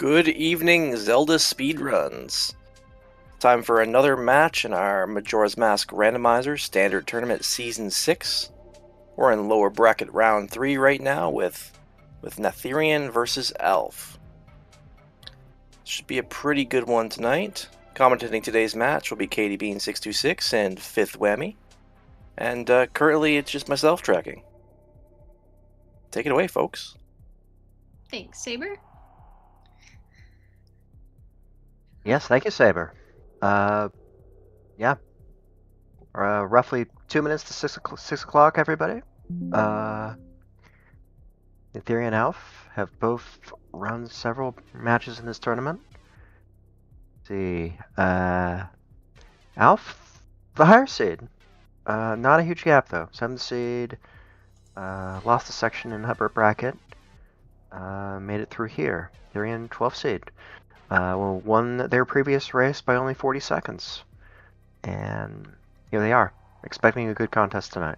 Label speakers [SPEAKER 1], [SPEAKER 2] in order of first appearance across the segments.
[SPEAKER 1] Good evening, Zelda Speedruns. Time for another match in our Majora's Mask Randomizer Standard Tournament Season 6. We're in lower bracket round 3 right now with Natherian versus Elf. Should be a pretty good one tonight. Commentating today's match will be Katie Bean 626 and Fifth Whammy. And currently it's just myself tracking. Take it away, folks.
[SPEAKER 2] Thanks, Saber.
[SPEAKER 3] Yes, thank you, Saber. Yeah. Roughly 2 minutes to 6 o'clock, everybody. Ethereum and Alf have both run several matches in this tournament. Let's see, Alf, the higher seed. Not a huge gap, though. 7th seed, lost a section in upper bracket. Made it through here. Ethereum, 12th seed. Won their previous race by only 40 seconds. And here they are, expecting a good contest tonight.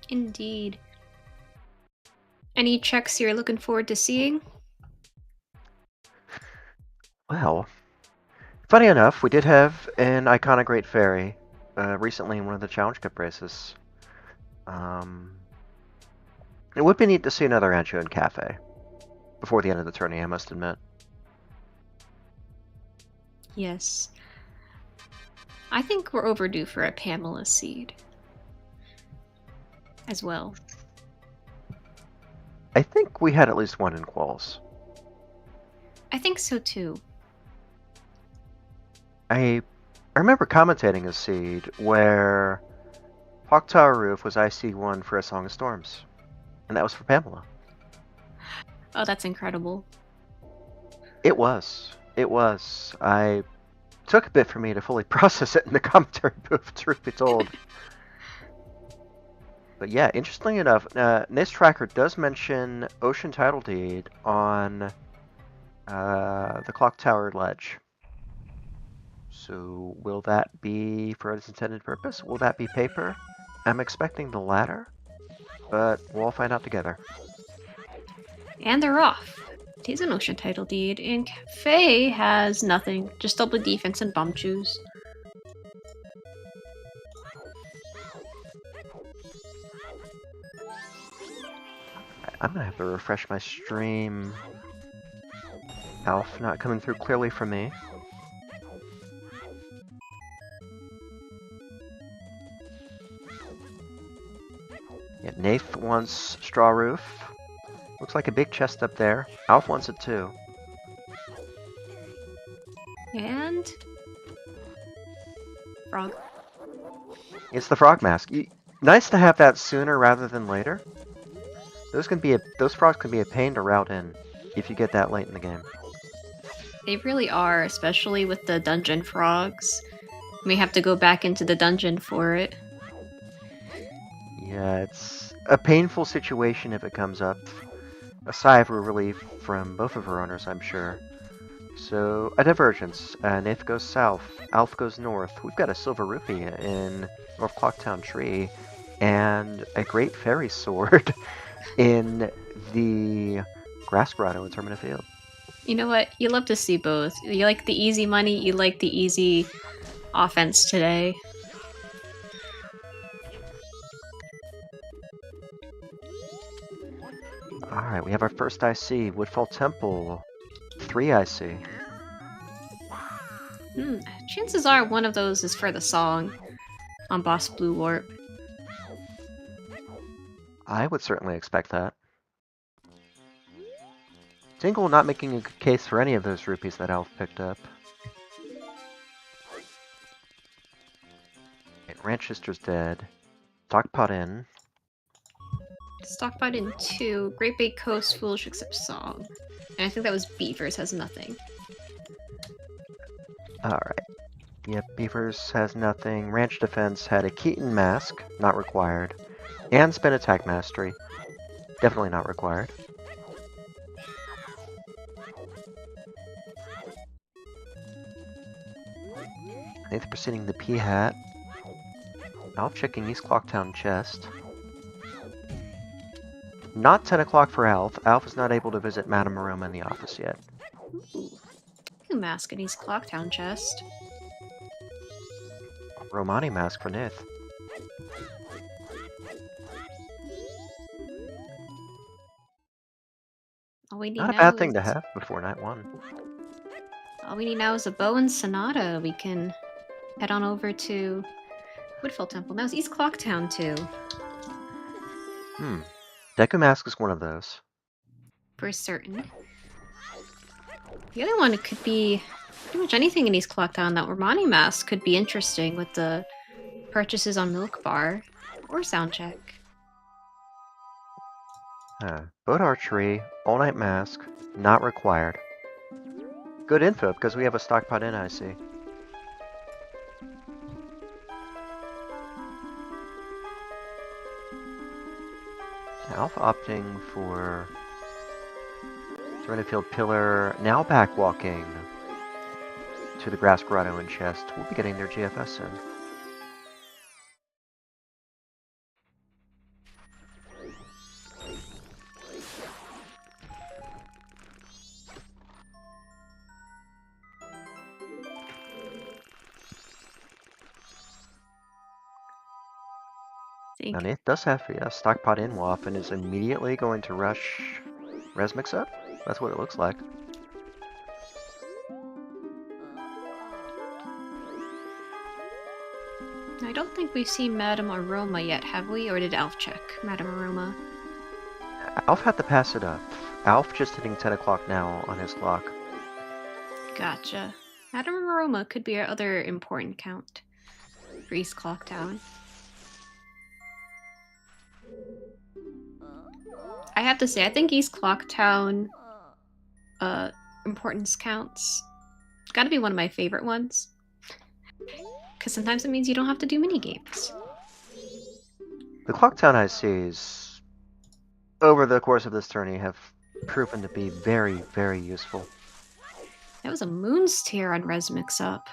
[SPEAKER 2] Indeed. Any checks you're looking forward to seeing?
[SPEAKER 3] Well, funny enough, we did have an iconic Great Fairy recently in one of the Challenge Cup races. It would be neat to see another Ancho in Cafe before the end of the tourney, I must admit.
[SPEAKER 2] Yes. I think we're overdue for a Pamela seed. As well.
[SPEAKER 3] I think we had at least one in quals.
[SPEAKER 2] I think so too.
[SPEAKER 3] I remember commentating a seed where Clock Tower Roof was IC1 for A Song of Storms. And that was for Pamela.
[SPEAKER 2] Oh, that's incredible.
[SPEAKER 3] It was. It was. I took a bit for me to fully process it in the commentary booth, truth be told. But yeah, interestingly enough, Nath's tracker does mention Ocean Title Deed on the Clock Tower ledge. So will that be for its intended purpose? Will that be paper? I'm expecting the latter, but we'll all find out together.
[SPEAKER 2] And they're off. It is an Ocean Title Deed, and Cafe has nothing. Just double defense and bump juice.
[SPEAKER 3] I'm gonna have to refresh my stream. Alf not coming through clearly for me. Yeah, Nath wants Straw Roof. Looks like a big chest up there. Alf wants it too.
[SPEAKER 2] And... Frog.
[SPEAKER 3] It's the frog mask. Nice to have that sooner rather than later. Those frogs can be a pain to route in if you get that late in the game.
[SPEAKER 2] They really are, especially with the dungeon frogs. We have to go back into the dungeon for it.
[SPEAKER 3] Yeah, it's a painful situation if it comes up. A sigh of relief from both of her owners, I'm sure. So, a divergence. Nath goes south, Alf goes north. We've got a silver rupee in North Clocktown Tree, and a great fairy sword in the Grass Grotto in Termina Field.
[SPEAKER 2] You know what? You love to see both. You like the easy money, you like the easy offense today.
[SPEAKER 3] Alright, we have our first IC, Woodfall Temple. 3 IC.
[SPEAKER 2] Chances are one of those is for the song on Boss Blue Warp.
[SPEAKER 3] I would certainly expect that. Tingle not making a good case for any of those rupees that Alf picked up. Okay, Ranchester's dead. Stockpot in.
[SPEAKER 2] Stockpot in 2. Great Bay Coast, Foolish Except Song. And I think that was Beavers has nothing.
[SPEAKER 3] Alright. Yep, Beavers has nothing. Ranch Defense had a Keaton Mask, not required. And Spin Attack Mastery, definitely not required. Nath proceeding the P-Hat. Alf checking East Clocktown chest. Not 10 o'clock for Alf. Alf is not able to visit Madame Aroma in the office yet.
[SPEAKER 2] Ooh. Deku Mask in his Clocktown chest.
[SPEAKER 3] Romani mask for Nath.
[SPEAKER 2] All we need
[SPEAKER 3] Not a
[SPEAKER 2] now
[SPEAKER 3] bad thing
[SPEAKER 2] is
[SPEAKER 3] to have before night 1.
[SPEAKER 2] all we need now is a bow and Sonata. We can head on over to Woodfall Temple. Now it's East Clocktown too.
[SPEAKER 3] Deku mask is one of those.
[SPEAKER 2] For certain. The other one could be pretty much anything in East Clocktown. That Romani Mask could be interesting with the purchases on Milk Bar or Soundcheck.
[SPEAKER 3] Boat archery, all night mask, not required. Good info because we have a stockpot in IC. Alpha opting for Serenity Field Pillar, now back walking to the Grass Grotto and Chest. We'll be getting their GFS soon. Now Nath does have a stockpot in WAF and is immediately going to rush Res Mix Up. That's what it looks like.
[SPEAKER 2] I don't think we've seen Madame Aroma yet, have we? Or did Alf check Madame Aroma?
[SPEAKER 3] Alf had to pass it up. Alf just hitting 10 o'clock now on his clock.
[SPEAKER 2] Gotcha. Madame Aroma could be our other important count for East Clocktown. I have to say, I think East Clocktown importance counts gotta be one of my favorite ones. Because sometimes it means you don't have to do mini games.
[SPEAKER 3] The Clocktown ICs, over the course of this tourney, have proven to be very, very useful.
[SPEAKER 2] That was a Moon's Tear on Res Mix Up.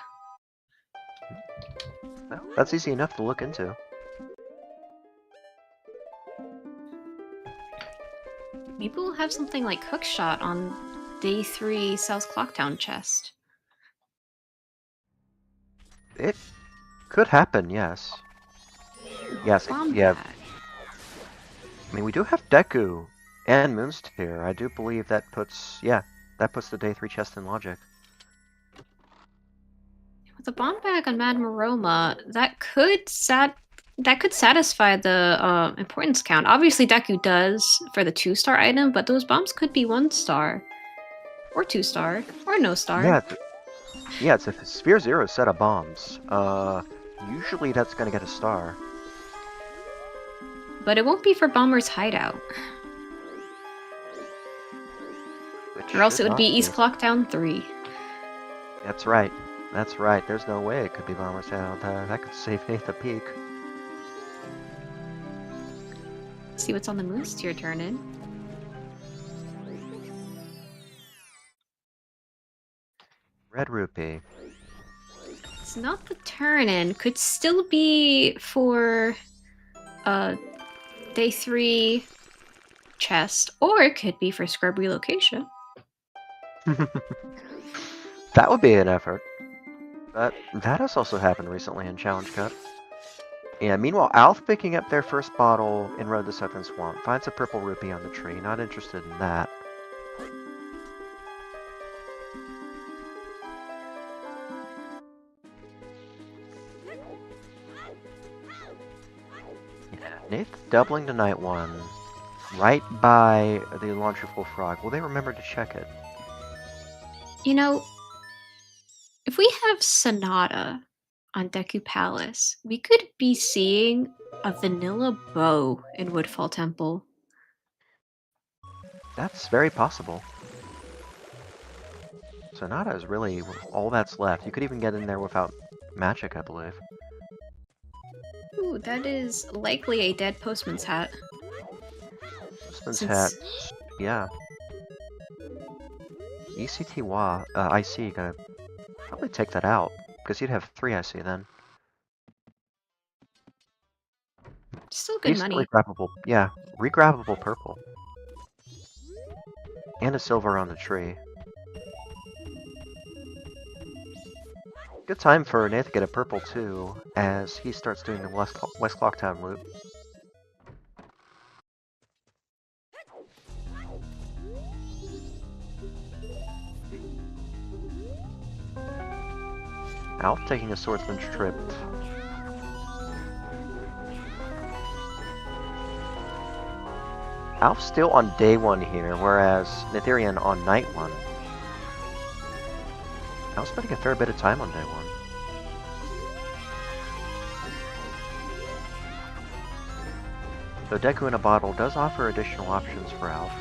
[SPEAKER 3] Well, that's easy enough to look into.
[SPEAKER 2] Maybe we'll have something like Hookshot on Day 3 South Clocktown chest.
[SPEAKER 3] It could happen, yes. Yes, yeah.
[SPEAKER 2] Wombat.
[SPEAKER 3] I mean, we do have Deku and Moon's Tear. I do believe that puts, that puts the Day 3 chest in logic.
[SPEAKER 2] With the bomb bag on Madame Aroma, that could satisfy the importance count. Obviously, Deku does for the 2-star item, but those bombs could be 1-star, or 2-star, or no star.
[SPEAKER 3] Yeah, it's a Sphere 0 set of bombs. Usually that's gonna get a star.
[SPEAKER 2] But it won't be for Bomber's Hideout. Or else it would be East Clocktown 3.
[SPEAKER 3] That's right. That's right. There's no way it could be Bomber's Hideout. That could save Nath a peak.
[SPEAKER 2] See what's on the Moon's Tear turn-in.
[SPEAKER 3] Red Rupee.
[SPEAKER 2] It's not the turn-in. Could still be for Day 3 chest, or it could be for scrub relocation.
[SPEAKER 3] That would be an effort. But that has also happened recently in Challenge Cup. Yeah, meanwhile, Alf picking up their first bottle in Road to Southern Swamp. Finds a purple rupee on the tree. Not interested in that. Yeah, Nath doubling to night 1. Right by the Launcherful Frog. Will they remember to check it?
[SPEAKER 2] You know, if we have Sonata on Deku Palace, we could be seeing a vanilla bow in Woodfall Temple.
[SPEAKER 3] That's very possible. Sonata is really all that's left. You could even get in there without magic, I believe.
[SPEAKER 2] Ooh, that is likely a dead postman's hat.
[SPEAKER 3] Postman's hat, yeah. ECTY, IC, gonna probably take that out, because you'd have 3 IC then.
[SPEAKER 2] Still good
[SPEAKER 3] Decently
[SPEAKER 2] money.
[SPEAKER 3] grabbable, yeah, regrabbable purple. And a silver on the tree. Good time for Nath to get a purple too, as he starts doing the West Clocktown loop. Alf taking a swordsman's trip. Alf's still on day 1 here, whereas Netherian on night 1. Alf's spending a fair bit of time on day 1. Though Deku in a Bottle does offer additional options for Alf.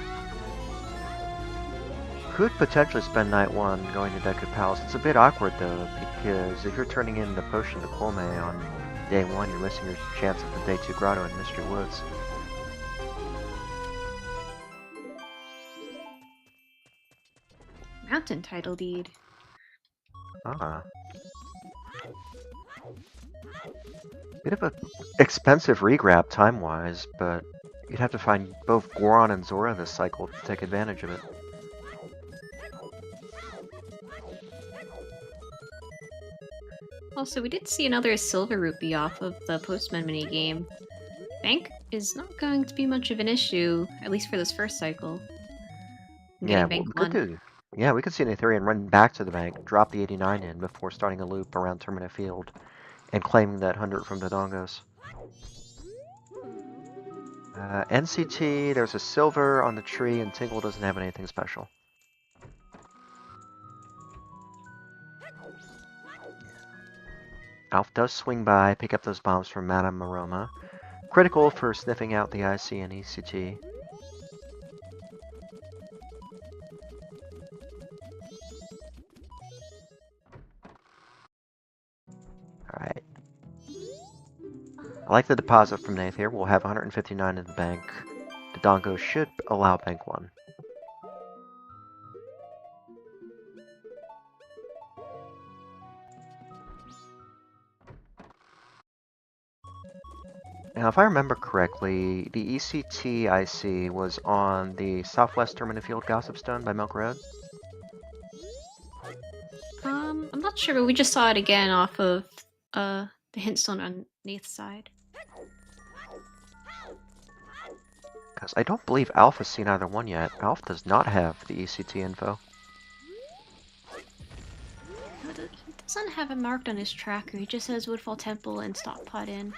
[SPEAKER 3] Could potentially spend night 1 going to Deku Palace. It's a bit awkward though, because if you're turning in the potion to Kolme on day 1, you're missing your chance at the day 2 grotto in Mystery Woods.
[SPEAKER 2] Mountain title deed.
[SPEAKER 3] Ah. Bit of a expensive regrab time-wise, but you'd have to find both Goron and Zora this cycle to take advantage of it.
[SPEAKER 2] Also, we did see another silver rupee off of the Postman minigame. Bank is not going to be much of an issue, at least for this first cycle. I'm
[SPEAKER 3] Yeah,
[SPEAKER 2] getting
[SPEAKER 3] well,
[SPEAKER 2] bank 1.
[SPEAKER 3] we could see an Aetherian run back to the bank, drop the 89 in before starting a loop around Termina Field, and claiming that 100 from the Dongos. NCT, there's a silver on the tree, and Tingle doesn't have anything special. Alf does swing by, pick up those bombs from Madame Maroma. Critical for sniffing out the IC and ECT. Alright. I like the deposit from Nath here. We'll have 159 in the bank. The Dongo should allow bank 1. Now, if I remember correctly, the ECT IC was on the Southwest Termina Field Gossip Stone by Milk Road.
[SPEAKER 2] I'm not sure, but we just saw it again off of the hint stone on Nath's side.
[SPEAKER 3] Because I don't believe Alf has seen either one yet. Alf does not have the ECT info.
[SPEAKER 2] No, he doesn't have it marked on his tracker. He just says Woodfall Temple and Stop Pot Inn.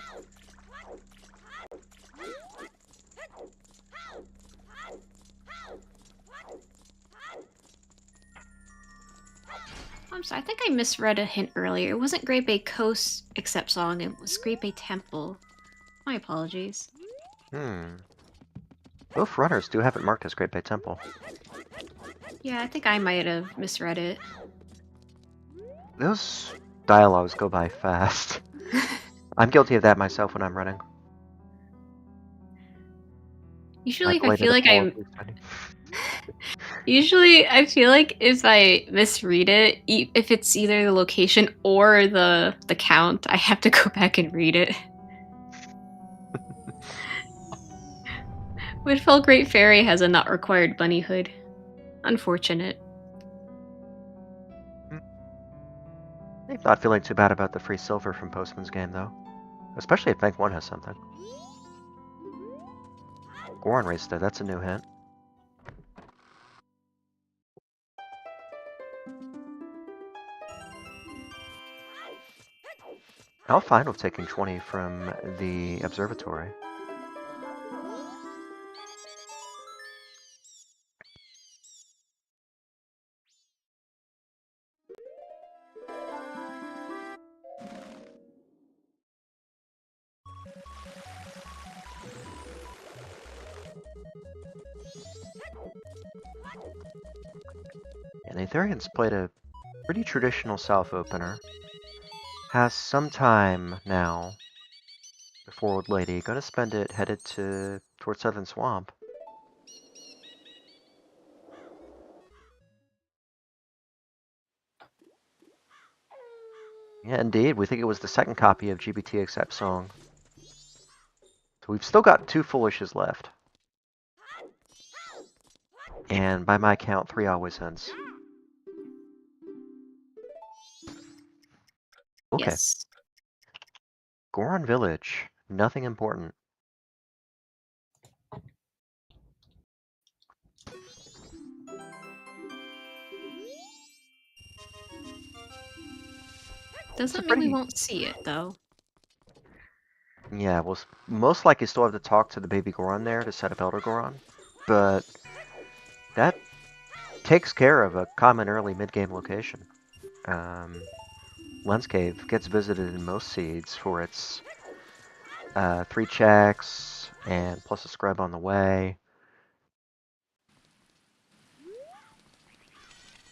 [SPEAKER 2] I'm sorry, I think I misread a hint earlier. It wasn't Great Bay Coast except song, it was Great Bay Temple. My apologies.
[SPEAKER 3] Both runners do have it marked as Great Bay Temple.
[SPEAKER 2] Yeah, I think I might have misread it.
[SPEAKER 3] Those dialogues go by fast. I'm guilty of that myself when I'm running.
[SPEAKER 2] Usually if I
[SPEAKER 3] Like
[SPEAKER 2] feel like Usually I feel like if I misread it, if it's either the location or the count, I have to go back and read it. Woodfell Great Fairy has a not required bunny hood. Unfortunate.
[SPEAKER 3] I'm not feeling too bad about the free silver from Postman's game, though. Especially if Bank 1 has something. Goron race, though, that's a new hint. I'll fine with taking 20 from the observatory. And Aetherian's played a pretty traditional South opener. Has some time now before Old Lady. Gonna spend it headed towards Southern Swamp. Yeah, indeed. We think it was the second copy of GBT Accept Song. So we've still got 2 Foolishes left. And by my count, 3 always ends. Okay.
[SPEAKER 2] Yes.
[SPEAKER 3] Goron Village. Nothing important.
[SPEAKER 2] Doesn't mean we won't see it, though.
[SPEAKER 3] Yeah, we'll most likely still have to talk to the baby Goron there to set up Elder Goron. But that takes care of a common early mid-game location. Lens Cave gets visited in most seeds for its 3 checks and plus a scrub on the way.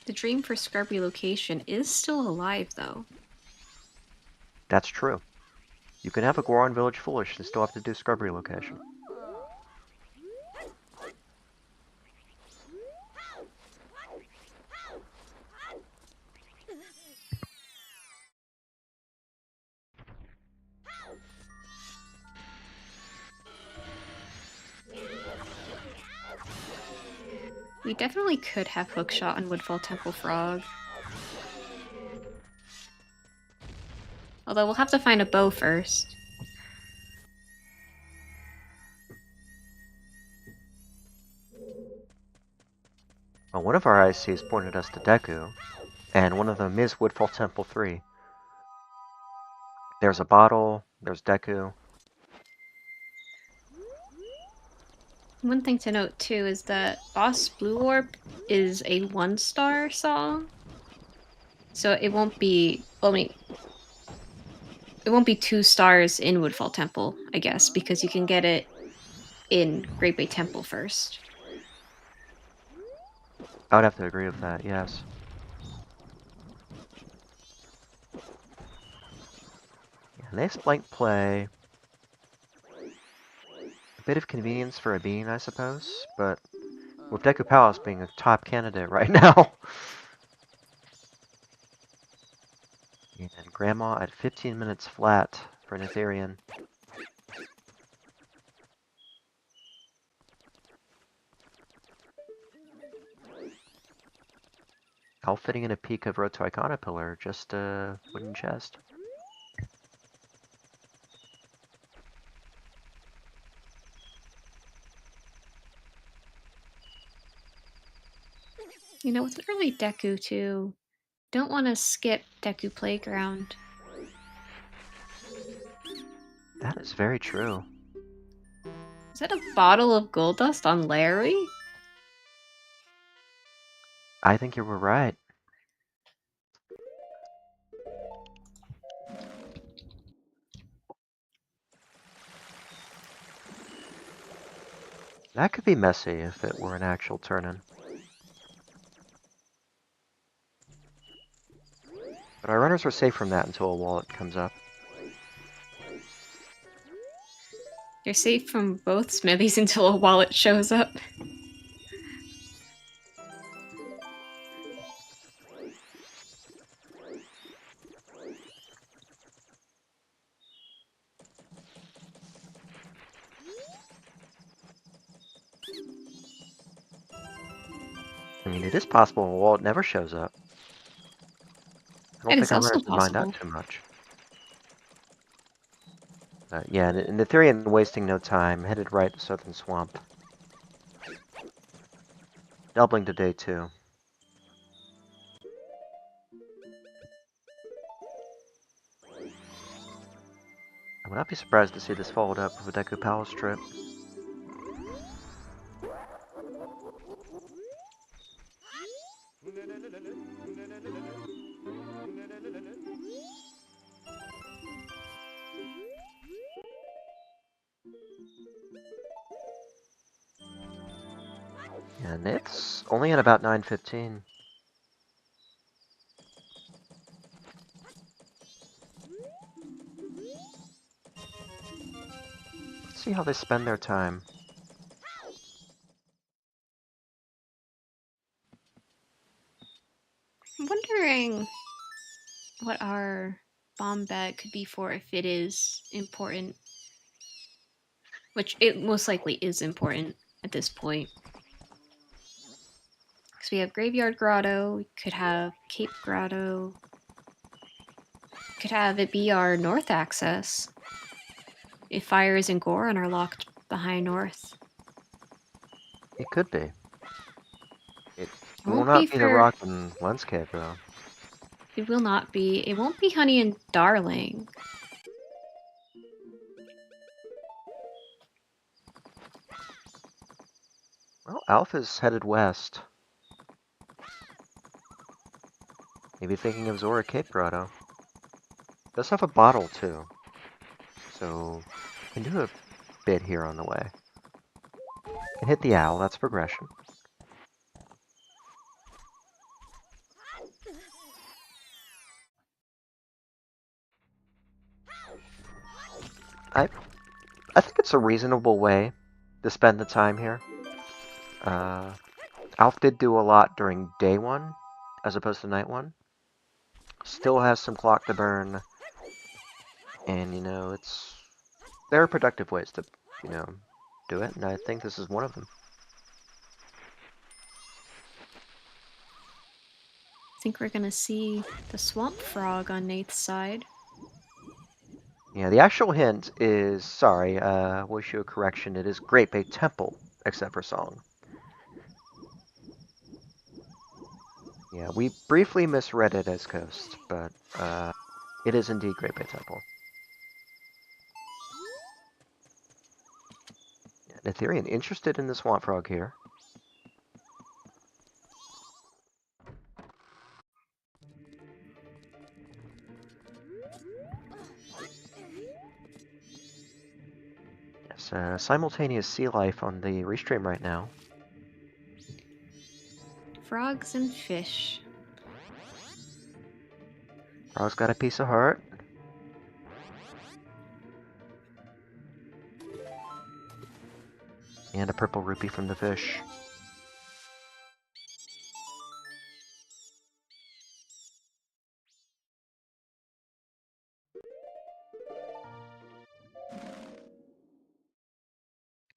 [SPEAKER 2] The dream for Scrubby location is still alive, though.
[SPEAKER 3] That's true. You can have a Goron Village Foolish and still have to do scrub relocation.
[SPEAKER 2] We definitely could have Hookshot on Woodfall Temple Frog. Although we'll have to find a bow first.
[SPEAKER 3] Well, one of our ICs pointed us to Deku, and one of them is Woodfall Temple 3. There's a bottle, there's Deku.
[SPEAKER 2] One thing to note too is that Boss Blue Orb is a 1-star song. So it won't be, well, I mean, it won't be 2 stars in Woodfall Temple, I guess, because you can get it in Great Bay Temple first.
[SPEAKER 3] I would have to agree with that, yes. Yeah, nice blank play. A bit of convenience for a bean, I suppose, but with Deku Palace being a top candidate right now. And Grandma at 15 minutes flat for an Etherean. Outfitting in a peak of Road to Icona Pillar, just a wooden chest.
[SPEAKER 2] You know, with an early Deku too, don't want to skip Deku Playground.
[SPEAKER 3] That is very true.
[SPEAKER 2] Is that a bottle of gold dust on Larry?
[SPEAKER 3] I think you were right. That could be messy if it were an actual turn-in. But our runners are safe from that until a wallet comes up.
[SPEAKER 2] You're safe from both smithies until a wallet shows up.
[SPEAKER 3] I mean, it is possible a wallet never shows up. I don't
[SPEAKER 2] It
[SPEAKER 3] think
[SPEAKER 2] is
[SPEAKER 3] our
[SPEAKER 2] also
[SPEAKER 3] runners would mind
[SPEAKER 2] possible.
[SPEAKER 3] that too much. Yeah, and Etherean wasting no time, headed right to Southern Swamp. Doubling to day 2. I would not be surprised to see this followed up with a Deku Palace trip. And it's only at about 9:15. Let's see how they spend their time.
[SPEAKER 2] I'm wondering what our bomb bag could be for if it is important. which it most likely is important at this point. Because we have Graveyard Grotto, we could have Cape Grotto, could have it be our north access if Fires and Goron are locked behind north.
[SPEAKER 3] It could be. It will
[SPEAKER 2] Won't
[SPEAKER 3] not
[SPEAKER 2] be
[SPEAKER 3] be the
[SPEAKER 2] for.
[SPEAKER 3] Rock and Landscape, though.
[SPEAKER 2] It will not be. It won't be Honey and Darling.
[SPEAKER 3] Well, Alpha's headed west. Maybe thinking of Zora Cape Grotto. Does have a bottle, too. So, can do a bit here on the way. Can hit the owl, that's progression. I think it's a reasonable way to spend the time here. Alf did do a lot during day one, as opposed to night one. Still has some clock to burn. And, you know, there are productive ways to, you know, do it, and I think this is one of them.
[SPEAKER 2] I think we're gonna see the Swamp Frog on Nath's side.
[SPEAKER 3] Yeah, the actual hint is, sorry, we'll issue a correction. It is Great Bay Temple, except for song. Yeah, we briefly misread it as Coast, but it is indeed Great Bay Temple. Yeah, Natherian interested in the Swamp Frog here. Yes, simultaneous sea life on the restream right now.
[SPEAKER 2] Frogs and fish.
[SPEAKER 3] Frog's got a piece of heart. And a purple rupee from the fish.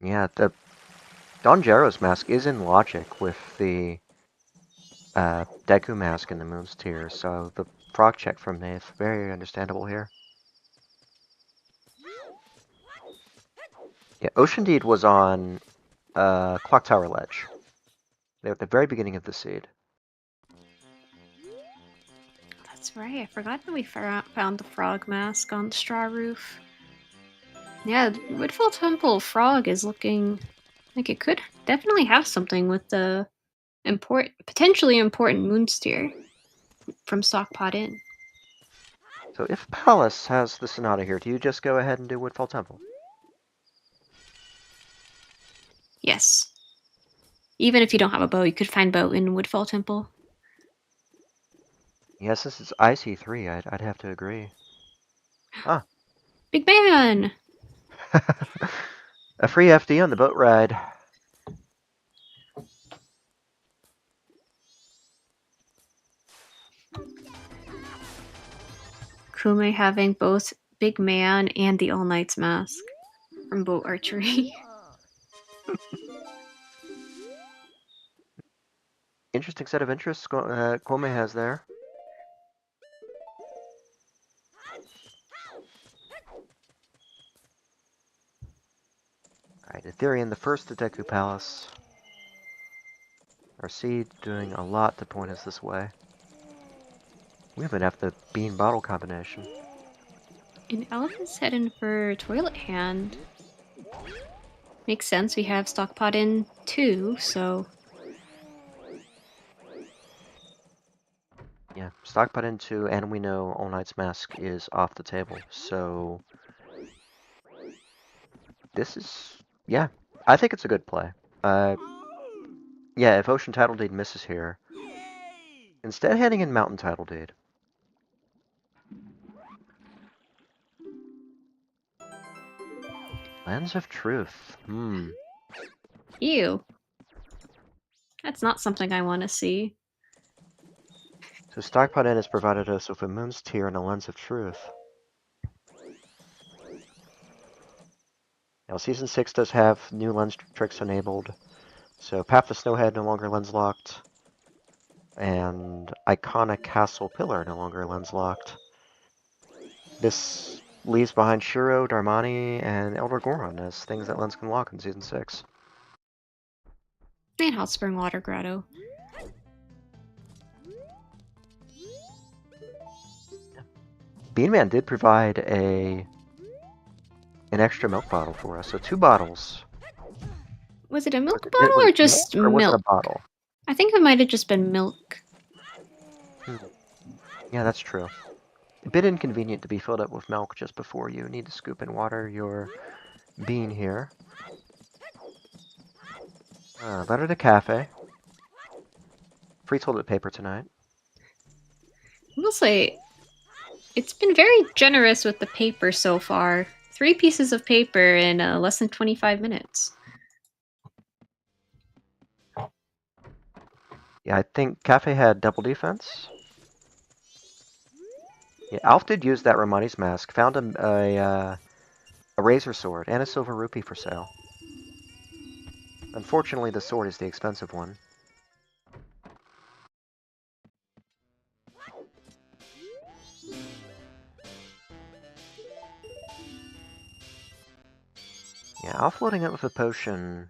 [SPEAKER 3] Yeah, the Don Jaro's mask is in logic with the Deku mask in the Moon's Tear, so the frog check from Nath, very understandable here. Yeah, Ocean Deed was on Clock Tower Ledge. They're at the very beginning of the seed.
[SPEAKER 2] That's right, I forgot that we found the frog mask on the straw roof. Yeah, Woodfall Temple frog is looking like it could definitely have something with the potentially important Moonsteer from Stockpot Inn.
[SPEAKER 3] So if Palace has the Sonata here, do you just go ahead and do Woodfall Temple?
[SPEAKER 2] Yes. Even if you don't have a bow, you could find bow in Woodfall Temple.
[SPEAKER 3] Yes, this is IC3, I'd have to agree. Ah.
[SPEAKER 2] Big man!
[SPEAKER 3] A free FD on the boat ride.
[SPEAKER 2] Kume having both Big Man and the All Knight's mask from boat archery.
[SPEAKER 3] Interesting set of interests Kwame has there. Alright, Ethereum, the first to Deku Palace. Our seed doing a lot to point us this way. We even have the bean bottle combination.
[SPEAKER 2] And Elephant's heading for Toilet Hand. Makes sense, we have Stockpot in too, so.
[SPEAKER 3] Yeah, Stockpot in 2, and we know All Knight's Mask is off the table, so... This is... yeah, I think it's a good play. Yeah, if Ocean Tidal Deed misses here, instead heading in Mountain Tidal Deed. Lens of Truth,
[SPEAKER 2] Ew. That's not something I want to see.
[SPEAKER 3] So Stockpot in has provided us with a Moon's Tear and a Lens of Truth. Now, Season 6 does have new lens tricks enabled, so Path to Snowhead no longer lens locked, and Iconic Castle Pillar no longer lens locked. This leaves behind Shiro, Darmani, and Elder Goron as things that lens can lock in Season 6.
[SPEAKER 2] And Hot Spring Water Grotto.
[SPEAKER 3] Beanman did provide an extra milk bottle for us, so 2 bottles.
[SPEAKER 2] Was it a milk
[SPEAKER 3] It
[SPEAKER 2] bottle
[SPEAKER 3] was
[SPEAKER 2] or just
[SPEAKER 3] milk, or was it a
[SPEAKER 2] milk?
[SPEAKER 3] bottle?
[SPEAKER 2] I think it might have just been milk.
[SPEAKER 3] Yeah, that's true. A bit inconvenient to be filled up with milk just before you need to scoop and water your bean here. Letter to cafe. Free toilet paper tonight.
[SPEAKER 2] I will say, it's been very generous with the paper so far. 3 pieces of paper in less than 25 minutes.
[SPEAKER 3] Yeah, I think cafe had double defense. Yeah, Alf did use that Romani's mask. Found a razor sword and a silver rupee for sale. Unfortunately, the sword is the expensive one. Yeah, Alf loading up with a potion.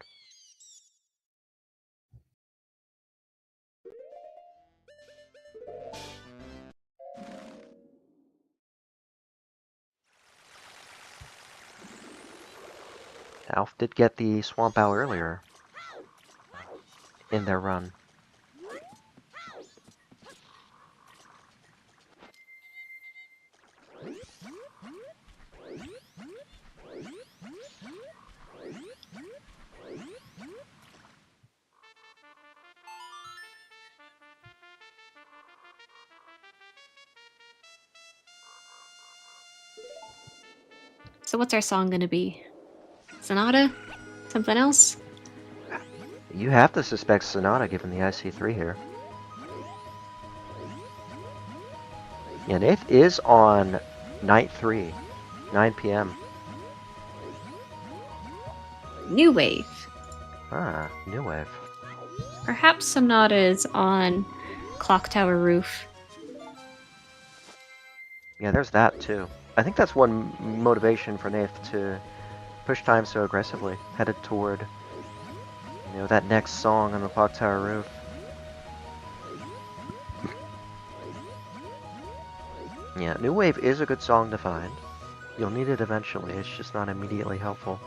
[SPEAKER 3] Alf did get the Swamp Owl earlier in their run.
[SPEAKER 2] So what's our song gonna be? Sonata? Something else?
[SPEAKER 3] You have to suspect Sonata given the IC3 here. Yeah, Nath is on night 3, 9 p.m.
[SPEAKER 2] New Wave.
[SPEAKER 3] Ah, new wave.
[SPEAKER 2] Perhaps Sonata is on Clock Tower Roof.
[SPEAKER 3] Yeah, there's that too. I think that's one motivation for Nath to push time so aggressively, headed toward, that next song on the clock tower roof. Yeah, New Wave is a good song to find. You'll need it eventually, it's just not immediately helpful.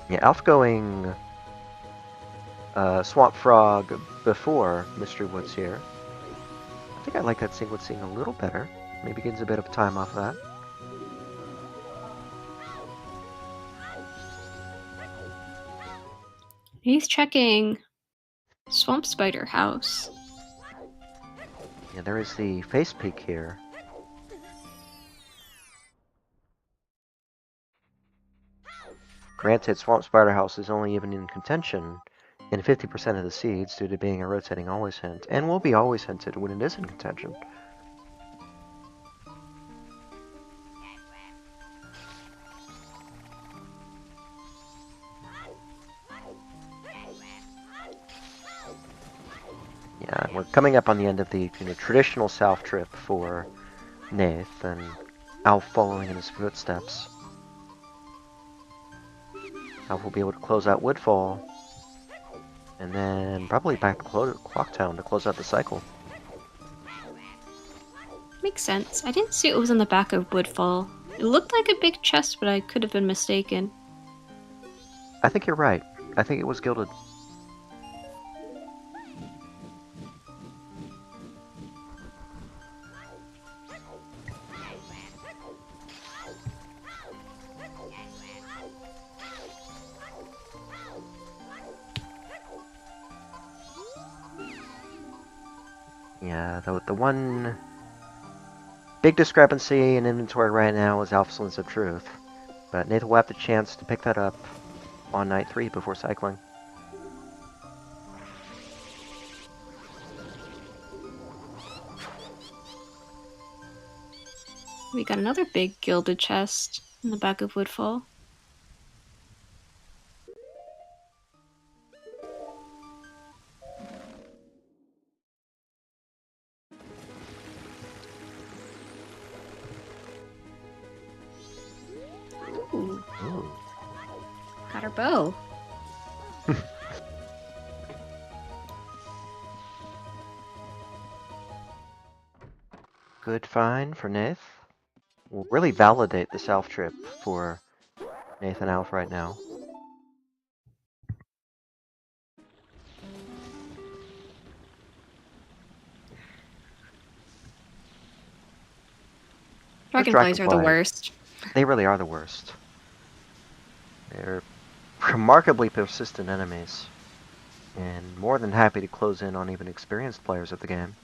[SPEAKER 3] Yeah, Alf going Swamp Frog before Mystery Woods here. I think I like that sequence scene a little better. Maybe gets a bit of time off that.
[SPEAKER 2] He's checking Swamp Spider House.
[SPEAKER 3] Yeah, there is the face peek here. Granted, Swamp Spider House is only even in contention in 50% of the seeds due to being a rotating always hint, and will be always hinted when it is in contention. Yeah, we're coming up on the end of the traditional south trip for Nath, and Alf following in his footsteps. Alf will be able to close out Woodfall, and then probably back to Clocktown to close out the cycle.
[SPEAKER 2] Makes sense. I didn't see it was on the back of Woodfall. It looked like a big chest, but I could have been mistaken.
[SPEAKER 3] I think you're right. I think it was gilded. Yeah, the one big discrepancy in inventory right now is Alpha's Lens of Truth. But Nathan will have the chance to pick that up on night 3 before cycling.
[SPEAKER 2] We got another big gilded chest in the back of Woodfall. Ooh,
[SPEAKER 3] Ooh.
[SPEAKER 2] got our bow.
[SPEAKER 3] Good find for Nath. Will really validate the south trip for Nath and Alf right now.
[SPEAKER 2] Dragonflies are the
[SPEAKER 3] Dragonflies.
[SPEAKER 2] worst.
[SPEAKER 3] They really are the worst. They're remarkably persistent enemies, and more than happy to close in on even experienced players of the game.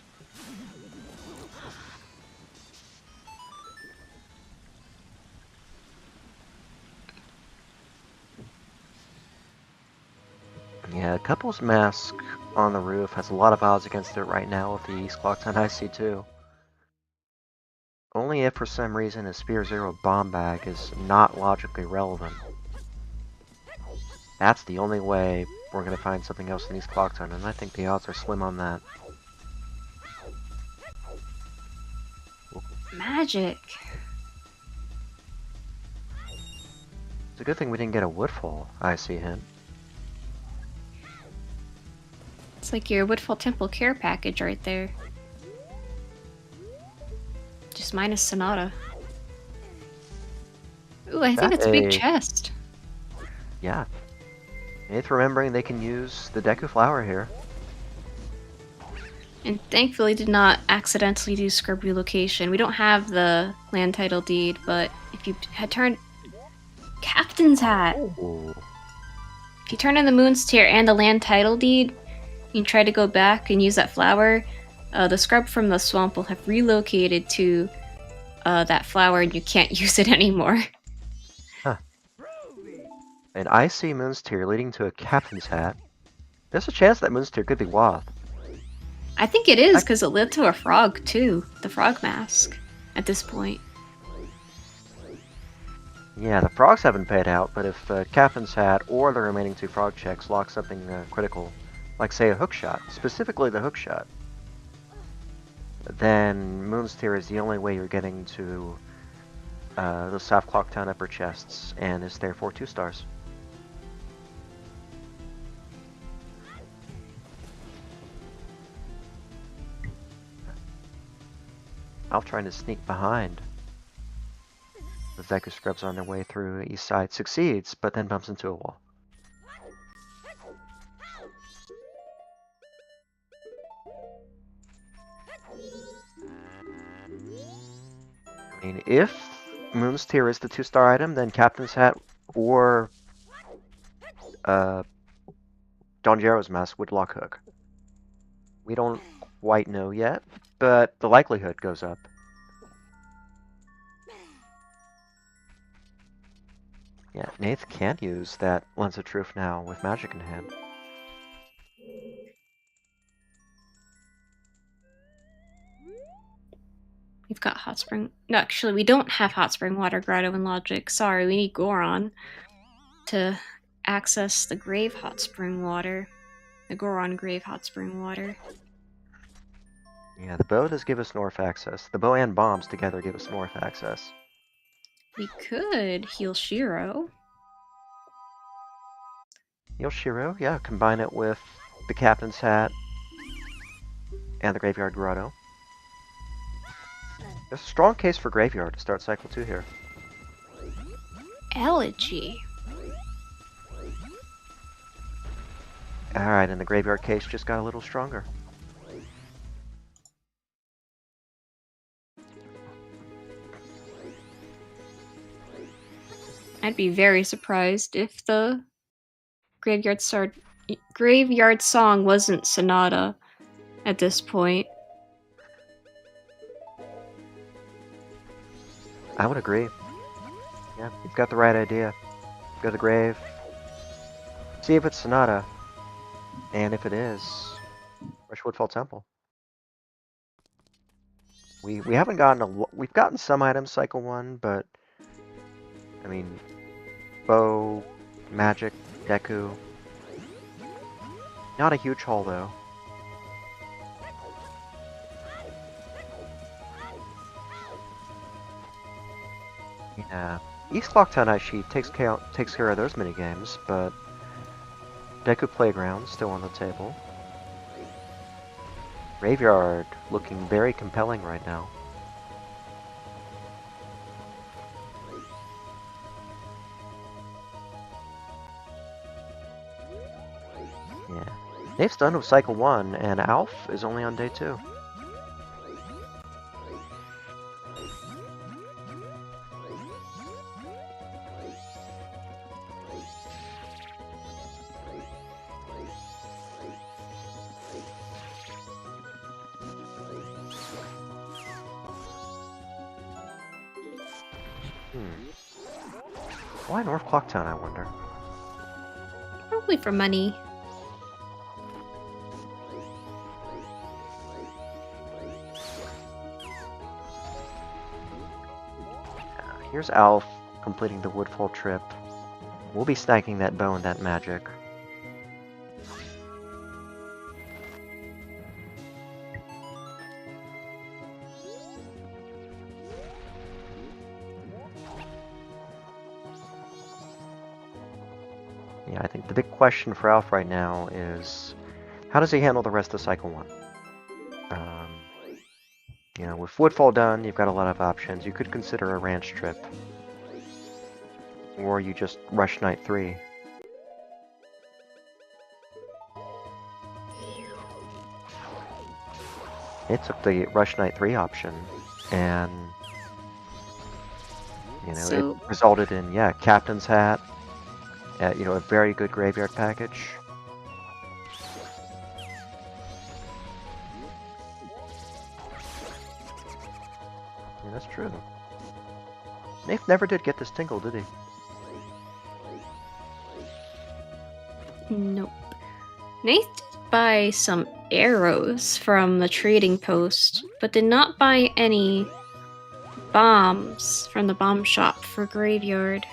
[SPEAKER 3] Yeah, Couple's Mask on the roof has a lot of odds against it right now with the East Clock Town IC2. Only if for some reason a Spear Zero bomb bag is not logically relevant. That's the only way we're going to find something else in East Clock Town, and I think the odds are slim on that.
[SPEAKER 2] Magic.
[SPEAKER 3] It's a good thing we didn't get a Woodfall IC hint.
[SPEAKER 2] It's like your Woodfall Temple care package right there. Just minus Sonata. Ooh, I think that's a big chest.
[SPEAKER 3] Yeah. Nath remembering they can use the Deku Flower here.
[SPEAKER 2] And thankfully did not accidentally do scrub relocation. We don't have the land title deed, but if you had turned... Captain's Hat!
[SPEAKER 3] Ooh.
[SPEAKER 2] If you turn in the Moon's Tear and the land title deed, you try to go back and use that flower, the scrub from the swamp will have relocated to that flower and you can't use it anymore.
[SPEAKER 3] Huh. An icy Moon's Tear leading to a Captain's Hat. There's a chance that Moon's Tear could be Wath.
[SPEAKER 2] I think it is, because it led to a frog, too. The frog mask, at this point.
[SPEAKER 3] Yeah, the frogs haven't paid out, but if Captain's Hat or the remaining 2 frog checks lock something critical, like say a hook shot, specifically the hook shot, then Moon's Tear is the only way you're getting to the South Clock Town upper chests, and is therefore 2 stars. Alf trying to sneak behind. The Deku Scrubs on their way through East Side succeeds, but then bumps into a wall. I mean, if Moon's Tear is the 2-star item, then Captain's Hat or Donjero's Mask would lock Hook. We don't quite know yet, but the likelihood goes up. Yeah, Nath can't use that Lens of Truth now with magic in hand.
[SPEAKER 2] We've got Hot Spring... No, actually, we don't have Hot Spring Water Grotto in Logic. Sorry, we need Goron to access the Grave Hot Spring Water. The Goron Grave Hot Spring Water.
[SPEAKER 3] Yeah, the bow does give us north access. The bow and bombs together give us north access.
[SPEAKER 2] We could heal Shiro.
[SPEAKER 3] Yoshiro, yeah, combine it with the Captain's Hat and the Graveyard Grotto. There's a strong case for Graveyard to start Cycle 2 here.
[SPEAKER 2] Elegy.
[SPEAKER 3] Alright, and the Graveyard case just got a little stronger.
[SPEAKER 2] I'd be very surprised if the Graveyard Song wasn't Sonata at this point.
[SPEAKER 3] I would agree. Yeah, you've got the right idea. Go to the grave. See if it's Sonata. And if it is, rush Woodfall Temple. We haven't gotten we've gotten some items cycle 1, but I mean, bow, magic, Deku. Not a huge haul though. Yeah, East Clocktown actually takes care of those minigames, but Deku Playground still on the table. Graveyard looking very compelling right now. Yeah. Nath's done with cycle 1, and Alf is only on day 2. Why North Clocktown, I wonder?
[SPEAKER 2] Probably for money.
[SPEAKER 3] Here's Alf completing the Woodfall trip. We'll be snagging that bow and that magic. Yeah, I think the big question for Alf right now is, how does he handle the rest of Cycle 1? You know, with Woodfall done, you've got a lot of options. You could consider a ranch trip. Or you just rush Night 3. It took the rush Night 3 option, and you know, it resulted in, yeah, Captain's Hat, you know, a very good graveyard package. Yeah, that's true. Nath never did get this tingle, did he?
[SPEAKER 2] Nope. Nath did buy some arrows from the trading post, but did not buy any bombs from the bomb shop for graveyard.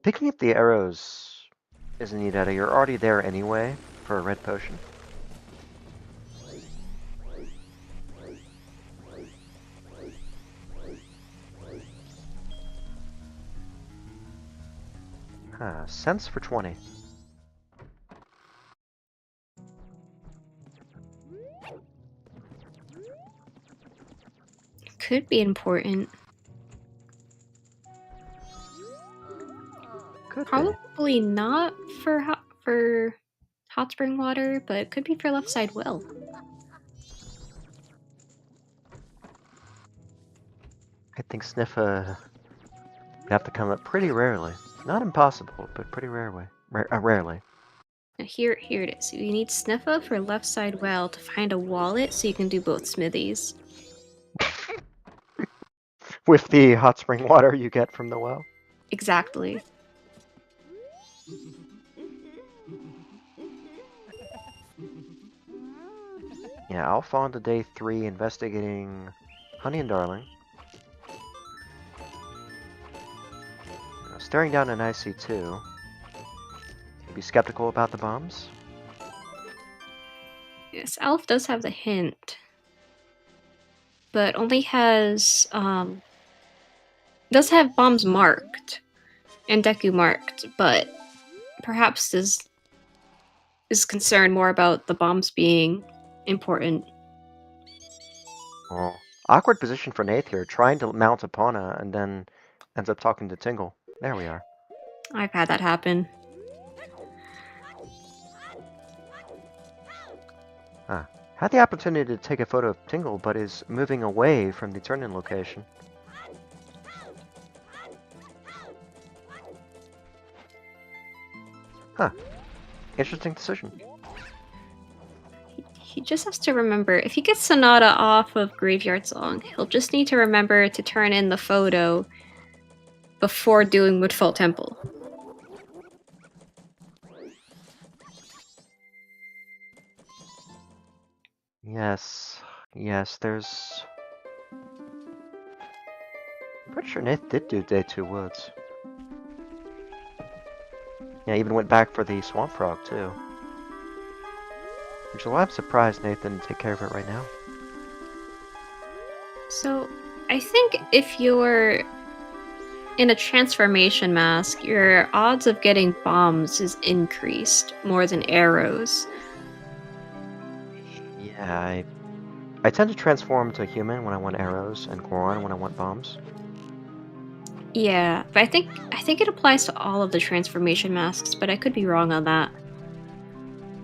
[SPEAKER 3] Picking up the arrows isn't needed. You're already there anyway for a red potion. Sense for 20.
[SPEAKER 2] Could be important.
[SPEAKER 3] Could
[SPEAKER 2] Probably not for hot spring water, but it could be for left side well.
[SPEAKER 3] I think Sniffa would have to come up pretty rarely. Not impossible, but pretty rarely. Rarely.
[SPEAKER 2] Now here it is. You need Sniffa for left side well to find a wallet so you can do both smithies.
[SPEAKER 3] With the hot spring water you get from the well?
[SPEAKER 2] Exactly.
[SPEAKER 3] Yeah, Alpha on to day 3, investigating Honey and Darling. Staring down an IC2. Be skeptical about the bombs?
[SPEAKER 2] Yes, Alf does have the hint, but only has does have bombs marked and Deku marked, but perhaps is concerned more about the bombs being important.
[SPEAKER 3] Well, awkward position for Nath here, trying to mount Epona and then ends up talking to Tingle. There we are.
[SPEAKER 2] I've had that happen.
[SPEAKER 3] Had the opportunity to take a photo of Tingle, but is moving away from the turn-in location. Interesting decision.
[SPEAKER 2] He just has to remember, if he gets Sonata off of Graveyard Song, he'll just need to remember to turn in the photo before doing Woodfall Temple.
[SPEAKER 3] Yes. Yes, there's... Pretty sure Nath did do Day 2 Woods. Yeah, even went back for the Swamp Frog, too. Which is why I'm surprised Nath didn't take care of it right now.
[SPEAKER 2] So, I think if you're in a transformation mask, your odds of getting bombs is increased more than arrows.
[SPEAKER 3] Yeah, I tend to transform to human when I want arrows, and Goron when I want bombs.
[SPEAKER 2] Yeah, but I think it applies to all of the transformation masks, but I could be wrong on that.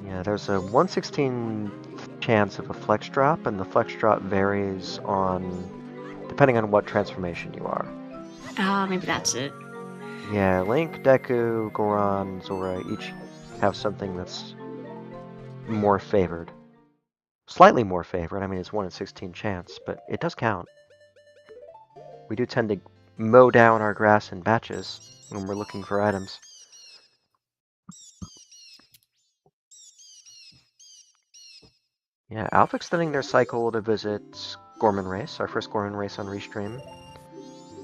[SPEAKER 3] Yeah, there's a 1/16 chance of a flex drop, and the flex drop varies depending on what transformation you are.
[SPEAKER 2] Ah, maybe that's it.
[SPEAKER 3] Yeah, Link, Deku, Goron, Zora each have something that's more favored. Slightly more favored, I mean it's 1 in 16 chance, but it does count. We do tend to mow down our grass in batches when we're looking for items. Yeah, Alpha extending their cycle to visit Gorman Race, our first Gorman Race on Restream.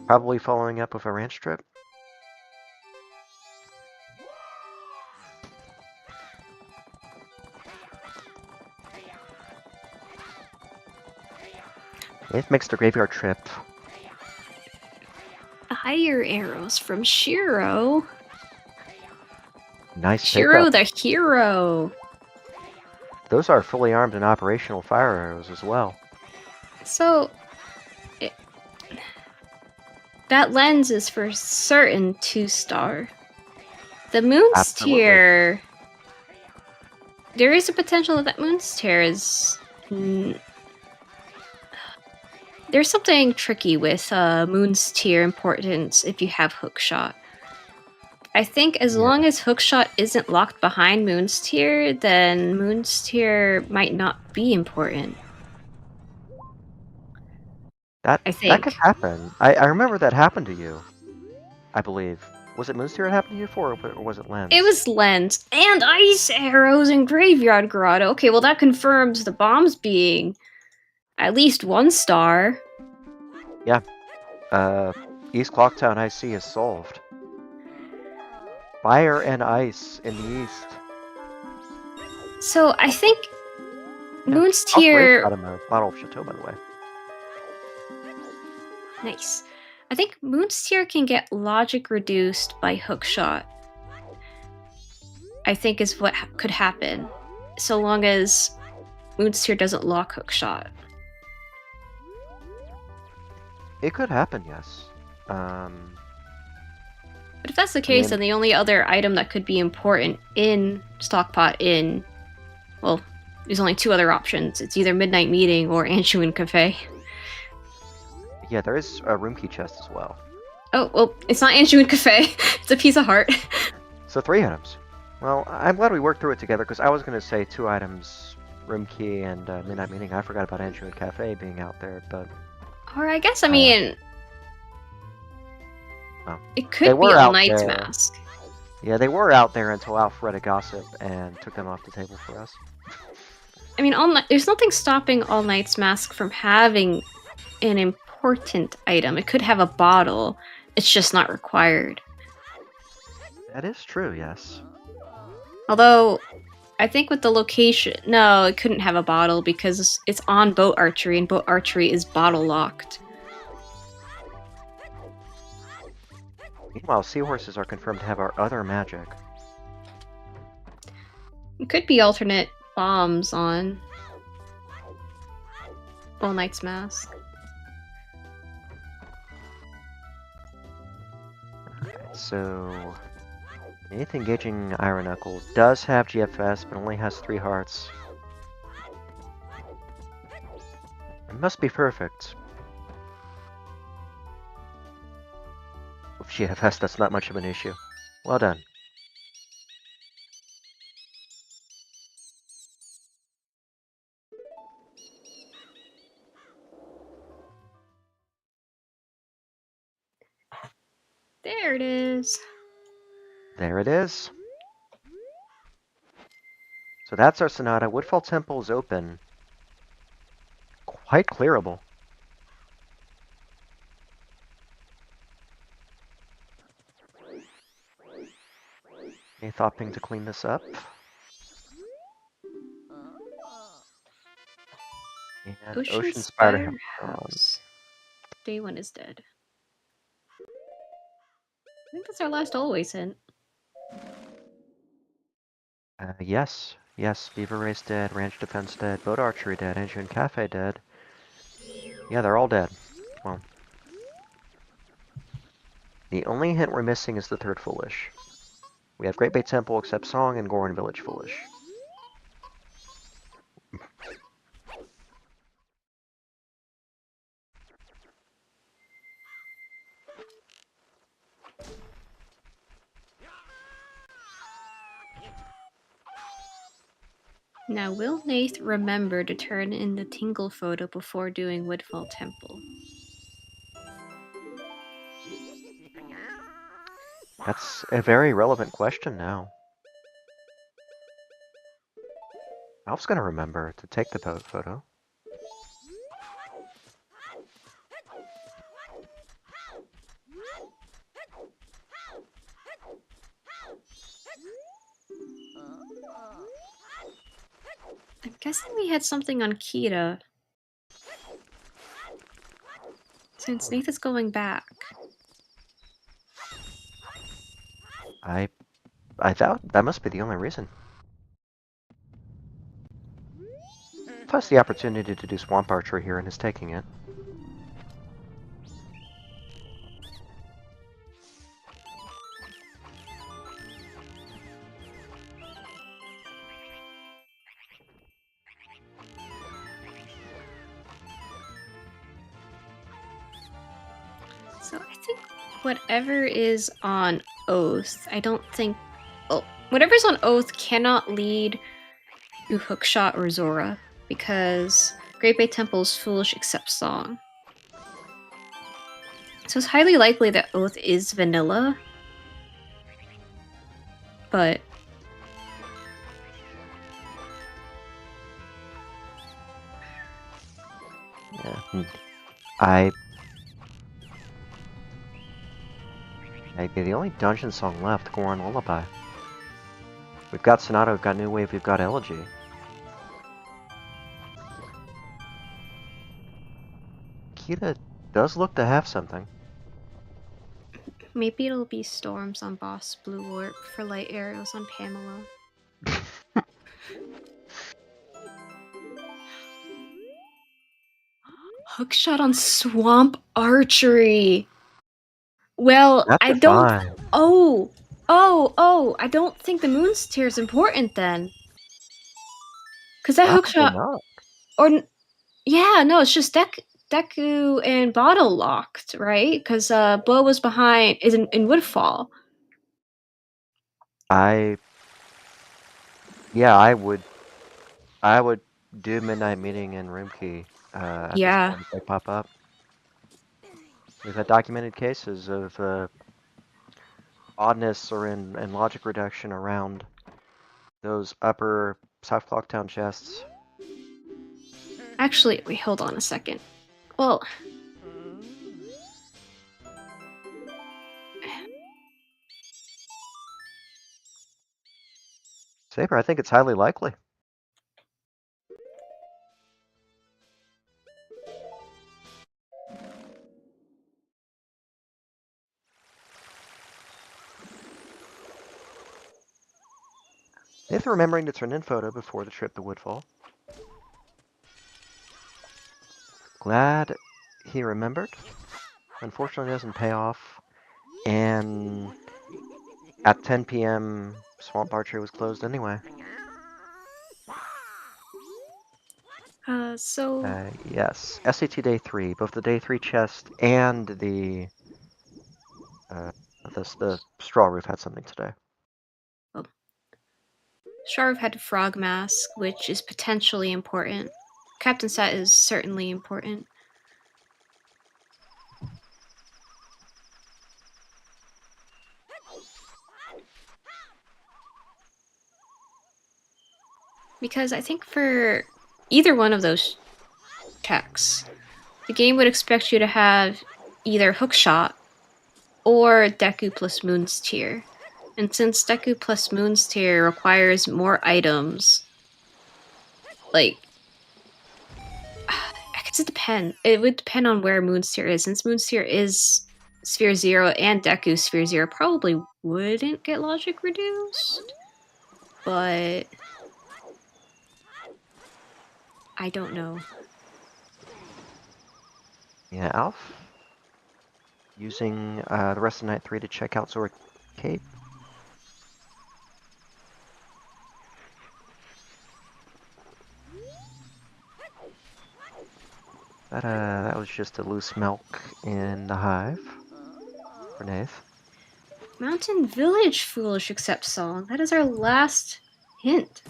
[SPEAKER 3] Probably following up with a ranch trip. It makes the graveyard trip.
[SPEAKER 2] Fire arrows from Shiro.
[SPEAKER 3] Nice
[SPEAKER 2] Shiro
[SPEAKER 3] pickup.
[SPEAKER 2] the hero.
[SPEAKER 3] Those are fully armed and operational fire arrows as well.
[SPEAKER 2] So, that lens is for certain 2-star. The Moon's
[SPEAKER 3] Absolutely.
[SPEAKER 2] Tear. There is a potential that Moon's Tear is. There's something tricky with Moon's Tear importance if you have Hookshot. I think as long as Hookshot isn't locked behind Moon's Tear, then Moon's Tear might not be important.
[SPEAKER 3] That
[SPEAKER 2] think.
[SPEAKER 3] could happen. I remember that happened to you, I believe. Was it Moonsteer it happened to you for, or was it Lens?
[SPEAKER 2] It was Lens and Ice Arrows and Graveyard Grotto. Okay, well that confirms the bombs being at least 1 star.
[SPEAKER 3] Yeah. East Clocktown IC is solved. Fire and ice in the east.
[SPEAKER 2] So I think
[SPEAKER 3] Yeah.
[SPEAKER 2] Moon's Tear.
[SPEAKER 3] Got him a bottle of Chateau, by the way.
[SPEAKER 2] Nice. I think Moon's Tear can get logic reduced by Hookshot. I think is what could happen, so long as Moon's Tear doesn't lock Hookshot.
[SPEAKER 3] It could happen, yes.
[SPEAKER 2] But if that's the case, then the only other item that could be important in Stockpot well, there's only 2 other options. It's either Midnight Meeting or Anshuin Cafe.
[SPEAKER 3] Yeah, there is a room key chest as well.
[SPEAKER 2] Oh, well, it's not Anshuin Cafe. It's a piece of heart.
[SPEAKER 3] So 3 items. Well, I'm glad we worked through it together, because I was going to say 2 items, room key and Midnight Meeting. I forgot about Anshuin Cafe being out there, but...
[SPEAKER 2] Or I guess, I mean... It could
[SPEAKER 3] They
[SPEAKER 2] be
[SPEAKER 3] were
[SPEAKER 2] All
[SPEAKER 3] out
[SPEAKER 2] Knight's
[SPEAKER 3] there.
[SPEAKER 2] Mask.
[SPEAKER 3] Yeah, they were out there until Alfreda gossip and took them off the table for us.
[SPEAKER 2] I mean, there's nothing stopping All Knight's Mask from having an important item. It could have a bottle. It's just not required.
[SPEAKER 3] That is true, yes.
[SPEAKER 2] Although, I think with the location... No, it couldn't have a bottle because it's on Boat Archery, and Boat Archery is bottle locked.
[SPEAKER 3] Meanwhile, seahorses are confirmed to have our other magic.
[SPEAKER 2] It could be alternate bombs on All Knight's Mask.
[SPEAKER 3] Alright, so... Nath engaging Iron Knuckle does have GFS, but only has 3 hearts. It must be perfect. With GFS, that's not much of an issue. Well done.
[SPEAKER 2] There it is.
[SPEAKER 3] There it is. So that's our Sonata. Woodfall Temple is open. Height clearable. Nath opting to clean this up. And Ocean Spider
[SPEAKER 2] House. Day 1 is dead. I think that's our last always hint.
[SPEAKER 3] Yes. Yes, Beaver Race dead, Ranch Defense dead, Boat Archery dead, Engine Cafe dead. Yeah, they're all dead. Well, the only hint we're missing is the third Foolish. We have Great Bay Temple except Song and Goron Village Foolish.
[SPEAKER 2] Now, will Nath remember to turn in the Tingle photo before doing Woodfall Temple?
[SPEAKER 3] That's a very relevant question now. Alf's gonna remember to take the photo.
[SPEAKER 2] I'm guessing we had something on Kita. Since Nath is going back.
[SPEAKER 3] I thought that must be the only reason. Plus the opportunity to do Swamp Archery here and is taking it.
[SPEAKER 2] So I think whatever is on Oath, I don't think... Oh, whatever's on Oath cannot lead to Hookshot or Zora, because Great Bay Temple's Foolish except Song. So it's highly likely that Oath is vanilla, but...
[SPEAKER 3] Yeah. The only dungeon song left, Goron Lullaby. We've got Sonata, we've got New Wave, we've got Elegy. Kita does look to have something.
[SPEAKER 2] Maybe it'll be Storms on Boss Blue Warp for Light Arrows on Pamela. Hookshot on Swamp Archery! Well,
[SPEAKER 3] That's
[SPEAKER 2] I don't...
[SPEAKER 3] fine.
[SPEAKER 2] Oh, I don't think the Moon's Tear is important then. Because that hookshot...
[SPEAKER 3] Not.
[SPEAKER 2] Or... Yeah, no, it's just Deku and Bottle locked, right? Because Bo was behind... is in Woodfall.
[SPEAKER 3] Yeah, I would do Midnight Meeting in Room Key at this point if they pop up. We've had documented cases of oddness or in logic reduction around those upper South Clocktown chests.
[SPEAKER 2] Actually, wait, hold on a second. Well...
[SPEAKER 3] Saber, I think it's highly likely. If remembering to turn in photo before the trip to Woodfall. Glad he remembered. Unfortunately, it doesn't pay off. And at 10 p.m., Swamp Archery was closed anyway. Yes, SAT Day 3, both the Day 3 chest and the Straw Roof had something today.
[SPEAKER 2] Well, Sharv had Frog Mask, which is potentially important. Captain Set is certainly important. Because I think for either one of those checks, the game would expect you to have either Hookshot or Deku plus Moon's Tier. And since Deku plus Moon's Tier requires more items, like, I guess it depends. It would depend on where Moon's Tier is. Since Moon's Tier is Sphere 0 and Deku Sphere 0 probably wouldn't get logic reduced. But I don't know.
[SPEAKER 3] Yeah, Alf. Using the rest of Night 3 to check out Zora Cape. That was just a loose milk in the hive for Nath.
[SPEAKER 2] Mountain Village Foolish Accept Song. That is our last hint.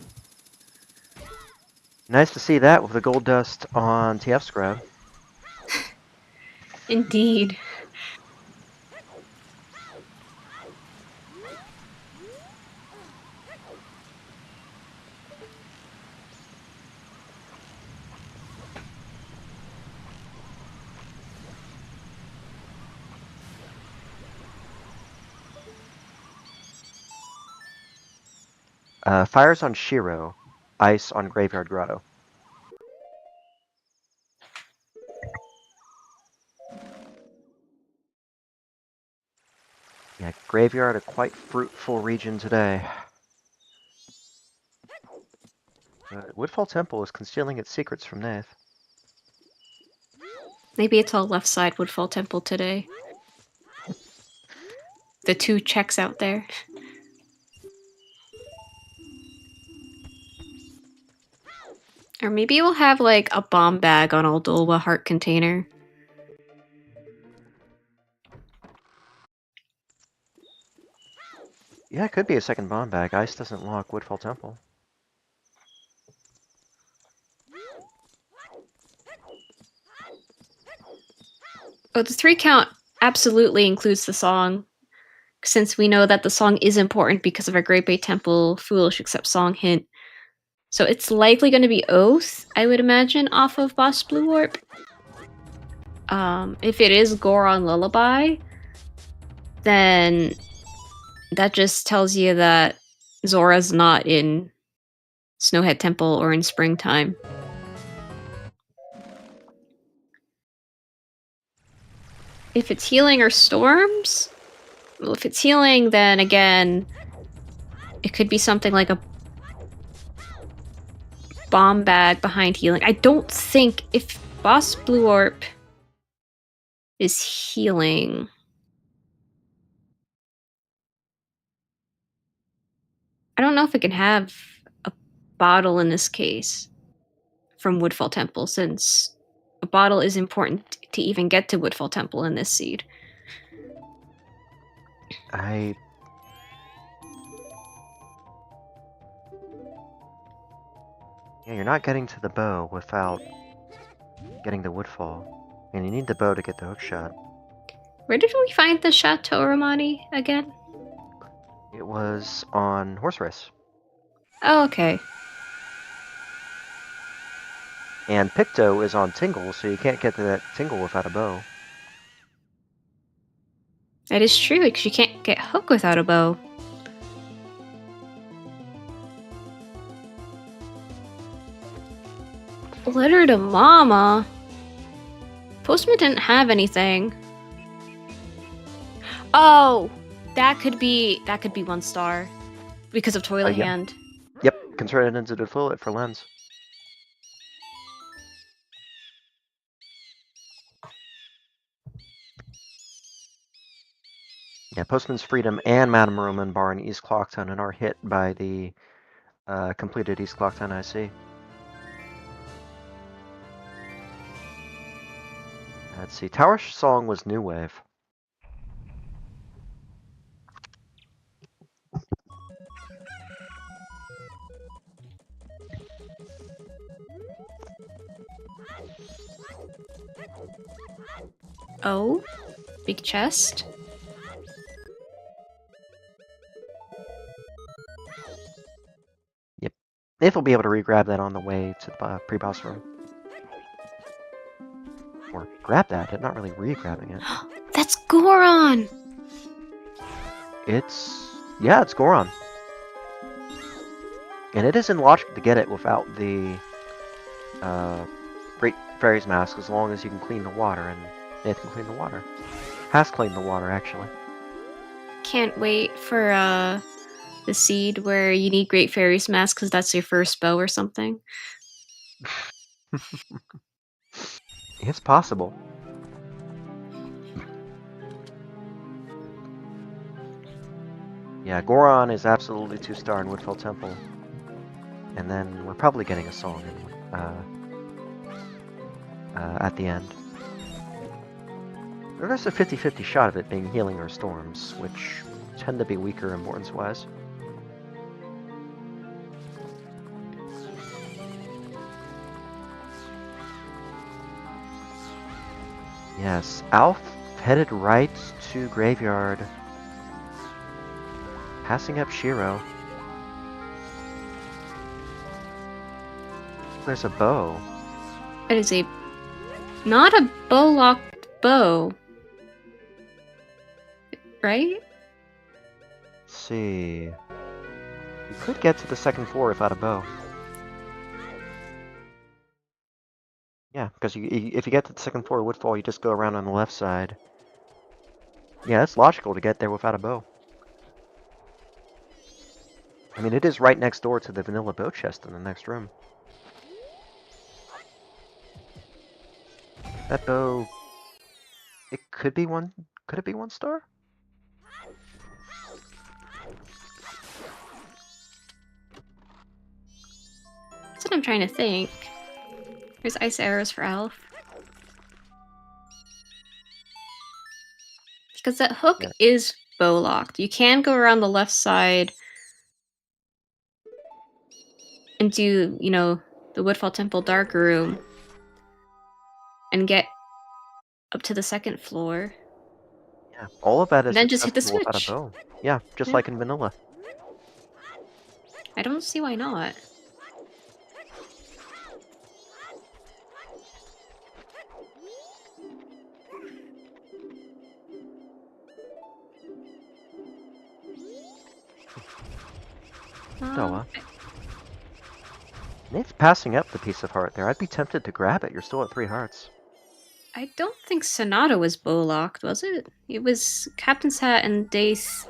[SPEAKER 3] Nice to see that with the gold dust on TF Scrub.
[SPEAKER 2] Indeed.
[SPEAKER 3] Fires on Shiro, ice on Graveyard Grotto. Yeah, Graveyard, a quite fruitful region today. Woodfall Temple is concealing its secrets from Nath.
[SPEAKER 2] Maybe it's all left side Woodfall Temple today. The 2 checks out there. Or maybe we'll have like a bomb bag on Aldolwa Heart Container.
[SPEAKER 3] Yeah, it could be a second bomb bag. Ice doesn't lock Woodfall Temple.
[SPEAKER 2] Oh, the 3 count absolutely includes the song, since we know that the song is important because of our Great Bay Temple Foolish Accept Song hint. So it's likely going to be Oath, I would imagine, off of Boss Blue Warp. If it is Goron Lullaby, then that just tells you that Zora's not in Snowhead Temple or in springtime. If it's healing or storms, well, if it's healing, then again, it could be something like a bomb bag behind healing. I don't think if Boss Blue Orb is healing. I don't know if it can have a bottle in this case from Woodfall Temple, since a bottle is important to even get to Woodfall Temple in this seed.
[SPEAKER 3] Yeah, you're not getting to the bow without getting the Woodfall. And you need the bow to get the hook shot.
[SPEAKER 2] Where did we find the Chateau Romani again?
[SPEAKER 3] It was on Horse Race.
[SPEAKER 2] Oh, okay.
[SPEAKER 3] And Picto is on Tingle, so you can't get to that Tingle without a bow.
[SPEAKER 2] That is true, because you can't get Hook without a bow. Letter to Mama? Postman didn't have anything. Oh! That could be 1 star. Because of Toilet
[SPEAKER 3] yeah.
[SPEAKER 2] Hand.
[SPEAKER 3] Yep, can turn it into the toilet for Lens. Yeah, Postman's Freedom and Madame Roman bar in East Clocktown are hit by the completed East Clocktown IC. Let's see, Tower Song was New Wave.
[SPEAKER 2] Oh? Big chest?
[SPEAKER 3] Yep. Nath will be able to re-grab that on the way to the pre-boss room. grab that. Not really re-grabbing it.
[SPEAKER 2] That's Goron!
[SPEAKER 3] Yeah, it's Goron. And it isn't logical to get it without the Great Fairy's Mask, as long as you can clean the water, and Nath can clean the water. Has cleaned the water, actually.
[SPEAKER 2] Can't wait for the seed where you need Great Fairy's Mask because that's your first bow or something.
[SPEAKER 3] It's possible. Yeah, Goron is absolutely 2-star in Woodfell Temple. And then we're probably getting a song at the end. There's a 50-50 shot of it being Healing or Storms, which tend to be weaker importance-wise. Yes, Alf headed right to Graveyard, passing up Shiro. There's a bow.
[SPEAKER 2] It is not a bow-locked bow. Right?
[SPEAKER 3] Let's see. You could get to the second floor without a bow. Yeah, because if you get to the second floor of Woodfall, you just go around on the left side. Yeah, it's logical to get there without a bow. I mean, it is right next door to the vanilla bow chest in the next room. That bow... It could be one... Could it be 1-star?
[SPEAKER 2] That's what I'm trying to think. There's ice arrows for Alf. Because that hook is bow locked. You can go around the left side and do, you know, the Woodfall Temple Dark Room and get up to the second floor.
[SPEAKER 3] Yeah, all of that is
[SPEAKER 2] then just hit the
[SPEAKER 3] accessible without
[SPEAKER 2] switch.
[SPEAKER 3] a bow. Yeah, just
[SPEAKER 2] Yeah.
[SPEAKER 3] like in vanilla.
[SPEAKER 2] I don't see why not.
[SPEAKER 3] Stella. Nate's passing up the piece of heart there. I'd be tempted to grab it. You're still at 3 hearts.
[SPEAKER 2] I don't think Sonata was bow locked, was it? It was Captain's Hat and Dace.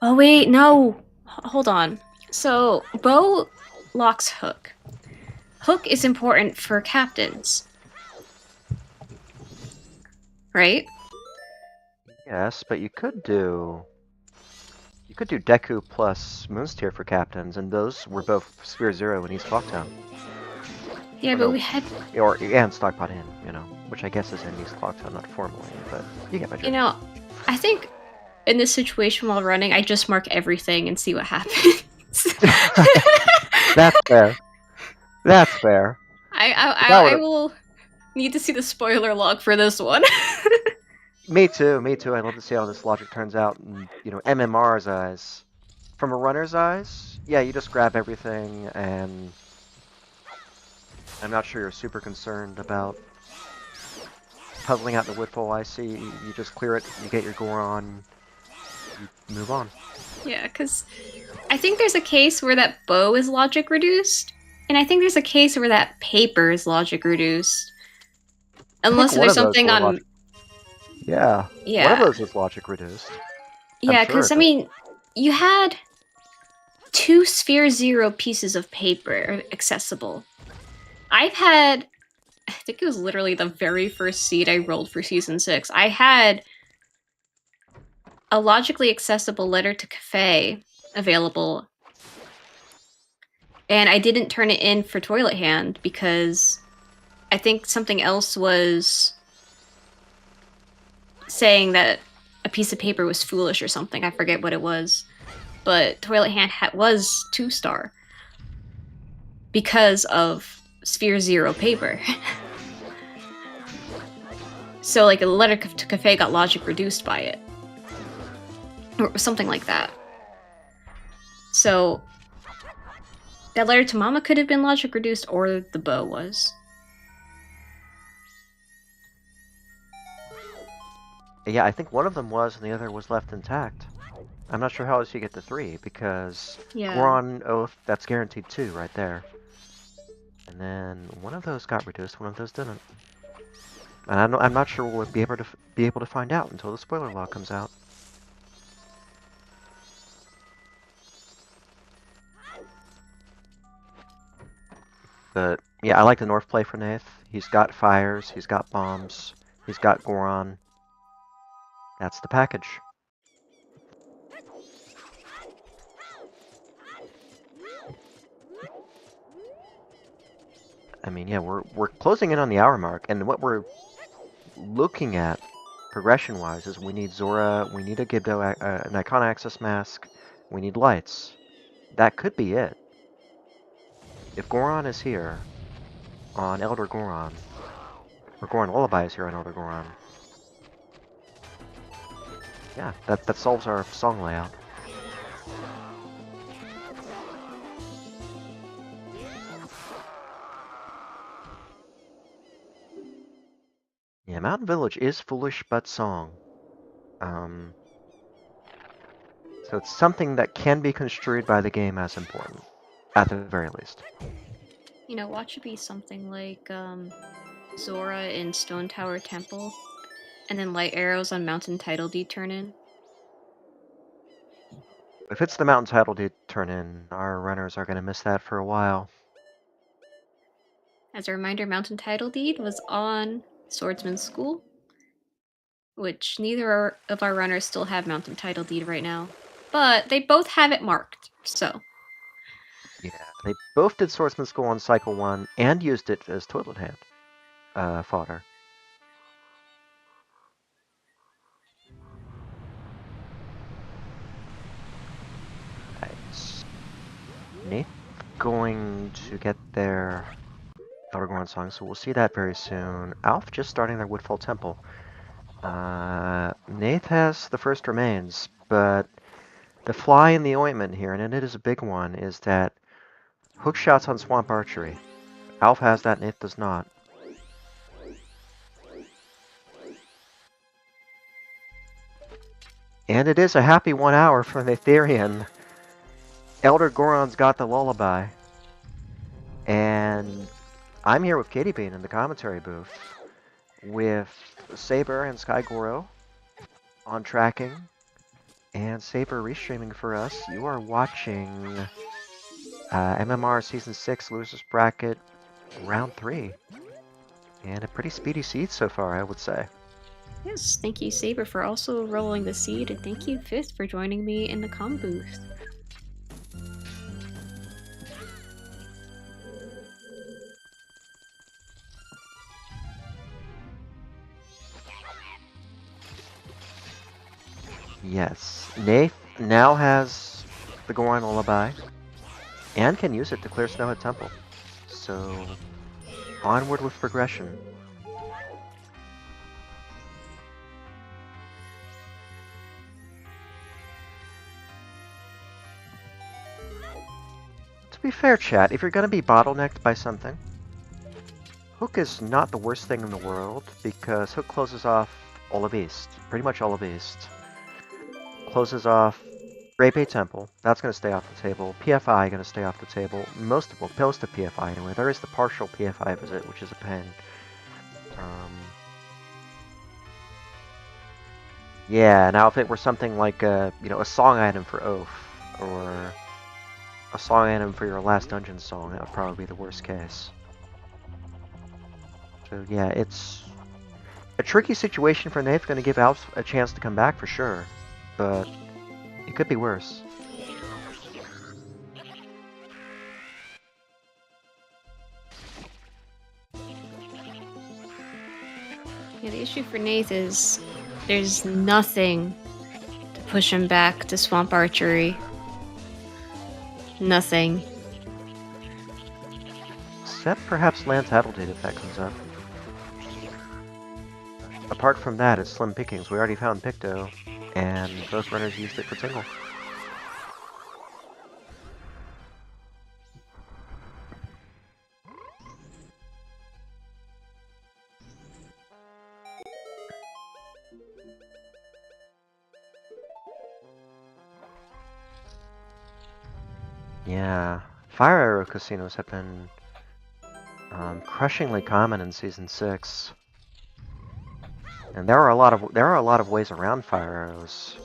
[SPEAKER 2] Oh wait, no! Hold on. So, bow locks hook. Hook is important for captains. Right?
[SPEAKER 3] Yes, but you could do Deku plus Moonsteer for captains, and those were both Sphere 0 in East Clocktown.
[SPEAKER 2] Yeah,
[SPEAKER 3] Or
[SPEAKER 2] but
[SPEAKER 3] no,
[SPEAKER 2] we had...
[SPEAKER 3] and Stockpot Inn, you know, which I guess is in East Clocktown, not formally, but you get my drift.
[SPEAKER 2] You know, I think in this situation while running, I just mark everything and see what happens.
[SPEAKER 3] That's fair. That's fair.
[SPEAKER 2] I will need to see the spoiler log for this one.
[SPEAKER 3] Me too. I'd love to see how this logic turns out in, you know, MMR's eyes. From a runner's eyes, yeah, you just grab everything, and I'm not sure you're super concerned about puzzling out the Woodfall IC. You just clear it, you get your Goron, you move on.
[SPEAKER 2] Yeah, because I think there's a case where that bow is logic reduced, and I think there's a case where that paper is logic reduced. Unless there's something on...
[SPEAKER 3] Yeah.
[SPEAKER 2] Yeah.
[SPEAKER 3] One of those is logic reduced.
[SPEAKER 2] Yeah, because, I mean, you had 2 Sphere 0 pieces of paper accessible. I've had... I think it was literally the very first seed I rolled for Season 6. I had a logically accessible letter to Cafe available, and I didn't turn it in for Toilet Hand because I think something else was saying that a piece of paper was foolish or something. I forget what it was. But Toilet Hand was 2-star because of Sphere 0 paper. So, like, a letter to Cafe got logic reduced by it. Or something like that. So, that letter to Mama could have been logic reduced, or the bow was.
[SPEAKER 3] Yeah, I think one of them was, and the other was left intact. I'm not sure how else you get to 3, because
[SPEAKER 2] Yeah.
[SPEAKER 3] Goron, Oath, that's guaranteed 2 right there. And then one of those got reduced, one of those didn't. And I'm not sure we'll be able to find out until the spoiler log comes out. But yeah, I like the North play for Nath. He's got fires, he's got bombs, he's got Goron. That's the package. I mean, yeah, we're closing in on the hour mark, and what we're looking at progression-wise is we need Zora, we need a Gibdo, an Icon Access Mask, we need lights. That could be it. If Goron is here on Elder Goron, or Goron Lullaby is here on Elder Goron, yeah, that solves our song layout. Yeah, Mountain Village is foolish but song. So it's something that can be construed by the game as important, at the very least.
[SPEAKER 2] You know, watch it be something like Zora in Stone Tower Temple, and then light arrows on Mountain Title Deed turn in.
[SPEAKER 3] If it's the Mountain Title to turn in, our runners are going to miss that for a while.
[SPEAKER 2] As a reminder, Mountain Title Deed was on Swordsman's School, which neither of our runners still have Mountain Title Deed right now. But they both have it marked, so.
[SPEAKER 3] Yeah, they both did Swordsman's School on Cycle 1 and used it as Toilet Hand fodder. Right. Nath going to get their Elder Goron song, so we'll see that very soon. Alf just starting their Woodfall Temple. Nath has the first remains, but the fly in the ointment here, and it is a big one, is that hook shots on Swamp Archery. Alf has that, Nath does not. And it is a happy 1 hour for Natharian. Elder Goron's got the lullaby. And I'm here with Katie Bean in the commentary booth with Saber and Sky Goro on tracking. And Saber restreaming for us. You are watching MMR Season 6 Losers Bracket Round 3. And a pretty speedy seed so far, I would say.
[SPEAKER 2] Yes, thank you, Saber, for also rolling the seed, and thank you, Fifth, for joining me in the comm booth.
[SPEAKER 3] Yes, Nath now has the Goron Lullaby and can use it to clear Snowhead Temple. So, onward with progression. To be fair, chat, if you're going to be bottlenecked by something, Hook is not the worst thing in the world, because Hook closes off all of East. Pretty much all of East. Closes off Great Bay Temple. That's going to stay off the table. PFI going to stay off the table. Most of PFI anyway. There is the partial PFI visit, which is a pain. Yeah, now if it were something like a song item for Oath, or a song item for your last dungeon song, that would probably be the worst case. So yeah, it's a tricky situation for Nath. Going to give Alf a chance to come back for sure, but it could be worse.
[SPEAKER 2] Yeah, the issue for Nath is there's nothing to push him back to Swamp Archery. Nothing.
[SPEAKER 3] Except perhaps Land Title Date if that comes up. Apart from that, it's slim pickings. We already found Picto, and both runners used it for Tingle. Yeah, fire arrow casinos have been crushingly common in Season 6. And there are a lot of ways around fire arrows.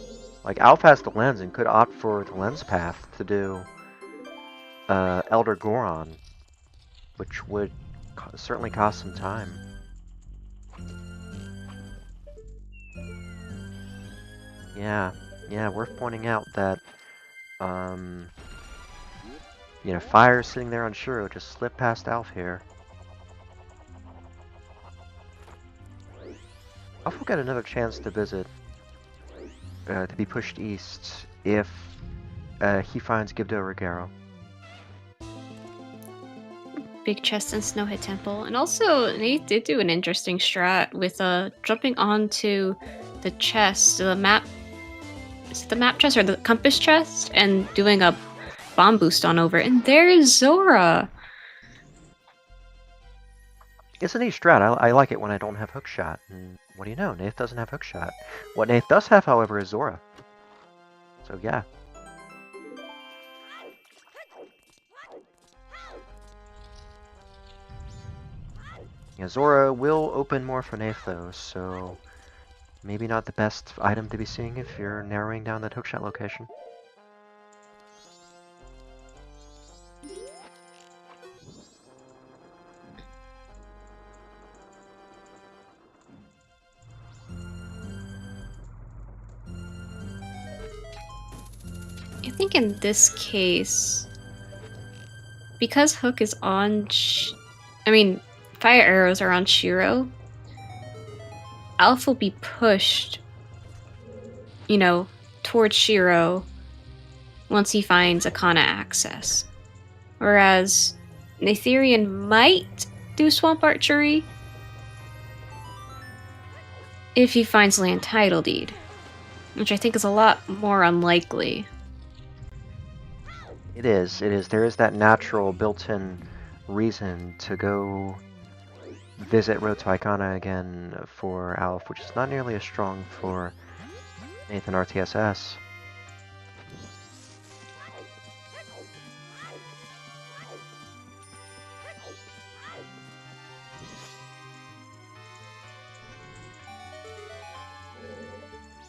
[SPEAKER 3] Like Alpha has the lens and could opt for the lens path to do Elder Goron, which would certainly cost some time. Yeah, worth pointing out that you know, fire sitting there on Shiro just slipped past Alf here. Alf will get another chance to visit, to be pushed east if he finds Gibdo Regaro.
[SPEAKER 2] Big chest and Snowhead Temple. And also, Nate did do an interesting strat with jumping onto the chest, the map. Is it the map chest or the compass chest? And doing a bomb boost on over. And there's Zora!
[SPEAKER 3] It's a neat strat. I like it when I don't have hookshot. And what do you know? Nath doesn't have hookshot. What Nath does have, however, is Zora. So yeah. Yeah, Zora will open more for Nath though, so maybe not the best item to be seeing if you're narrowing down that hookshot location.
[SPEAKER 2] I think in this case, because Hook is on, fire arrows are on Shiro, Alpha will be pushed, towards Shiro once he finds Akana access. Whereas Natherian might do Swamp Archery if he finds Land Title Deed, which I think is a lot more unlikely.
[SPEAKER 3] It is. There is that natural built-in reason to go visit Road to Icona again for Alf, which is not nearly as strong for Nathan RTSS.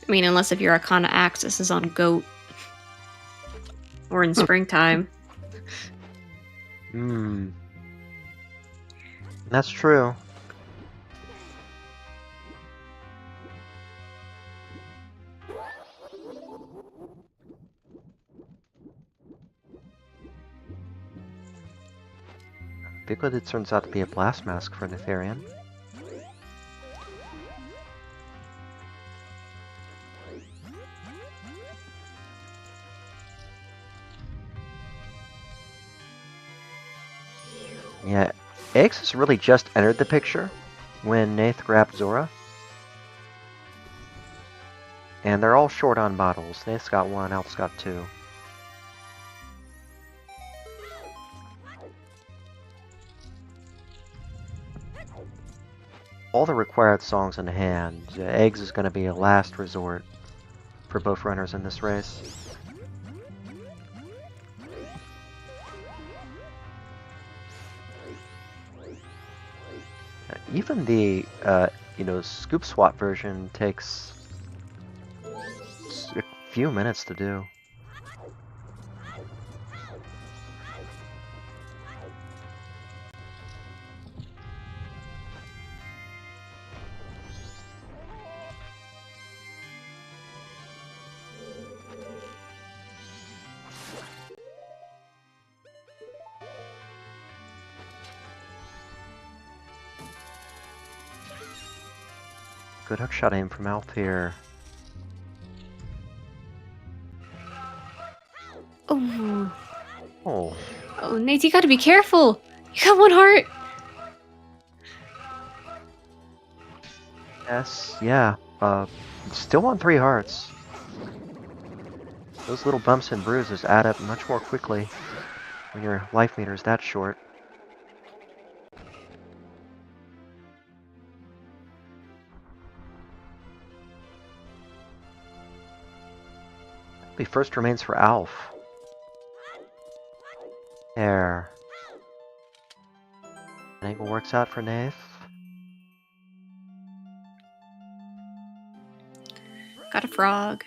[SPEAKER 2] I mean, unless if your Arcana Axis is on Goat. Or in springtime.
[SPEAKER 3] That's true. Biglet, it turns out to be a blast mask for Netherian. Yeah, Eggs has really just entered the picture when Nath grabbed Zora. And they're all short on bottles. Nath's got one, Alf's got two. All the required songs in hand. Eggs is going to be a last resort for both runners in this race. Even the, scoop swap version takes a few minutes to do. Good hookshot aim from Alf here.
[SPEAKER 2] Oh.
[SPEAKER 3] Oh.
[SPEAKER 2] Oh, Nate, you gotta be careful! You got one heart!
[SPEAKER 3] Yes, yeah. Still on 3 hearts. Those little bumps and bruises add up much more quickly when your life meter is that short. The first remains for Alf. There. Angle works out for Nath.
[SPEAKER 2] Got a frog.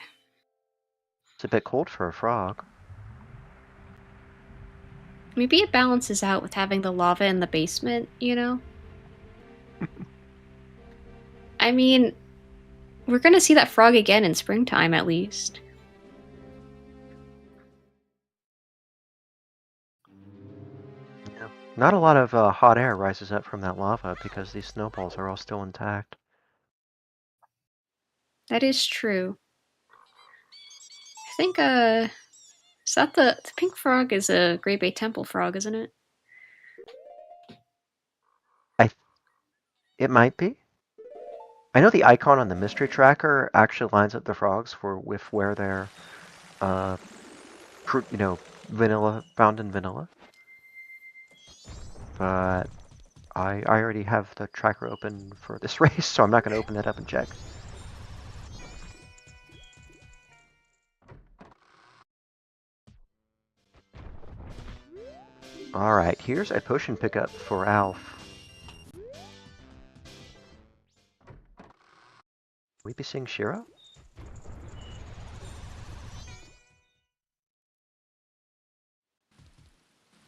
[SPEAKER 3] It's a bit cold for a frog.
[SPEAKER 2] Maybe it balances out with having the lava in the basement, you know? I mean, we're gonna see that frog again in springtime, at least.
[SPEAKER 3] Yeah. Not a lot of hot air rises up from that lava because these snowballs are all still intact.
[SPEAKER 2] That is true. I think, is that the pink frog is a Great Bay Temple frog, isn't it?
[SPEAKER 3] It might be. I know the icon on the mystery tracker actually lines up the frogs with where they're, vanilla, found in vanilla. But I already have the tracker open for this race, so I'm not going to open that up and check. Alright, here's a potion pickup for Alf. We be seeing Shiro?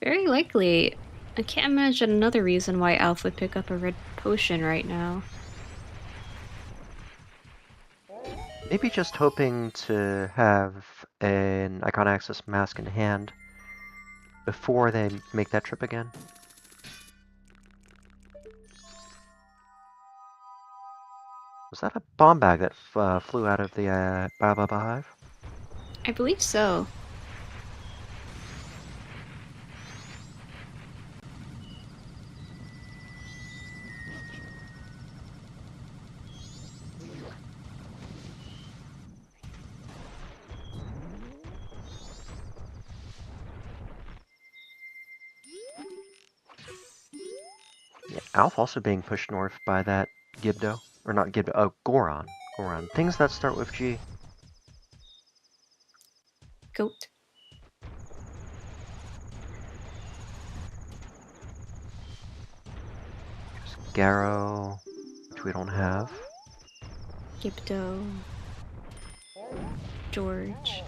[SPEAKER 2] Very likely. I can't imagine another reason why Alf would pick up a red potion right now.
[SPEAKER 3] Maybe just hoping to have an Icon Access mask in hand before they make that trip again. Was that a bomb bag that flew out of the Baba Hive?
[SPEAKER 2] I believe so.
[SPEAKER 3] Yeah, Alf also being pushed north by that Gibdo. Or not Gibdo, oh, Goron. Goron. Things that start with G.
[SPEAKER 2] Goat.
[SPEAKER 3] There's Garrow, which we don't have.
[SPEAKER 2] Gibdo. George.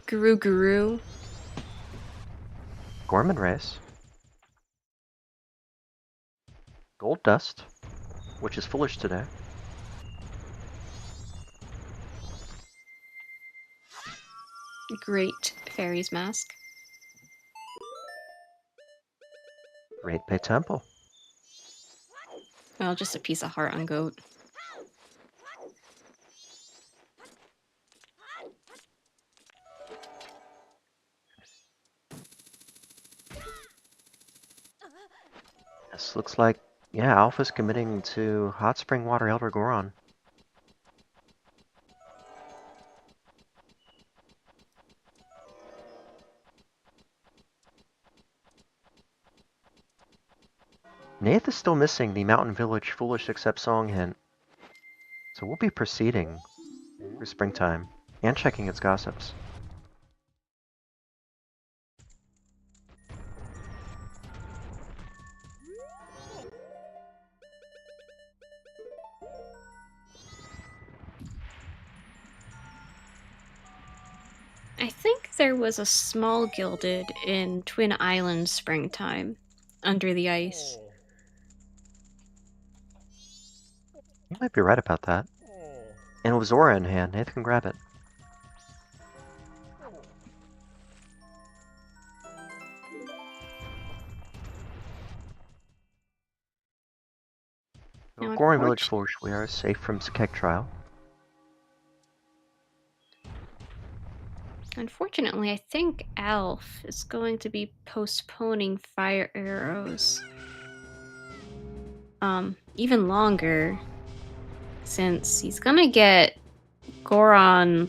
[SPEAKER 2] Guru.
[SPEAKER 3] Gorman Race. Gold Dust, which is foolish today.
[SPEAKER 2] Great Fairy's Mask.
[SPEAKER 3] Great Bay Temple.
[SPEAKER 2] Well, just a piece of heart on goat.
[SPEAKER 3] This looks like, yeah, Alpha's committing to Hot Spring Water Elder Goron. Nath is still missing the Mountain Village Foolish Accept Song hint. So we'll be proceeding through springtime and checking its gossips.
[SPEAKER 2] I think there was a small gilded in Twin Island springtime, under the ice.
[SPEAKER 3] You might be right about that. And with Zora in hand, Nath can grab it.
[SPEAKER 2] Now,
[SPEAKER 3] Goron Village Foolish, we are safe from Keg Trial.
[SPEAKER 2] Unfortunately, I think Alf is going to be postponing fire arrows. Even longer. Since he's gonna get Goron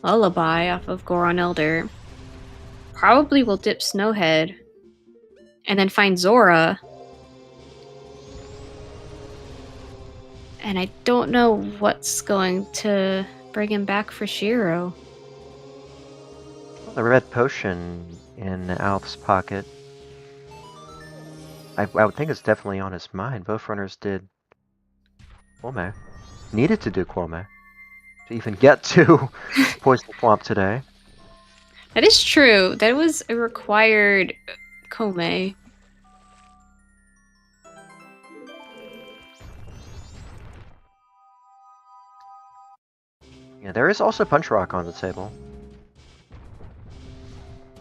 [SPEAKER 2] Lullaby off of Goron Elder. Probably will dip Snowhead. And then find Zora. And I don't know what's going to bring him back for Shiro.
[SPEAKER 3] The red potion in Alf's pocket. I would think it's definitely on his mind. Both runners did Kwome. Needed to do Kwome to even get to Poison Swamp today.
[SPEAKER 2] That is true. That was a required Kome.
[SPEAKER 3] Yeah, there is also Punch Rock on the table.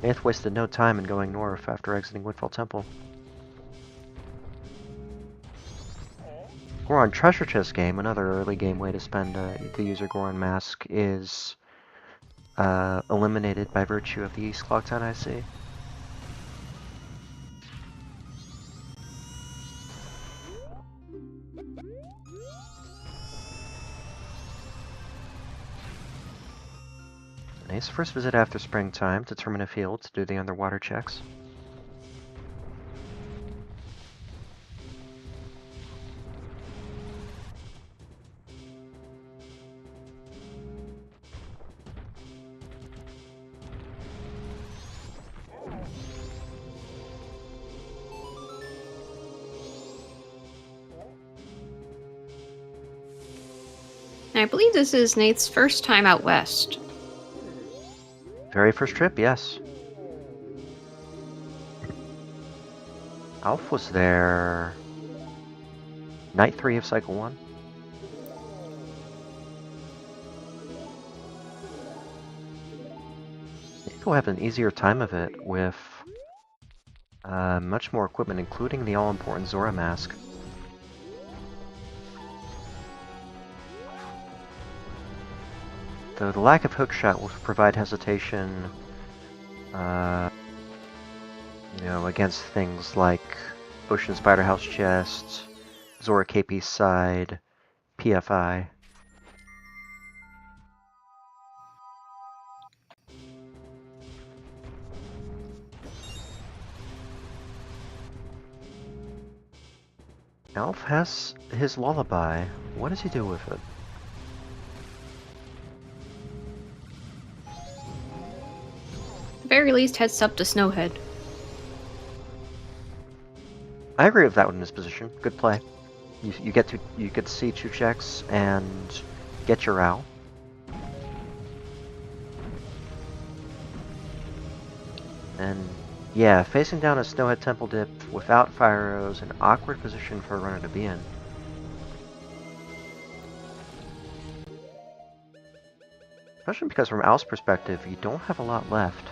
[SPEAKER 3] Nath wasted no time in going north after exiting Woodfall Temple. Goron Treasure Chest game, another early game way to spend the user Goron Mask, is eliminated by virtue of the East Clocktown IC. Nath's first visit after springtime to Termina Field to do the underwater checks.
[SPEAKER 2] And I believe this is Nate's first time out west.
[SPEAKER 3] Very first trip, yes. Alf was there night 3 of cycle 1. I think we'll have an easier time of it with much more equipment, including the all-important Zora mask. Though the lack of hookshot will provide hesitation, against things like Ocean Spider House Chest, Zora KP Side, PFI. Alf has his lullaby. What does he do with it?
[SPEAKER 2] At the very least, heads up to Snowhead.
[SPEAKER 3] I agree with that one in this position. Good play. You get to see 2 checks and get your owl. And yeah, facing down a Snowhead Temple dip without fire arrows, an awkward position for a runner to be in. Especially because from Al's perspective, you don't have a lot left.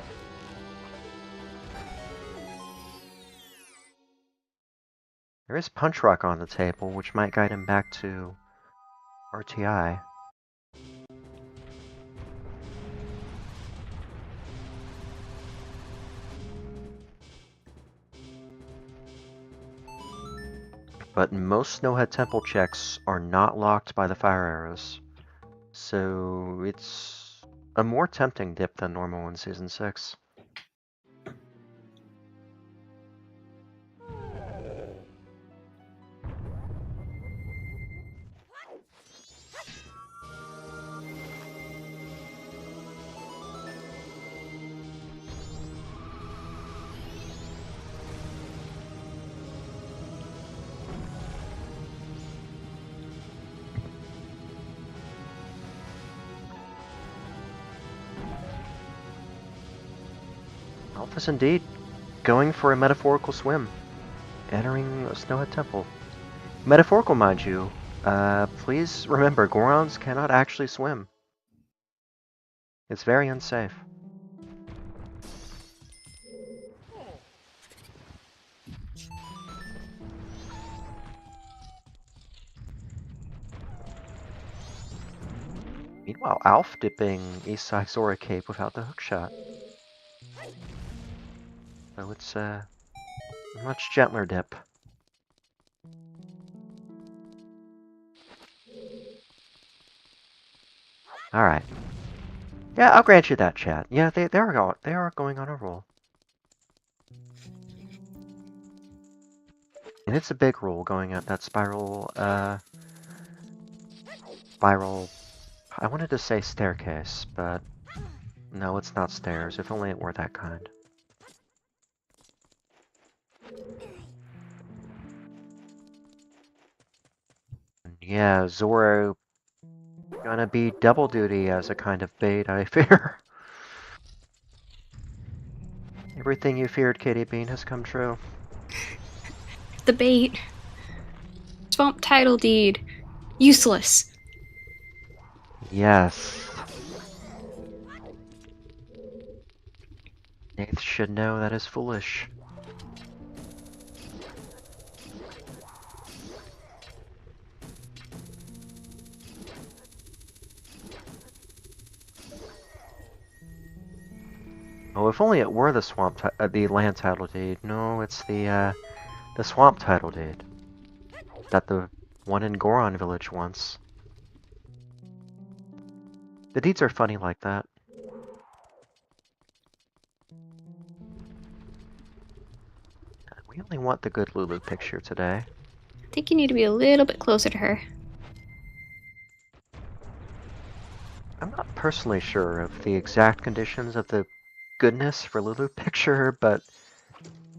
[SPEAKER 3] There is Punch Rock on the table, which might guide him back to RTI. But most Snowhead Temple checks are not locked by the fire arrows, so it's a more tempting dip than normal in Season 6. Alpha's indeed going for a metaphorical swim, entering a Snowhead Temple. Metaphorical, mind you. Please remember, Gorons cannot actually swim. It's very unsafe. Meanwhile, Alf dipping Eastside Zora Cape without the hookshot. So it's a much gentler dip. Alright. Yeah, I'll grant you that, chat. Yeah, they are going on a roll. And it's a big roll going up that spiral, I wanted to say staircase, but No, it's not stairs. If only it were that kind. Yeah, Zoro gonna be double duty as a kind of bait, I fear. Everything you feared, Katie Bean, has come true.
[SPEAKER 2] The bait. Swamp title deed. Useless.
[SPEAKER 3] Yes. Nath should know that is foolish. Oh, if only it were the the land title deed. No, it's the swamp title deed. That the one in Goron Village wants. The deeds are funny like that. We only want the good Lulu picture today.
[SPEAKER 2] I think you need to be a little bit closer to her.
[SPEAKER 3] I'm not personally sure of the exact conditions of the goodness for Lulu picture, but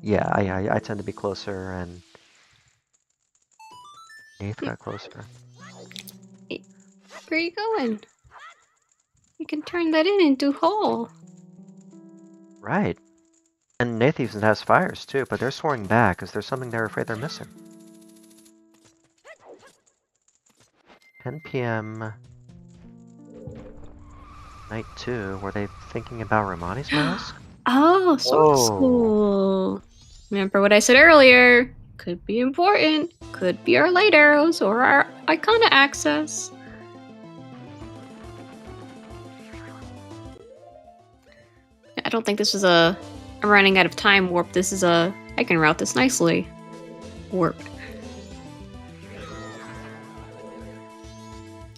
[SPEAKER 3] yeah, I tend to be closer, and Nath got closer.
[SPEAKER 2] Where are you going? You can turn that into a hole.
[SPEAKER 3] Right. And Nath even has fires too, but they're soaring back because there's something they're afraid they're missing. 10 p.m. Night 2, were they thinking about Romani's mask?
[SPEAKER 2] Oh, sword school. Remember what I said earlier? Could be important. Could be our light arrows or our icona access. I don't think this is I'm running out of time warp. This is I can route this nicely. Warp.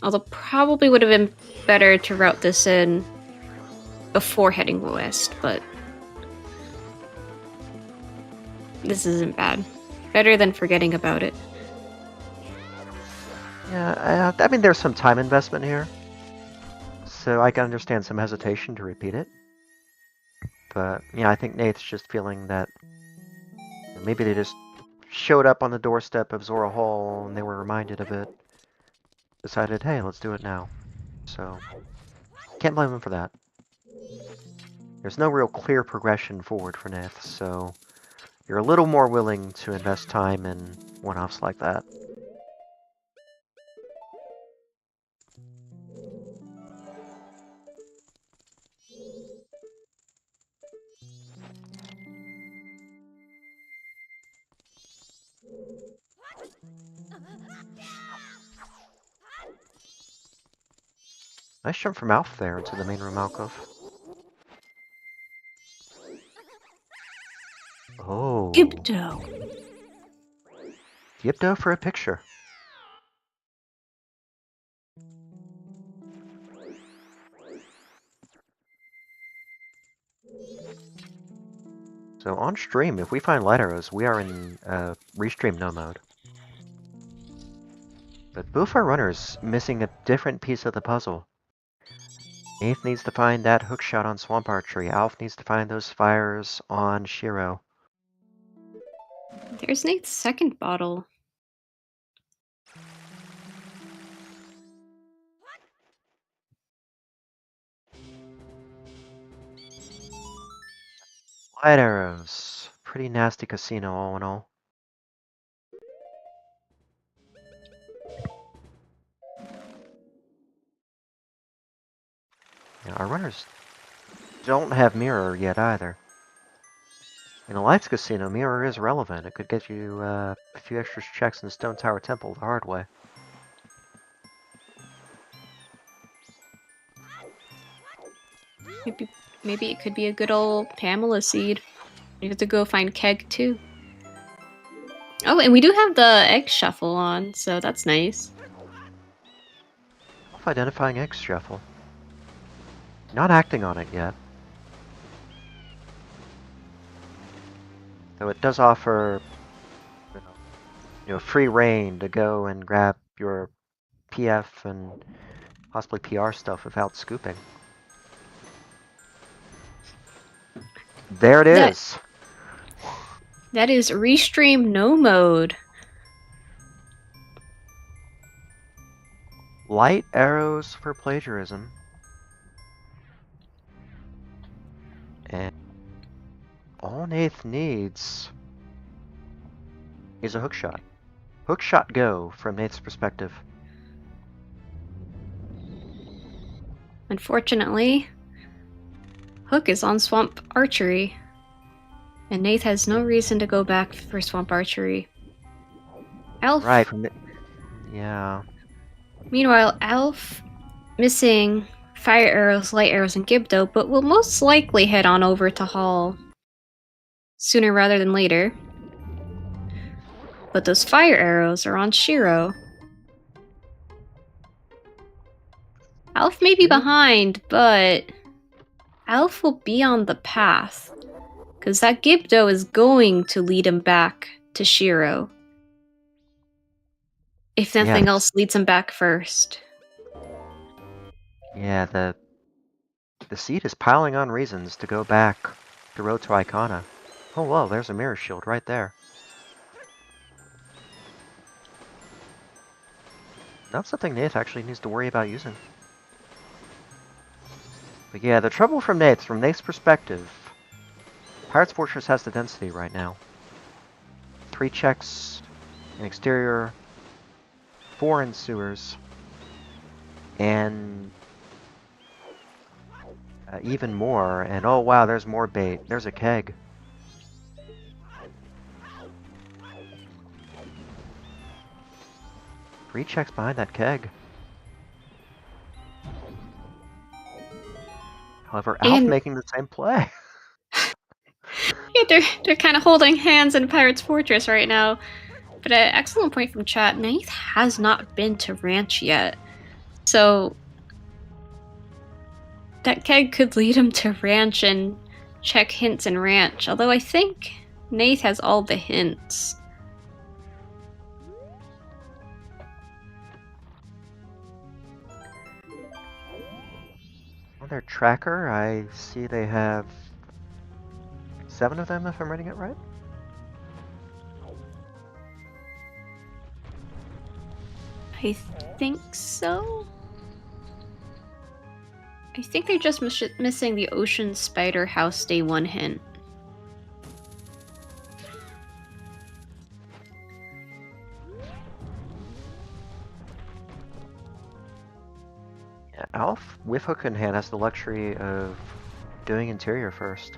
[SPEAKER 2] Although probably would have been better to route this in before heading west, but this isn't bad. Better than forgetting about it.
[SPEAKER 3] Yeah, I mean, there's some time investment here. So I can understand some hesitation to repeat it. But, yeah, I think Nath's just feeling that maybe they just showed up on the doorstep of Zora Hall and they were reminded of it. Decided, hey, let's do it now. So, can't blame them for that. There's no real clear progression forward for Nath, so you're a little more willing to invest time in one-offs like that. Nice jump from Alf there into the main room alcove. Oh.
[SPEAKER 2] Gibdo.
[SPEAKER 3] Gibdo for a picture. So on stream, if we find light arrows, we are in restream no mode. But both our runners missing a different piece of the puzzle. Nath needs to find that hookshot on Swamp Archery. Alf needs to find those fires on Shiro.
[SPEAKER 2] There's Nate's second bottle.
[SPEAKER 3] Light arrows. Pretty nasty casino all in all. Yeah, our runners don't have mirror yet either. In a Lights Casino, mirror is relevant. It could get you a few extra checks in Stone Tower Temple the hard way.
[SPEAKER 2] Maybe it could be a good old Pamela seed. You have to go find Keg too. Oh, and we do have the egg shuffle on, so that's nice.
[SPEAKER 3] Self-identifying egg shuffle. Not acting on it yet. Though it does offer, free reign to go and grab your PF and possibly PR stuff without scooping. There it
[SPEAKER 2] That-
[SPEAKER 3] is.
[SPEAKER 2] That is Restream No Mode.
[SPEAKER 3] Light arrows for plagiarism. And all Nath needs is a hookshot. Hookshot go from Nath's perspective.
[SPEAKER 2] Unfortunately, Hook is on Swamp Archery, and Nath has no reason to go back for Swamp Archery. Elf.
[SPEAKER 3] Right. Yeah.
[SPEAKER 2] Meanwhile, Elf missing fire arrows, light arrows, and Gibdo, but will most likely head on over to Hall sooner rather than later. But those fire arrows are on Shiro. Elf may be behind, but Elf will be on the path. Because that Gibdo is going to lead him back to Shiro. If nothing
[SPEAKER 3] Yes.
[SPEAKER 2] else leads him back first.
[SPEAKER 3] Yeah, the seed is piling on reasons to go back the road to Icona. Oh, whoa, there's a mirror shield right there. Not something Nath actually needs to worry about using. But yeah, the trouble from Nath's perspective, Pirate's Fortress has the density right now. 3 checks in exterior, 4 in sewers, and even more. And oh wow, there's more bait. There's a keg. Three checks behind that keg. However, Alf
[SPEAKER 2] And-
[SPEAKER 3] making the same play.
[SPEAKER 2] Yeah, they're kind of holding hands in Pirate's Fortress right now. But an excellent point from chat, Nath has not been to Ranch yet. So that keg could lead him to Ranch and check hints in Ranch. Although I think Nath has all the hints.
[SPEAKER 3] On their tracker, I see they have 7 of them, if I'm reading it right.
[SPEAKER 2] I think so. I think they're just missing the Ocean Spider House Day 1 hint.
[SPEAKER 3] Yeah, Alf, with hook in hand, has the luxury of doing interior first.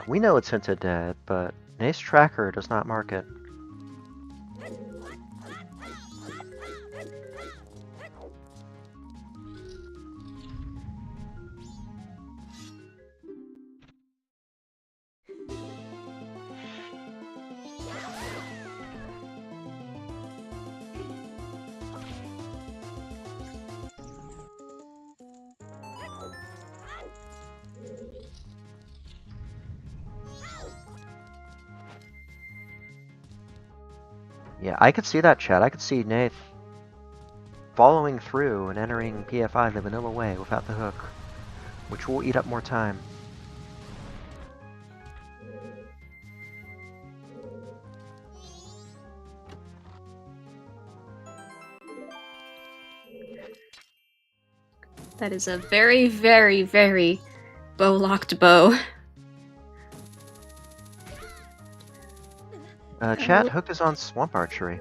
[SPEAKER 3] We know it's hinted dead, but Nate's tracker does not mark it. Yeah, I could see that, chat. I could see Nath following through and entering PFI the vanilla way without the hook, which will eat up more time.
[SPEAKER 2] That is a very, very, very bow-locked bow.
[SPEAKER 3] Chat, hook is on Swamp Archery.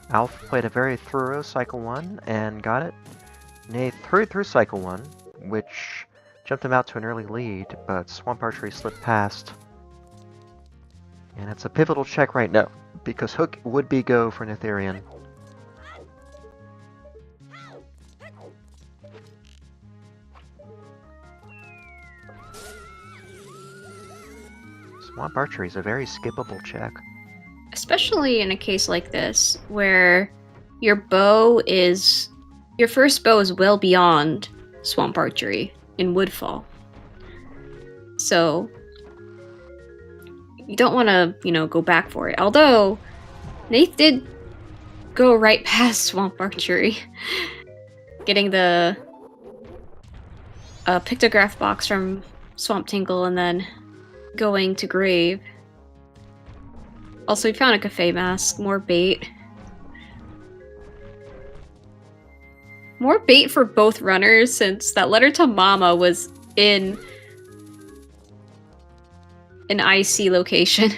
[SPEAKER 3] Alf played a very thorough Cycle 1 and got it. Nath hurried through Cycle 1, which jumped him out to an early lead, but Swamp Archery slipped past. And it's a pivotal check right now, because hook would be go for Natharian. Swamp Archery is a very skippable check.
[SPEAKER 2] Especially in a case like this, where your first bow is well beyond Swamp Archery in Woodfall. So you don't want to, go back for it. Although Nath did go right past Swamp Archery. Getting the pictograph box from Swamp Tingle and then going to Grave. Also, we found a cafe mask, more bait. More bait for both runners since that letter to Mama was in an IC location.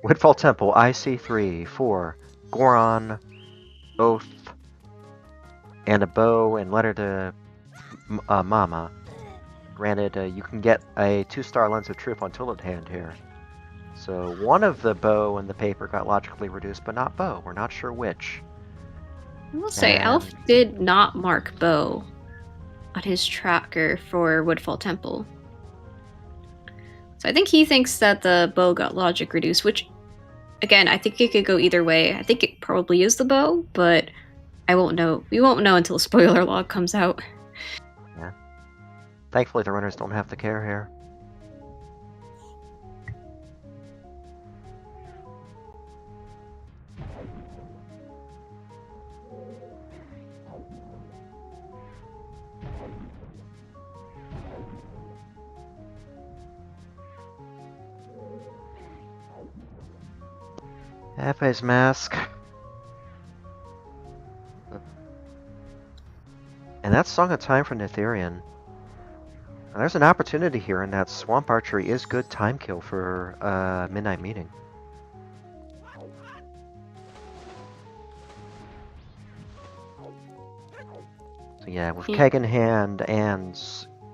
[SPEAKER 3] Woodfall Temple, IC3, 4, Goron, Oath, and a bow and letter to Mama. Granted, you can get a 2-star Lens of Truth on Tulip Hand here. So one of the bow and the paper got logically reduced, but not bow. We're not sure which.
[SPEAKER 2] I will say, Elf did not mark bow on his tracker for Woodfall Temple. So I think he thinks that the bow got logic reduced, which, again, I think it could go either way. I think it probably is the bow, but I won't know. We won't know until spoiler log comes out.
[SPEAKER 3] Yeah. Thankfully, the runners don't have to care here. Cafe's mask. And that's Song of Time for Netherian. Now, there's an opportunity here in that Swamp Archery is good time kill for Midnight Meeting. So yeah, with Keg in hand and,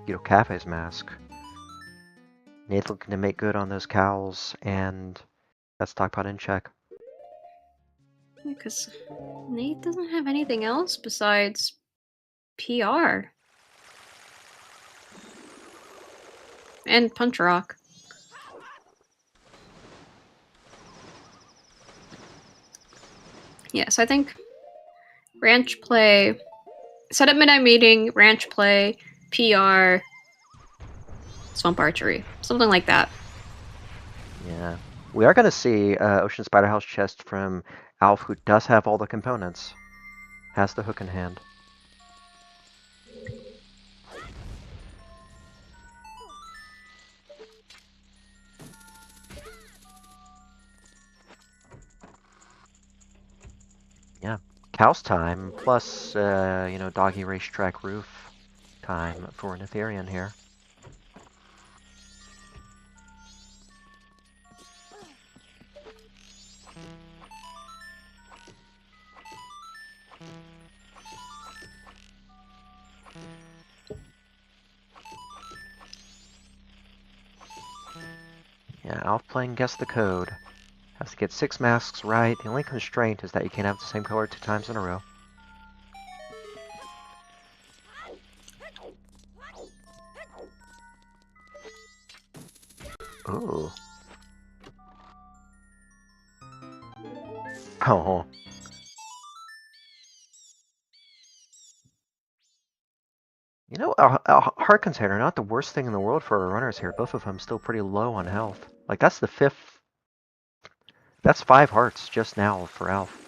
[SPEAKER 3] you know, Cafe's mask, Nath looking to make good on those cows and that stockpot in check.
[SPEAKER 2] Because Nate doesn't have anything else besides PR. And Punch Rock. Yeah, so I think ranch play, set up Midnight Meeting, ranch play, PR, Swamp Archery. Something like that.
[SPEAKER 3] Yeah. We are going to see Ocean Spider House chest from Alf, who does have all the components. Has the hook in hand. Yeah. Cow's time, plus, you know, doggy racetrack roof time for an Ethereum here. Yeah, Alf playing Guess the Code. Has to get 6 masks right. The only constraint is that you can't have the same color 2 times in a row. Ooh. Oh. You know, a heart container, not the worst thing in the world for our runners here. Both of them still pretty low on health. Like, that's the 5th. That's 5 hearts just now for Alf.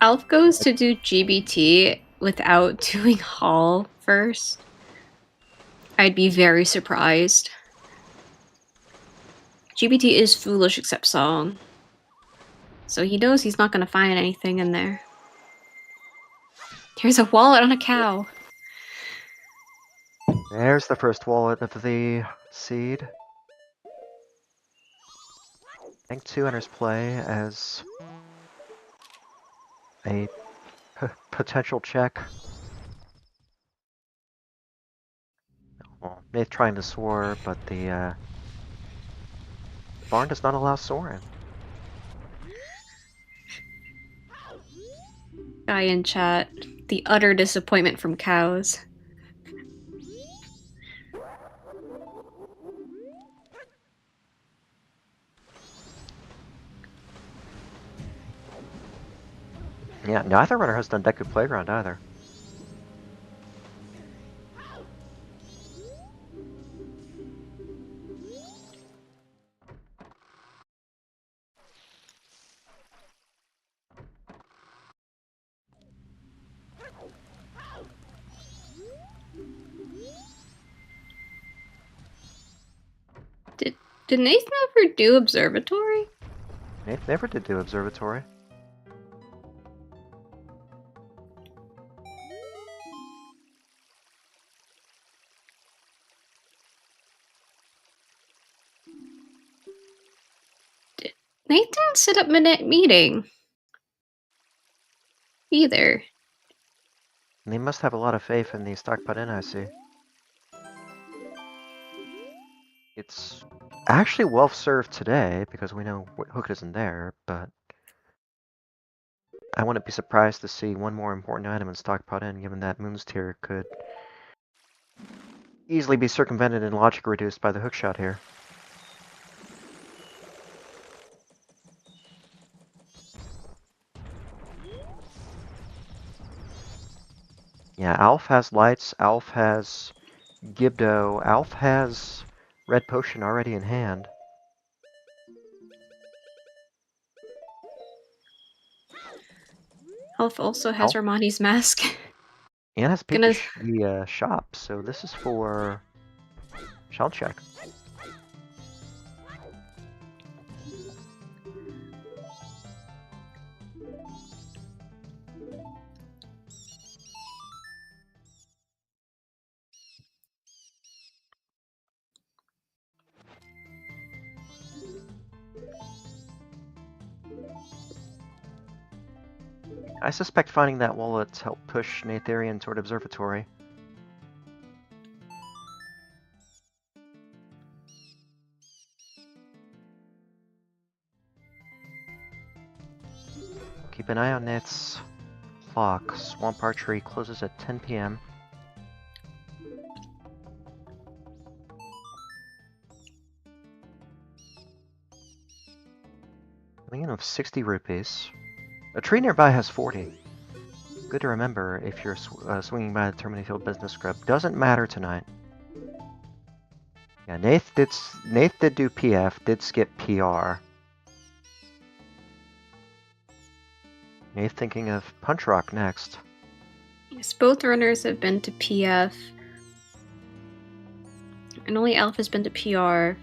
[SPEAKER 2] Alf goes to do GBT without doing Hall first. I'd be very surprised. GBT is foolish except song. So he knows he's not gonna find anything in there. There's a wallet on a cow.
[SPEAKER 3] There's the first wallet of the seed. I think 2 enters play as a potential check. Nath trying to soar, but the barn does not allow soaring.
[SPEAKER 2] Guy in chat. The utter disappointment from cows.
[SPEAKER 3] Yeah, neither runner has done Deku Playground either.
[SPEAKER 2] Did Nath ever do Observatory?
[SPEAKER 3] Nath never did do Observatory.
[SPEAKER 2] Nath didn't set up Midnight Meeting. Either.
[SPEAKER 3] And they must have a lot of faith in the stockpot in, I see. It's actually well served today, because we know Hook isn't there, but I wouldn't be surprised to see one more important item in stockpot in, given that Moon's Tier could easily be circumvented and logic reduced by the hook shot here. Yeah, Alf has lights, Alf has Gibdo, Alf has red potion already in hand.
[SPEAKER 2] Elf also has
[SPEAKER 3] Alf?
[SPEAKER 2] Romani's mask.
[SPEAKER 3] And has peeked
[SPEAKER 2] Gonna...
[SPEAKER 3] the shop, so this is for shell check. I suspect finding that wallet's helped push Natharian toward Observatory. Keep an eye on Nath's clock. Swamp Archery closes at 10 p.m. Coming in with 60 rupees. A tree nearby has 40. Good to remember if you're swinging by the Termini Field Business Scrub. Doesn't matter tonight. Yeah, Nath did do PF, did skip PR. Nath thinking of Punch Rock next.
[SPEAKER 2] Yes, both runners have been to PF. And only Elf has been to PR.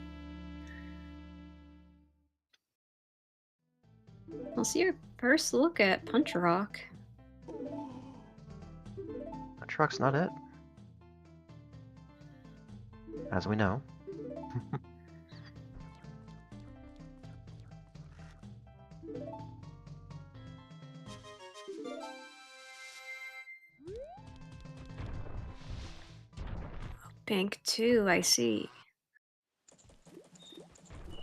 [SPEAKER 2] We'll see your first look at Punch Rock.
[SPEAKER 3] Punch Rock's not it. As we know.
[SPEAKER 2] Bank 2, I see.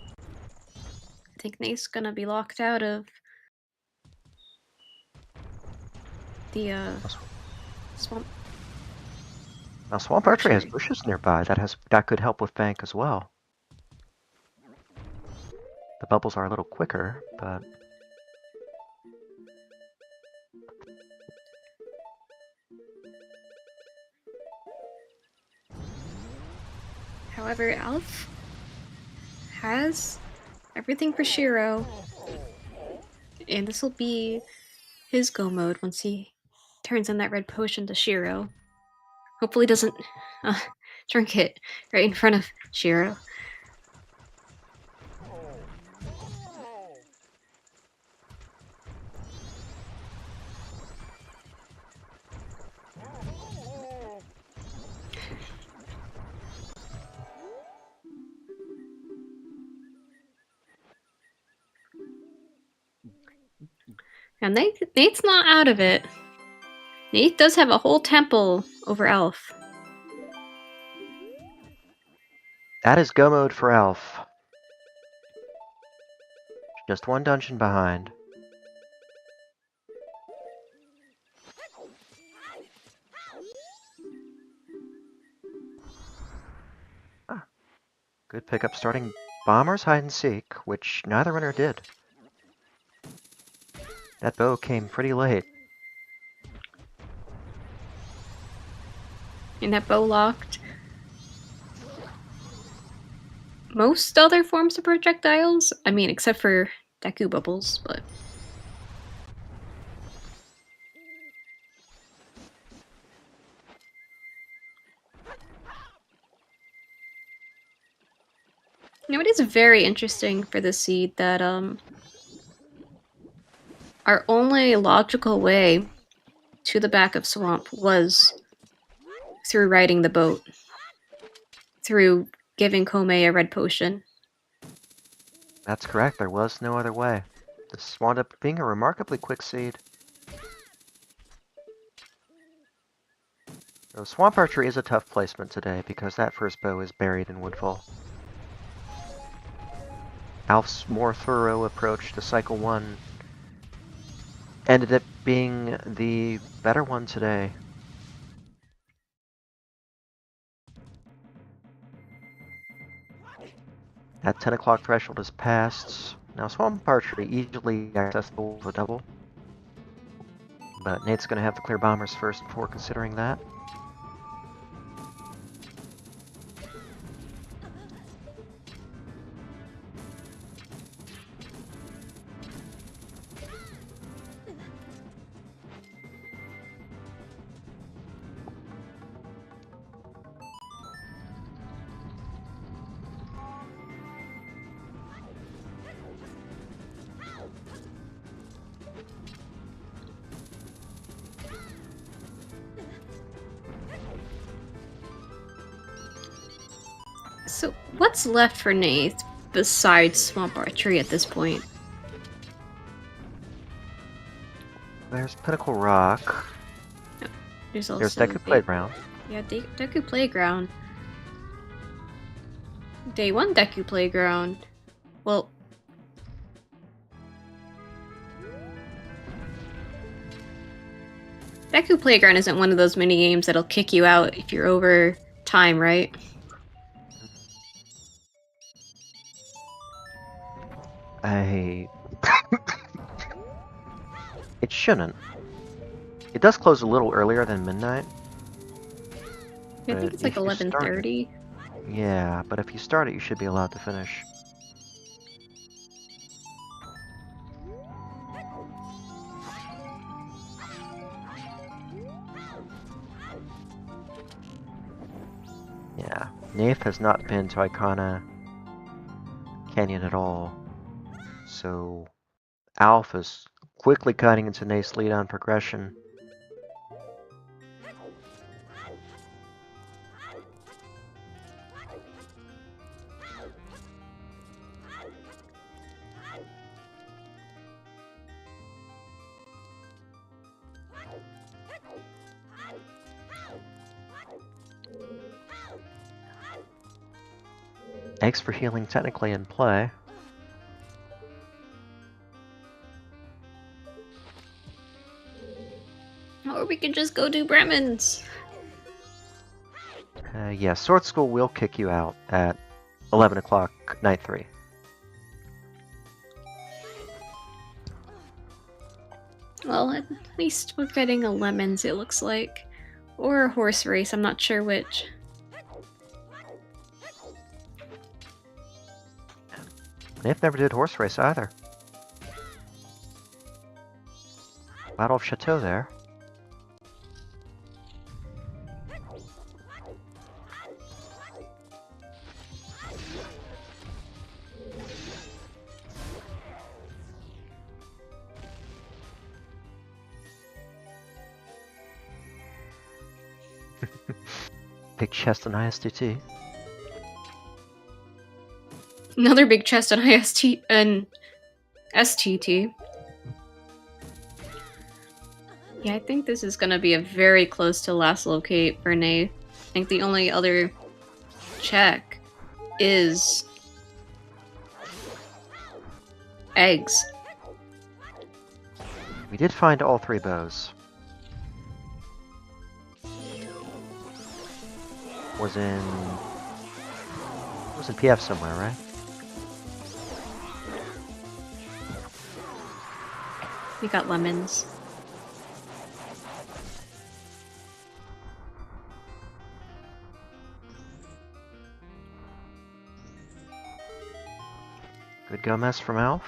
[SPEAKER 2] I think Nate's gonna be locked out of the swamp.
[SPEAKER 3] Now Swamp Archery has bushes nearby that could help with Bank as well. The bubbles are a little quicker, but
[SPEAKER 2] However, Elf has everything for Shiro. And this will be his go mode once he turns in that red potion to Shiro. Hopefully doesn't drink it right in front of Shiro. And Nate's not out of it. Nate does have a whole temple over Elf.
[SPEAKER 3] That is go mode for Alf. Just one dungeon behind. Ah, good pickup starting Bombers hide and seek, which neither runner did. That bow came pretty late.
[SPEAKER 2] And that bow locked most other forms of projectiles. I mean, except for Deku bubbles, but. You know, it is very interesting for the seed that our only logical way to the back of Swamp was through riding the boat, through giving Kome a red potion.
[SPEAKER 3] That's correct, there was no other way. This wound up being a remarkably quick seed. So Swamp Archery is a tough placement today because that first bow is buried in Woodfall. Alf's more thorough approach to Cycle 1 ended up being the better one today. That 10 o'clock threshold is passed. Now Swamp Archery easily accessible with a double. But Nate's going to have to clear Bombers first before considering that.
[SPEAKER 2] So, what's left for Nath besides Swamp Archery at this point?
[SPEAKER 3] There's Pinnacle Rock.
[SPEAKER 2] There's also
[SPEAKER 3] There's Deku Playground.
[SPEAKER 2] Yeah, Deku Playground. Day 1 Deku Playground. Well, Deku Playground isn't one of those mini games that'll kick you out if you're over time, right?
[SPEAKER 3] It shouldn't. It does close a little earlier than midnight.
[SPEAKER 2] I think it's like 11:30.
[SPEAKER 3] Yeah, but if you start it, you should be allowed to finish. Yeah, Nath has not been to Icona Canyon at all, so Alf is quickly cutting into Nath's lead on progression. Eggs for healing technically in play.
[SPEAKER 2] Or we could just go do Brahmins.
[SPEAKER 3] Yeah, Sword School will kick you out at 11 o'clock, night 3.
[SPEAKER 2] Well, at least we're getting a Lemons, it looks like. Or a horse race, I'm not sure which.
[SPEAKER 3] Nath never did horse race either. Battle of Chateau there. Big chest on ISTT.
[SPEAKER 2] Another big chest on IST and STT. Yeah, I think this is gonna be a very close to last locate for Nath. I think the only other check is eggs.
[SPEAKER 3] We did find all 3 bows. Was in PF somewhere, right?
[SPEAKER 2] We got lemons.
[SPEAKER 3] Good go mess from Alf.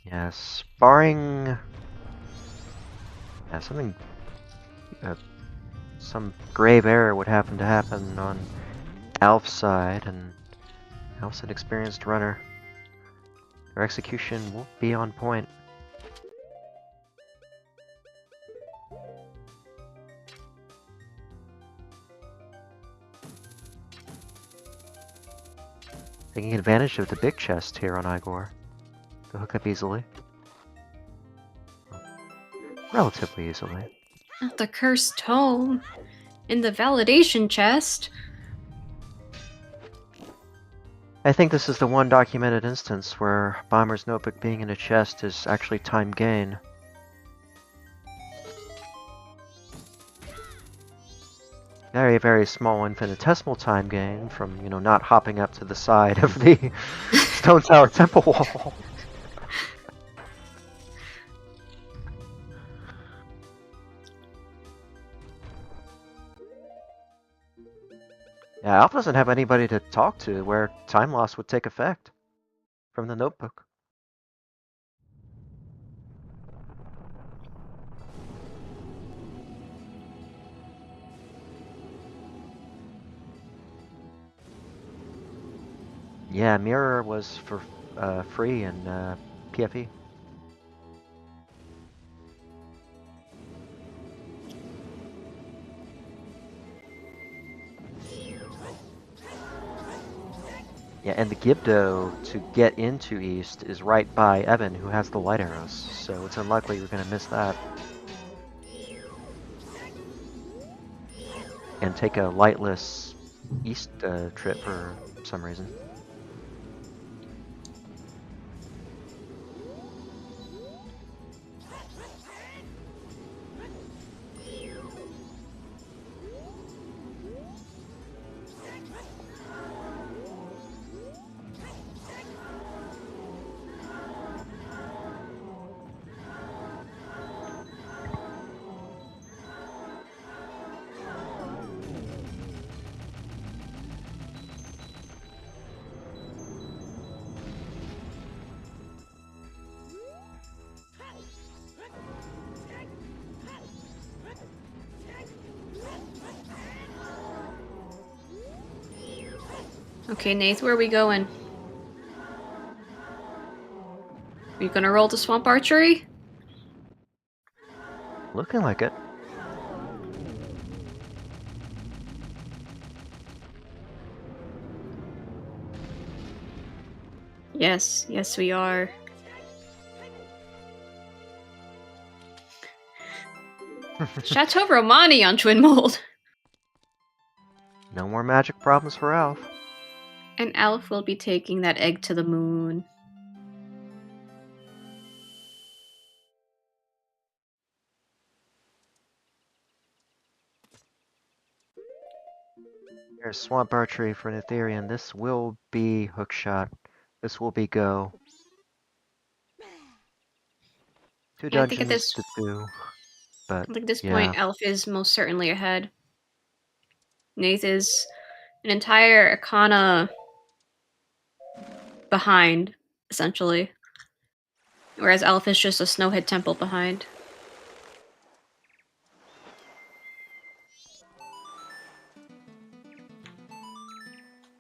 [SPEAKER 3] Yes, barring something, some grave error would happen to happen on Alf's side, and Alf's an experienced runner. Their execution won't be on point. Taking advantage of the big chest here on Igor to hook up easily. Relatively easily.
[SPEAKER 2] Not the cursed tome in the validation chest.
[SPEAKER 3] I think this is the one documented instance where Bomber's notebook being in a chest is actually time gain. Very, very small infinitesimal time gain from, you know, not hopping up to the side of the Stone Tower Temple wall. Yeah, Alf doesn't have anybody to talk to where time loss would take effect from the notebook. Yeah, Mirror was for free in PFE. Yeah, and the Gibdo to get into East is right by Evan, who has the light arrows, so it's unlikely you're going to miss that. And take a lightless East trip for some reason.
[SPEAKER 2] Okay, Nath, where are we going? Are you gonna roll the swamp archery?
[SPEAKER 3] Looking like it.
[SPEAKER 2] Yes, yes we are. Chateau Romani on Twin Mold.
[SPEAKER 3] No more magic problems for Alf.
[SPEAKER 2] And Alf will be taking that egg to the moon.
[SPEAKER 3] Here's Swamp Archery for an Ethereum. This will be Hookshot. This will be Go. 2
[SPEAKER 2] Yeah, I think
[SPEAKER 3] dungeons to do. But
[SPEAKER 2] I think at this
[SPEAKER 3] yeah.
[SPEAKER 2] point, Elf is most certainly ahead. Nath is an entire Arcana behind, essentially. Whereas Elf is just a Snowhead Temple behind.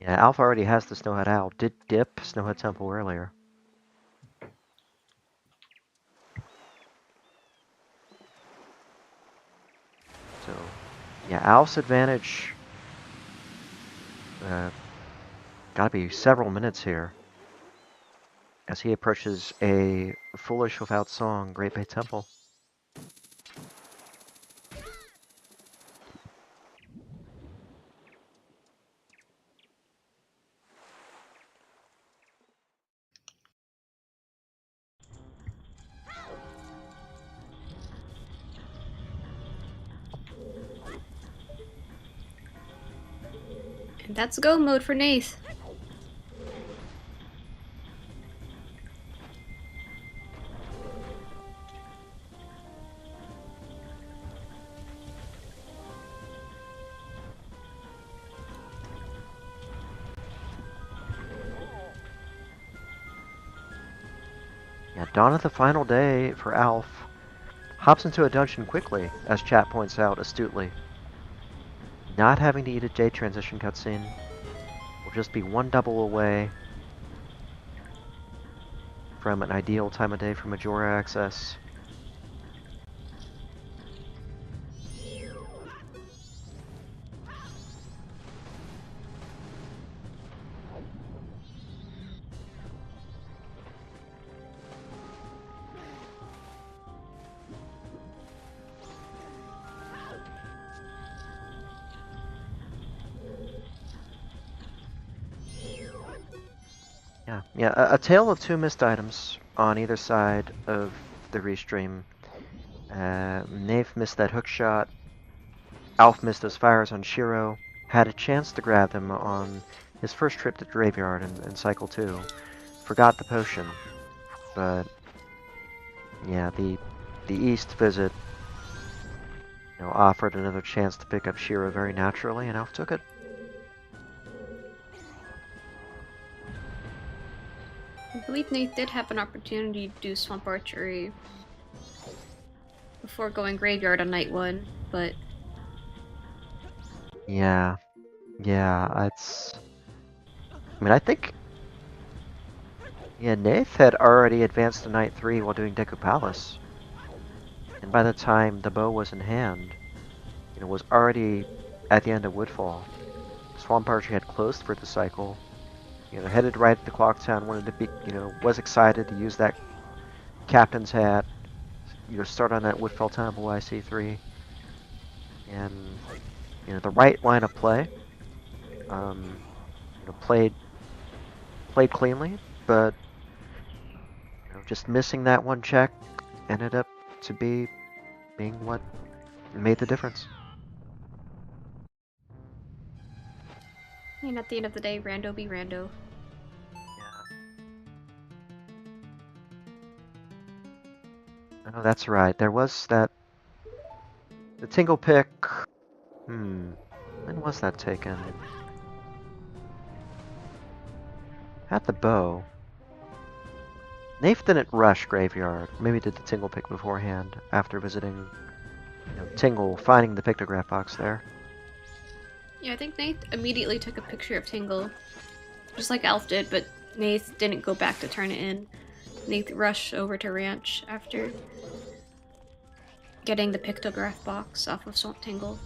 [SPEAKER 3] Yeah, Alpha already has the Snowhead Owl. Did dip Snowhead Temple earlier. So, yeah, Alf's advantage gotta be several minutes here as he approaches a Foolish Without Song Great Bay Temple.
[SPEAKER 2] And that's go mode for Nath.
[SPEAKER 3] Yeah, dawn of the final day for Alf. Hops into a dungeon quickly, as chat points out astutely. Not having to eat a day transition cutscene. Will just be one double away from an ideal time of day for Majora access. Yeah, a tale of two missed items on either side of the restream. Nath missed that hook shot. Alf missed those fires on Shiro. Had a chance to grab them on his first trip to the graveyard in Cycle 2. Forgot the potion. But, yeah, the East visit, offered another chance to pick up Shiro very naturally, and Alf took it.
[SPEAKER 2] I believe Nath did have an opportunity to do Swamp Archery before going Graveyard on night 1, but...
[SPEAKER 3] Yeah, it's... I mean, I think... Yeah, Nath had already advanced to Night 3 while doing Deku Palace. And by the time the bow was in hand, was already at the end of Woodfall. Swamp Archery had closed for the cycle. Headed right at the Clock Town, wanted to be, was excited to use that captain's hat, start on that Woodfall Temple IC3. And, the right line of play, played cleanly, but, just missing that one check ended up to being what made the difference.
[SPEAKER 2] And at the end of the day, rando be rando.
[SPEAKER 3] Oh, that's right. There was the Tingle Pick. When was that taken? At the bow. Nath didn't rush Graveyard. Maybe did the Tingle Pick beforehand, after visiting, Tingle, finding the pictograph box there.
[SPEAKER 2] Yeah, I think Nath immediately took a picture of Tingle, just like Alf did, but Nath didn't go back to turn it in. Nath rushed over to Ranch after getting the pictograph box off of Swamp Tingle.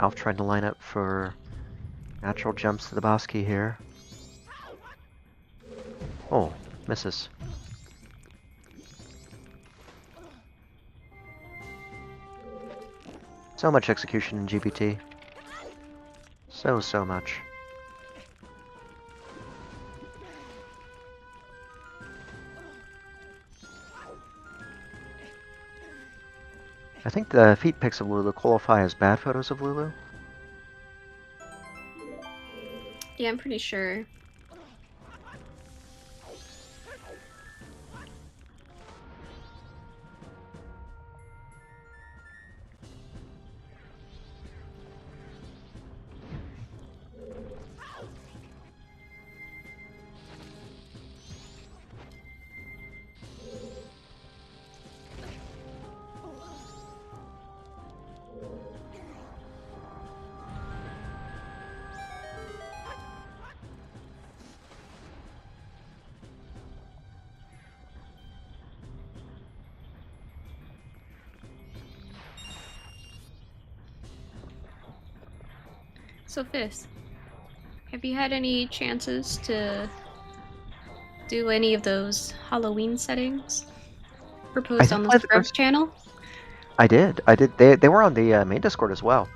[SPEAKER 3] Alf trying to line up for natural jumps to the boss key here. Oh, misses. So much execution in GPT. So much. I think the feet pics of Lulu qualify as bad photos of Lulu.
[SPEAKER 2] Yeah, I'm pretty sure. So Fifth, have you had any chances to do any of those Halloween settings
[SPEAKER 3] I
[SPEAKER 2] proposed
[SPEAKER 3] did
[SPEAKER 2] on the
[SPEAKER 3] play the
[SPEAKER 2] Scrubs
[SPEAKER 3] first.
[SPEAKER 2] channel?
[SPEAKER 3] I did. I did. They were on the main Discord as well.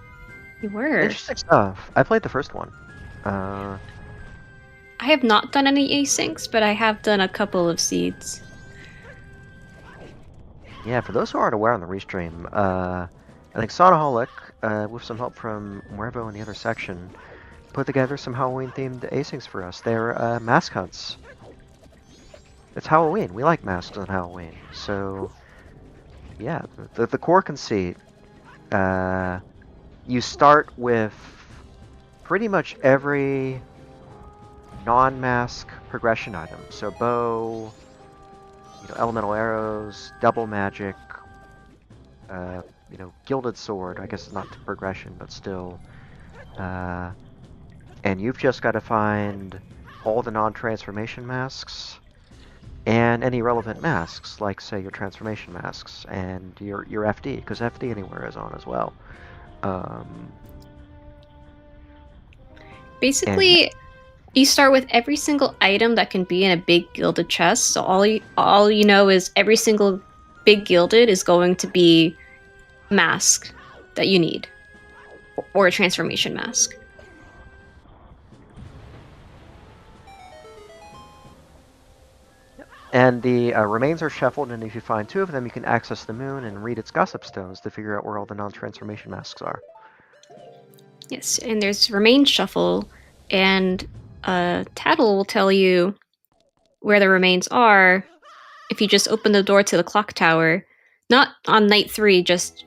[SPEAKER 2] You were.
[SPEAKER 3] Interesting stuff. I played the first one. Uh,
[SPEAKER 2] I have not done any asyncs, but I have done a couple of seeds.
[SPEAKER 3] yeah. For those who aren't aware on the restream, I think Sonaholic, with some help from Muervo in the other section, put together some Halloween-themed asyncs for us. They're mask hunts. It's Halloween. We like masks on Halloween. So, yeah, the core conceit. You start with pretty much every non-mask progression item. So bow, elemental arrows, double magic, gilded sword. I guess it's not progression, but still. And you've just got to find all the non-transformation masks and any relevant masks, like say your transformation masks and your FD, because FD anywhere is on as well.
[SPEAKER 2] Basically, you start with every single item that can be in a big gilded chest. So all you know is every single big gilded is going to be mask that you need, or a transformation mask.
[SPEAKER 3] And the remains are shuffled, and if you find 2 of them, you can access the moon and read its gossip stones to figure out where all the non-transformation masks are.
[SPEAKER 2] Yes, and there's remain shuffle, and Tattle will tell you where the remains are if you just open the door to the clock tower. Not on night 3, just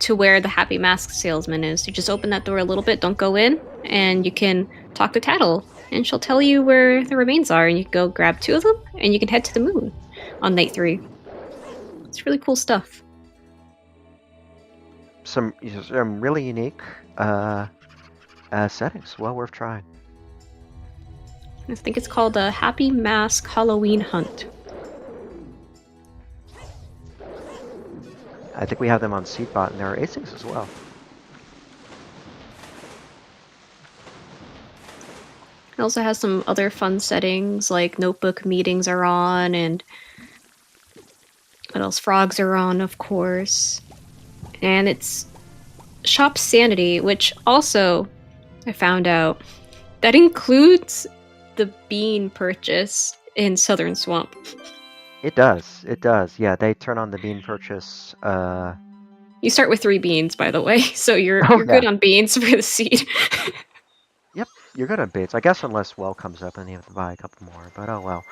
[SPEAKER 2] to where the happy mask salesman is. You just open that door a little bit, don't go in, and you can talk to Tattle, and she'll tell you where the remains are, and you can go grab 2 of them, and you can head to the moon on night 3. It's really cool stuff.
[SPEAKER 3] Some really unique settings. Well worth trying.
[SPEAKER 2] I think it's called a Happy Mask Halloween Hunt.
[SPEAKER 3] I think we have them on Seedbot, and there are asyncs as well.
[SPEAKER 2] It also has some other fun settings, like notebook meetings are on, and what else? Frogs are on, of course. And it's Shop Sanity, which also, I found out, that includes the bean purchase in Southern Swamp.
[SPEAKER 3] It does. It does. Yeah, they turn on the bean purchase.
[SPEAKER 2] You start with 3 beans, by the way, so you're
[SPEAKER 3] Oh,
[SPEAKER 2] good
[SPEAKER 3] yeah.
[SPEAKER 2] on beans for the seed.
[SPEAKER 3] Yep, you're good on baits. I guess unless well comes up and you have to buy a couple more, but oh well.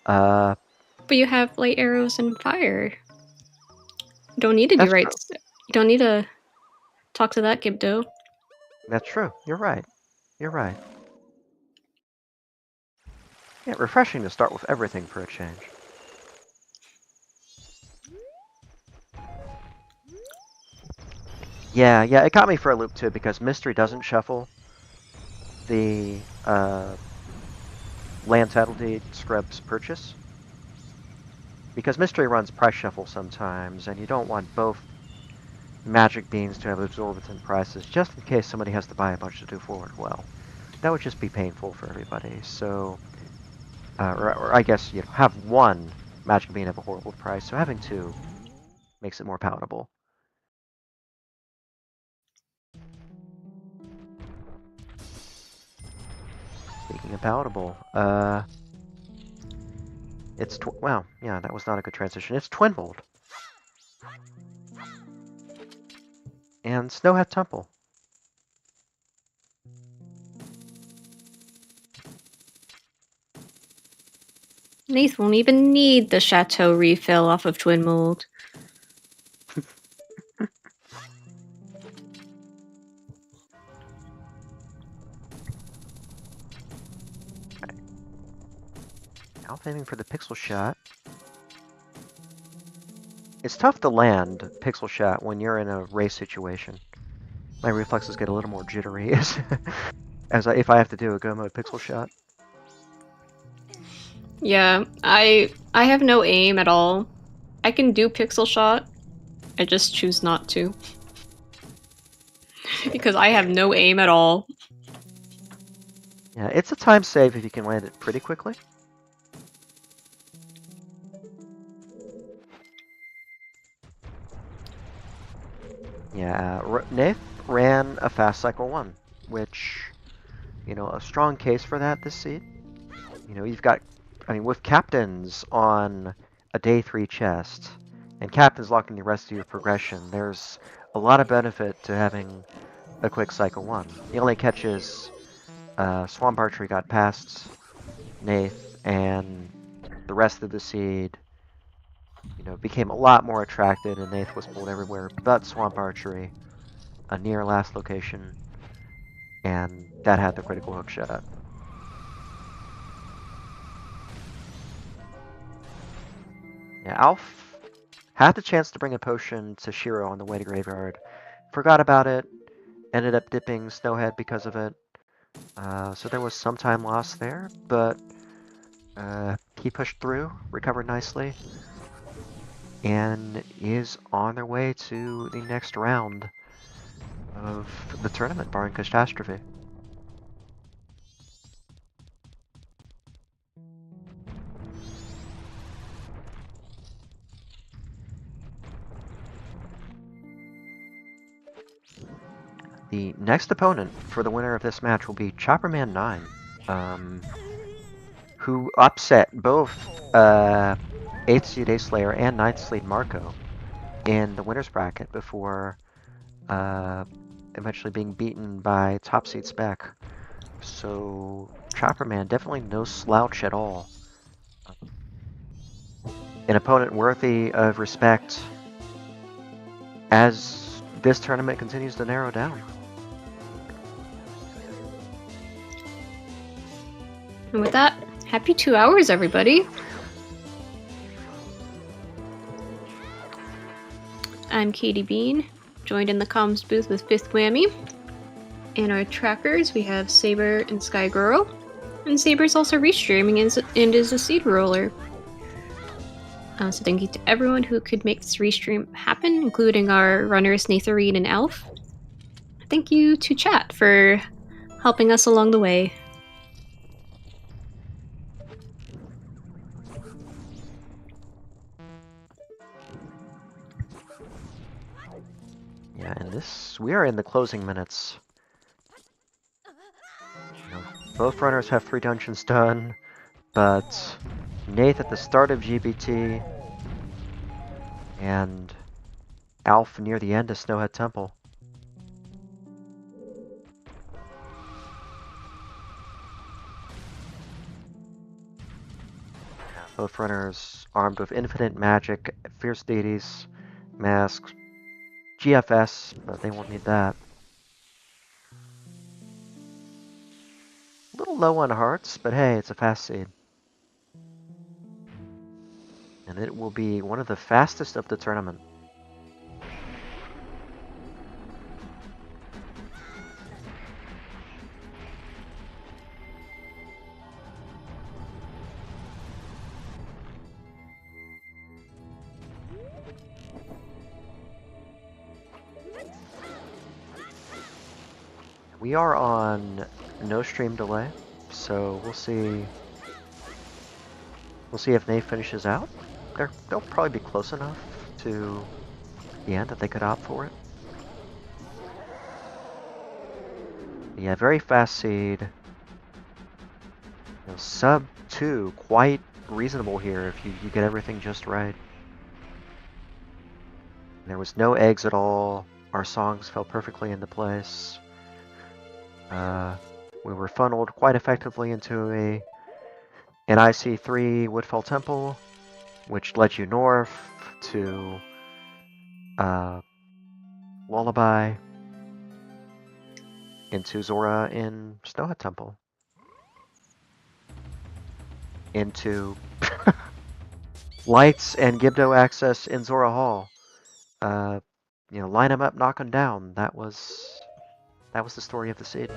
[SPEAKER 2] But you have light arrows and fire. You don't need to do
[SPEAKER 3] That's
[SPEAKER 2] right.
[SPEAKER 3] true.
[SPEAKER 2] You don't need to talk to that Gibdo.
[SPEAKER 3] That's true. You're right. You're right. Yeah, refreshing to start with everything for a change. Yeah, it got me for a loop too, because Mystery doesn't shuffle the land title deed Scrubs purchase. Because Mystery runs price shuffle sometimes, and you don't want both magic beans to have exorbitant prices, just in case somebody has to buy a bunch to do forward well. That would just be painful for everybody, so... or I guess, have one magic bean have a horrible price, so having 2 makes it more palatable. Speaking of palatable, it's wow, yeah, that was not a good transition. It's Twinmold. And Snowhead Temple.
[SPEAKER 2] Nath won't even need the chateau refill off of Twin Mold.
[SPEAKER 3] Now aiming for the pixel shot. It's tough to land pixel shot when you're in a race situation. My reflexes get a little more jittery if I have to do a go mode pixel shot.
[SPEAKER 2] Yeah, I have no aim at all. I can do pixel shot. I just choose not to. Because I have no aim at all.
[SPEAKER 3] Yeah, it's a time save if you can land it pretty quickly. Yeah, Nath ran a fast cycle 1, which, a strong case for that this seed. You've got, with captains on a day 3 chest, and captains locking the rest of your progression, there's a lot of benefit to having a quick cycle 1. The only catch is Swamp Archery got past Nath, and the rest of the seed, became a lot more attracted, and Nath was pulled everywhere but Swamp Archery, a near last location, and that had the critical hook shot. Yeah, Alf had the chance to bring a potion to Shiro on the way to Graveyard, forgot about it, ended up dipping Snowhead because of it, so there was some time lost there, but he pushed through, recovered nicely, and is on their way to the next round of the tournament, barring catastrophe. The next opponent for the winner of this match will be Chopperman 9, who upset both 8th seed Slayer and 9th seed Marco in the winner's bracket before eventually being beaten by top seed Spec. So Chopperman definitely no slouch at all. An opponent worthy of respect as this tournament continues to narrow down.
[SPEAKER 2] And with that, happy 2 hours, everybody. I'm Katie Bean, joined in the comms booth with Fifth Whammy. In our trackers, we have Saber and Sky Girl. And Saber's also restreaming and is a seed roller. So thank you to everyone who could make this restream happen, including our runners Natharine and Elf. Thank you to chat for helping us along the way.
[SPEAKER 3] Yeah, and we are in the closing minutes. Both runners have 3 dungeons done, but Nath at the start of GBT and Alf near the end of Snowhead Temple. Both runners armed with infinite magic, fierce deities, masks, GFS, but they won't need that. A little low on hearts, but hey, it's a fast seed. And it will be one of the fastest of the tournament. We are on no stream delay, so we'll see. We'll see if Nate finishes out. They'll probably be close enough to the end that they could opt for it. Yeah, very fast seed. Sub 2, quite reasonable here if you get everything just right. There was no eggs at all. Our songs fell perfectly into place. We were funneled quite effectively into an IC3 Woodfall Temple, which led you north to Lullaby, into Zora in Snowhead Temple, into Lights and Gibdo access in Zora Hall. Line them up, knock them down. That was the story of the seed.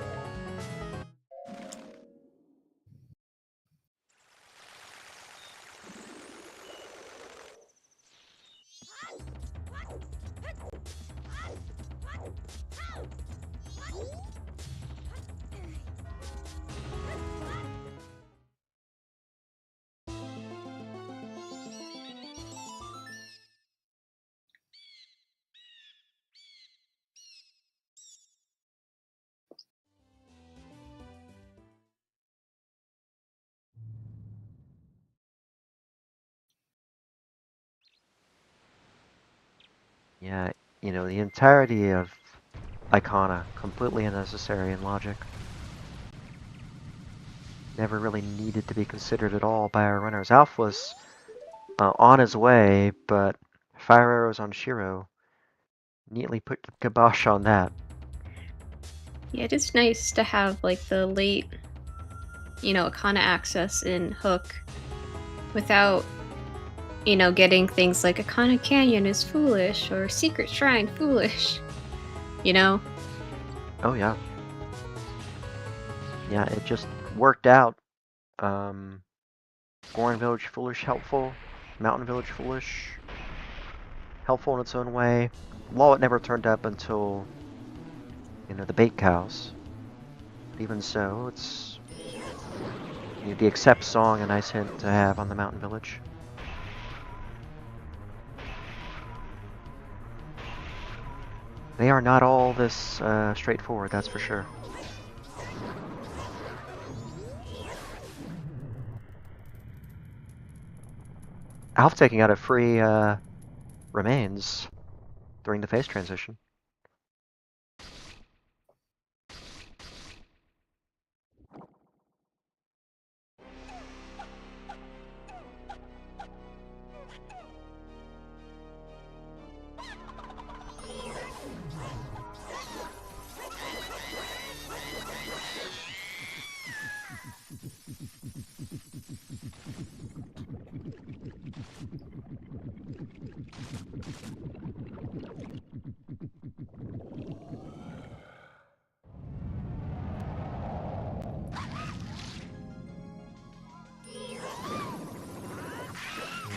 [SPEAKER 3] Yeah, you know, the entirety of Icona, completely unnecessary in logic. Never really needed to be considered at all by our runners. Alf was on his way, but fire arrows on Shiro neatly put the kibosh on that.
[SPEAKER 2] Yeah, it is nice to have like the late, Akana access in Hook without, getting things like Akana Canyon is foolish or Secret Shrine foolish. You know?
[SPEAKER 3] Oh yeah. Yeah, it just worked out. Goron Village foolish, helpful. Mountain Village foolish, helpful in its own way. Law, it never turned up until, the bait cows. But even so, it's the accept song, a nice hint to have on the Mountain Village. They are not all this straightforward, that's for sure. Alf taking out a free remains during the phase transition.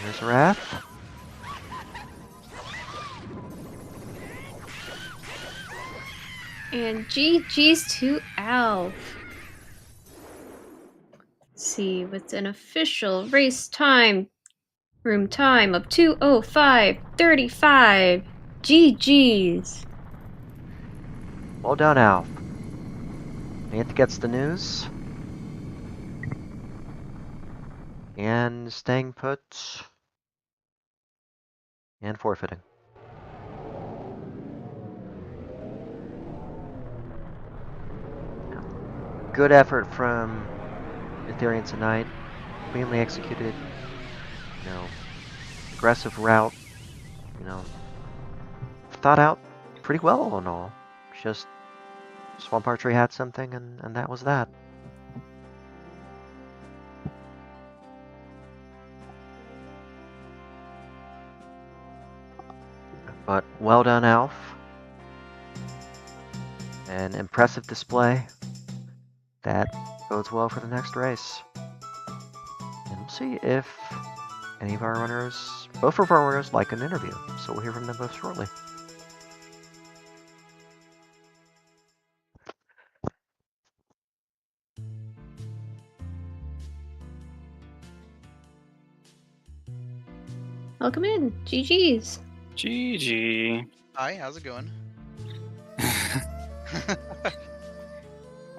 [SPEAKER 3] There's Wrath.
[SPEAKER 2] And GG's to Alf. Let's see, with an official race room time of 2:05:35. GG's.
[SPEAKER 3] Well done, Alf. Nath gets the news. And staying put. And forfeiting. Good effort from Ethereum tonight. Cleanly executed. Aggressive route. Thought out pretty well all in all. Just Swamp Archery had something, and that was that. But well done, Alf. An impressive display. That bodes well for the next race. And we'll see if any of our runners, both of our runners, like an interview. So we'll hear from them both shortly.
[SPEAKER 2] Welcome in. GG's.
[SPEAKER 4] GG.
[SPEAKER 5] Hi, how's it going?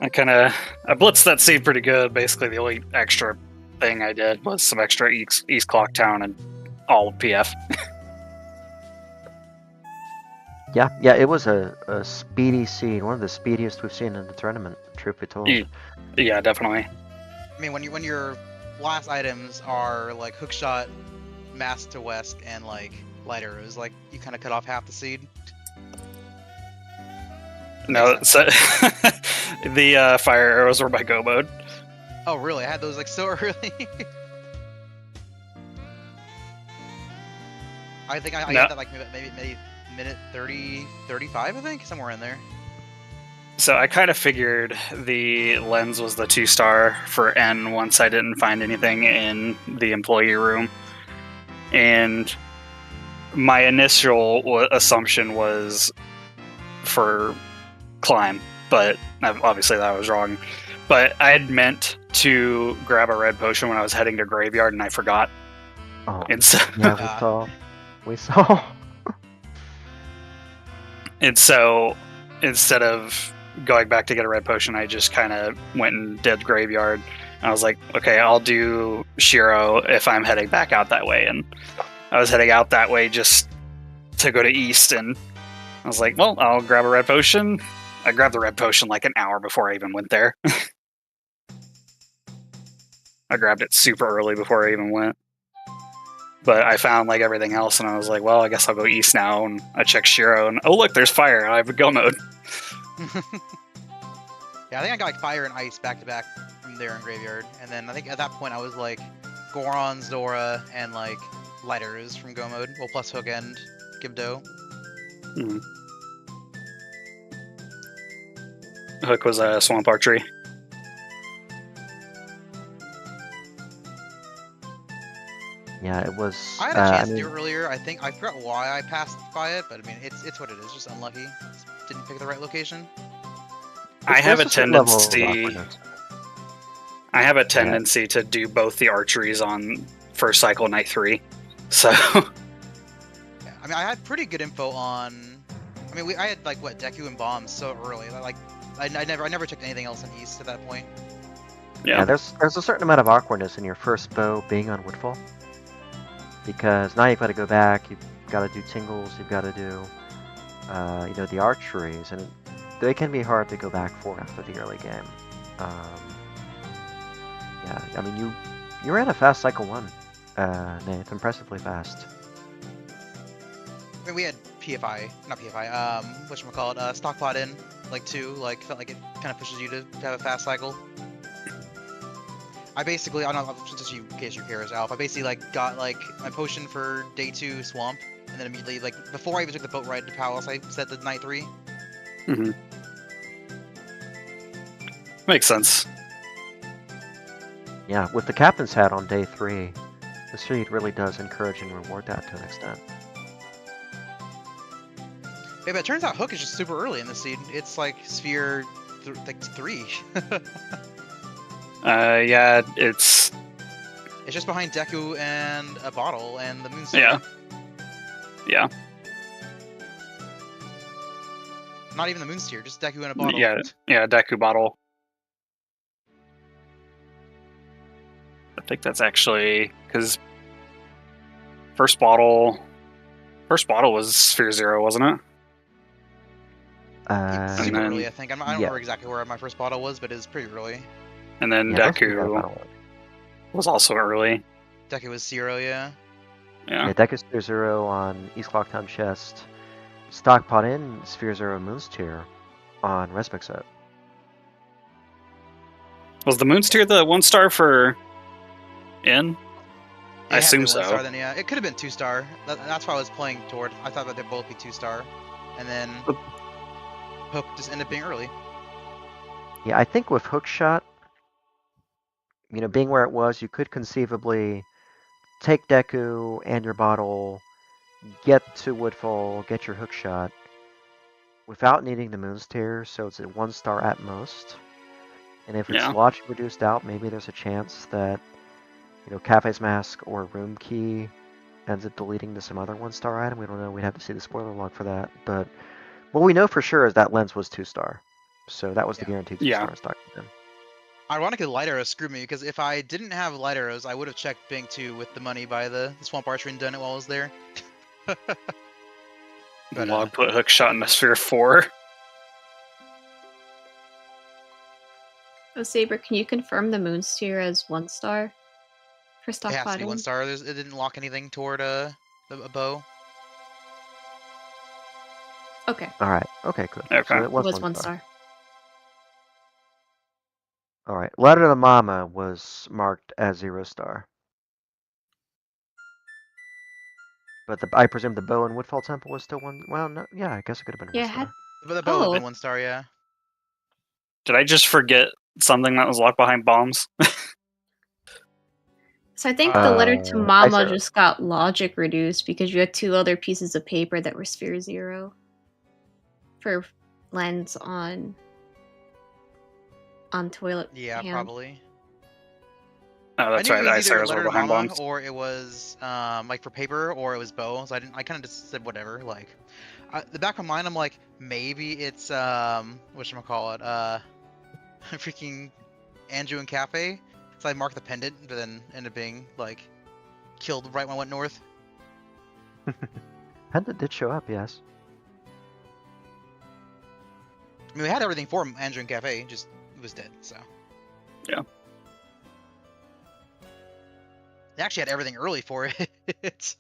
[SPEAKER 4] I blitzed that seed pretty good. Basically, the only extra thing I did was some extra East Clock Town and all of PF.
[SPEAKER 3] Yeah, it was a speedy seed, one of the speediest we've seen in the tournament, truth be told.
[SPEAKER 4] Yeah, definitely.
[SPEAKER 5] I mean, when your last items are like hookshot, mass to west, and like light arrows, like you kind of cut off half the seed.
[SPEAKER 4] No, so the fire arrows were by go mode.
[SPEAKER 5] Oh, really? I had those like so early. I think I got that like maybe minute 30, 35, I think, somewhere in there.
[SPEAKER 4] So I kind of figured the lens was the 2-star for N once I didn't find anything in the employee room. And my initial assumption was for climb, but obviously that was wrong. But I had meant to grab a red potion when I was heading to Graveyard, and I forgot.
[SPEAKER 3] Oh,
[SPEAKER 4] and so,
[SPEAKER 3] yeah, we saw.
[SPEAKER 4] And so instead of going back to get a red potion, I just kind of went and did Graveyard. And I was like, okay, I'll do Shiro if I'm heading back out that way. And I was heading out that way just to go to East, and I was like, well, I'll grab a red potion. I grabbed the red potion like an hour before I even went there. I grabbed it super early before I even went. But I found like everything else, and I was like, well, I guess I'll go East now. And I checked Shiro, and oh look, there's fire. I have a go mode.
[SPEAKER 5] Yeah, I think I got like fire and ice back to back from there in Graveyard, and then I think at that point I was like Goron, Zora, and like Lighters from Go mode, well plus Hook and Gibdo.
[SPEAKER 4] Mm-hmm. Hook was a swamp archery.
[SPEAKER 3] Yeah, it was.
[SPEAKER 5] I had a chance to do it earlier. I think I forgot why I passed by it, but I mean it's what it is. Just unlucky. Just didn't pick the right location.
[SPEAKER 4] I have a tendency. I have a
[SPEAKER 3] Yeah.
[SPEAKER 4] tendency to do both the archeries on first cycle night 3. So
[SPEAKER 5] Yeah, I mean I had pretty good info on. I mean I had like what Deku and bombs so early. Like I never checked anything else in East at that point.
[SPEAKER 3] Yeah, there's a certain amount of awkwardness in your first bow being on Woodfall, because now you've got to go back. You've got to do tingles. You've got to do, the archeries, and they can be hard to go back for after the early game. Yeah, I mean you ran a fast cycle 1, Nath, impressively fast.
[SPEAKER 5] I mean we had not PFI, whatchamacallit, stockpot in, like 2, like felt like it kind of pushes you to have a fast cycle. I basically, I don't know, just in case your care is Alpha, I basically like got like my potion for day 2 swamp, and then immediately, like before I even took the boat ride to Palace, I set the night 3.
[SPEAKER 4] mm-hmm. Makes sense.
[SPEAKER 3] Yeah, with the captain's hat on day 3, the seed really does encourage and reward that to an extent.
[SPEAKER 5] Yeah, but it turns out Hook is just super early in the seed. It's like sphere 3.
[SPEAKER 4] Yeah, it's
[SPEAKER 5] It's just behind Deku and a bottle and the moon sphere.
[SPEAKER 4] Yeah.
[SPEAKER 5] Not even the moon sphere, just Deku and a bottle.
[SPEAKER 4] Yeah, Deku bottle. I think that's actually because first bottle was Sphere 0, wasn't it?
[SPEAKER 5] It's super
[SPEAKER 4] then-
[SPEAKER 5] early, I think. I don't remember exactly where my first bottle was, but it was pretty early.
[SPEAKER 4] And then
[SPEAKER 3] Yeah, most of you got a
[SPEAKER 4] Deku
[SPEAKER 3] bottle.
[SPEAKER 4] was also early.
[SPEAKER 5] Deku was 0, yeah.
[SPEAKER 4] Yeah.
[SPEAKER 3] Yeah, Deku Sphere 0 on East Clocktown Chest. Stockpot in Sphere 0 Moon's Tier on Resmixet.
[SPEAKER 4] Was the Moon's Tier the 1-star for N?
[SPEAKER 5] It
[SPEAKER 4] I
[SPEAKER 5] had to
[SPEAKER 4] assume
[SPEAKER 5] be
[SPEAKER 4] so.
[SPEAKER 5] 1-star then, yeah. It could have been 2-star. That's why I was playing toward. I thought that they'd both be 2-star. And then Hook just ended up being early.
[SPEAKER 3] Yeah, I think with Hookshot, being where it was, you could conceivably take Deku and your bottle, get to Woodfall, get your Hookshot, without needing the Moon's Tier, so it's a 1-star at most. And if it's
[SPEAKER 4] Yeah.
[SPEAKER 3] lodge reduced out, maybe there's a chance that, Cafe's Mask or Room Key ends up deleting to some other 1-star item. We don't know. We'd have to see the spoiler log for that. But what we know for sure is that lens was 2-star. So that was the
[SPEAKER 5] Yeah.
[SPEAKER 3] guaranteed
[SPEAKER 4] Yeah.
[SPEAKER 3] 2-star stock for them.
[SPEAKER 5] Ironically, Light Arrows screwed me, because if I didn't have Light Arrows, I would have checked Bing 2 with the money by the Swamp Archery and done it while I was there. But,
[SPEAKER 4] Log put Hookshot in a Sphere 4.
[SPEAKER 2] Oh, Saber, can you confirm the Moon Sphere as 1-star for
[SPEAKER 5] It has to be
[SPEAKER 2] stockpotting?
[SPEAKER 5] 1-star. It didn't lock anything toward a bow.
[SPEAKER 2] Okay,
[SPEAKER 3] All right. Okay, good.
[SPEAKER 4] Okay.
[SPEAKER 3] So it
[SPEAKER 2] it
[SPEAKER 3] was,
[SPEAKER 2] was
[SPEAKER 3] 1-star.
[SPEAKER 2] 1-star.
[SPEAKER 3] All right. Letter to Mama was marked as 0-star. But I presume the bow and Woodfall Temple was still 1. Well, no, yeah, I guess it could have been
[SPEAKER 2] Yeah,
[SPEAKER 3] 1-star.
[SPEAKER 5] But the bow would have been
[SPEAKER 2] Oh.
[SPEAKER 5] 1-star, yeah.
[SPEAKER 4] Did I just forget something that was locked behind bombs?
[SPEAKER 2] So I think the letter to Mama
[SPEAKER 3] Sarah.
[SPEAKER 2] just got logic reduced because you had 2 other pieces of paper that were Sphere 0 for lens on toilet.
[SPEAKER 5] Yeah,
[SPEAKER 2] hand.
[SPEAKER 5] probably.
[SPEAKER 4] Oh, that's
[SPEAKER 5] I knew
[SPEAKER 4] right.
[SPEAKER 5] it
[SPEAKER 4] I
[SPEAKER 5] was either
[SPEAKER 4] were
[SPEAKER 5] Letter to
[SPEAKER 4] behind
[SPEAKER 5] Mama,
[SPEAKER 4] bombs.
[SPEAKER 5] or it was like for paper, or it was bow. So I kind of just said whatever. Like, the back of my mind, I'm like, maybe it's whatchamacallit, freaking Andrew and Cafe. So I marked the pendant, but then ended up being like killed right when I went north.
[SPEAKER 3] Pendant did show up, yes.
[SPEAKER 5] I mean, we had everything for Andrew and Cafe, just it was dead. So.
[SPEAKER 4] Yeah.
[SPEAKER 5] They actually had everything early for it.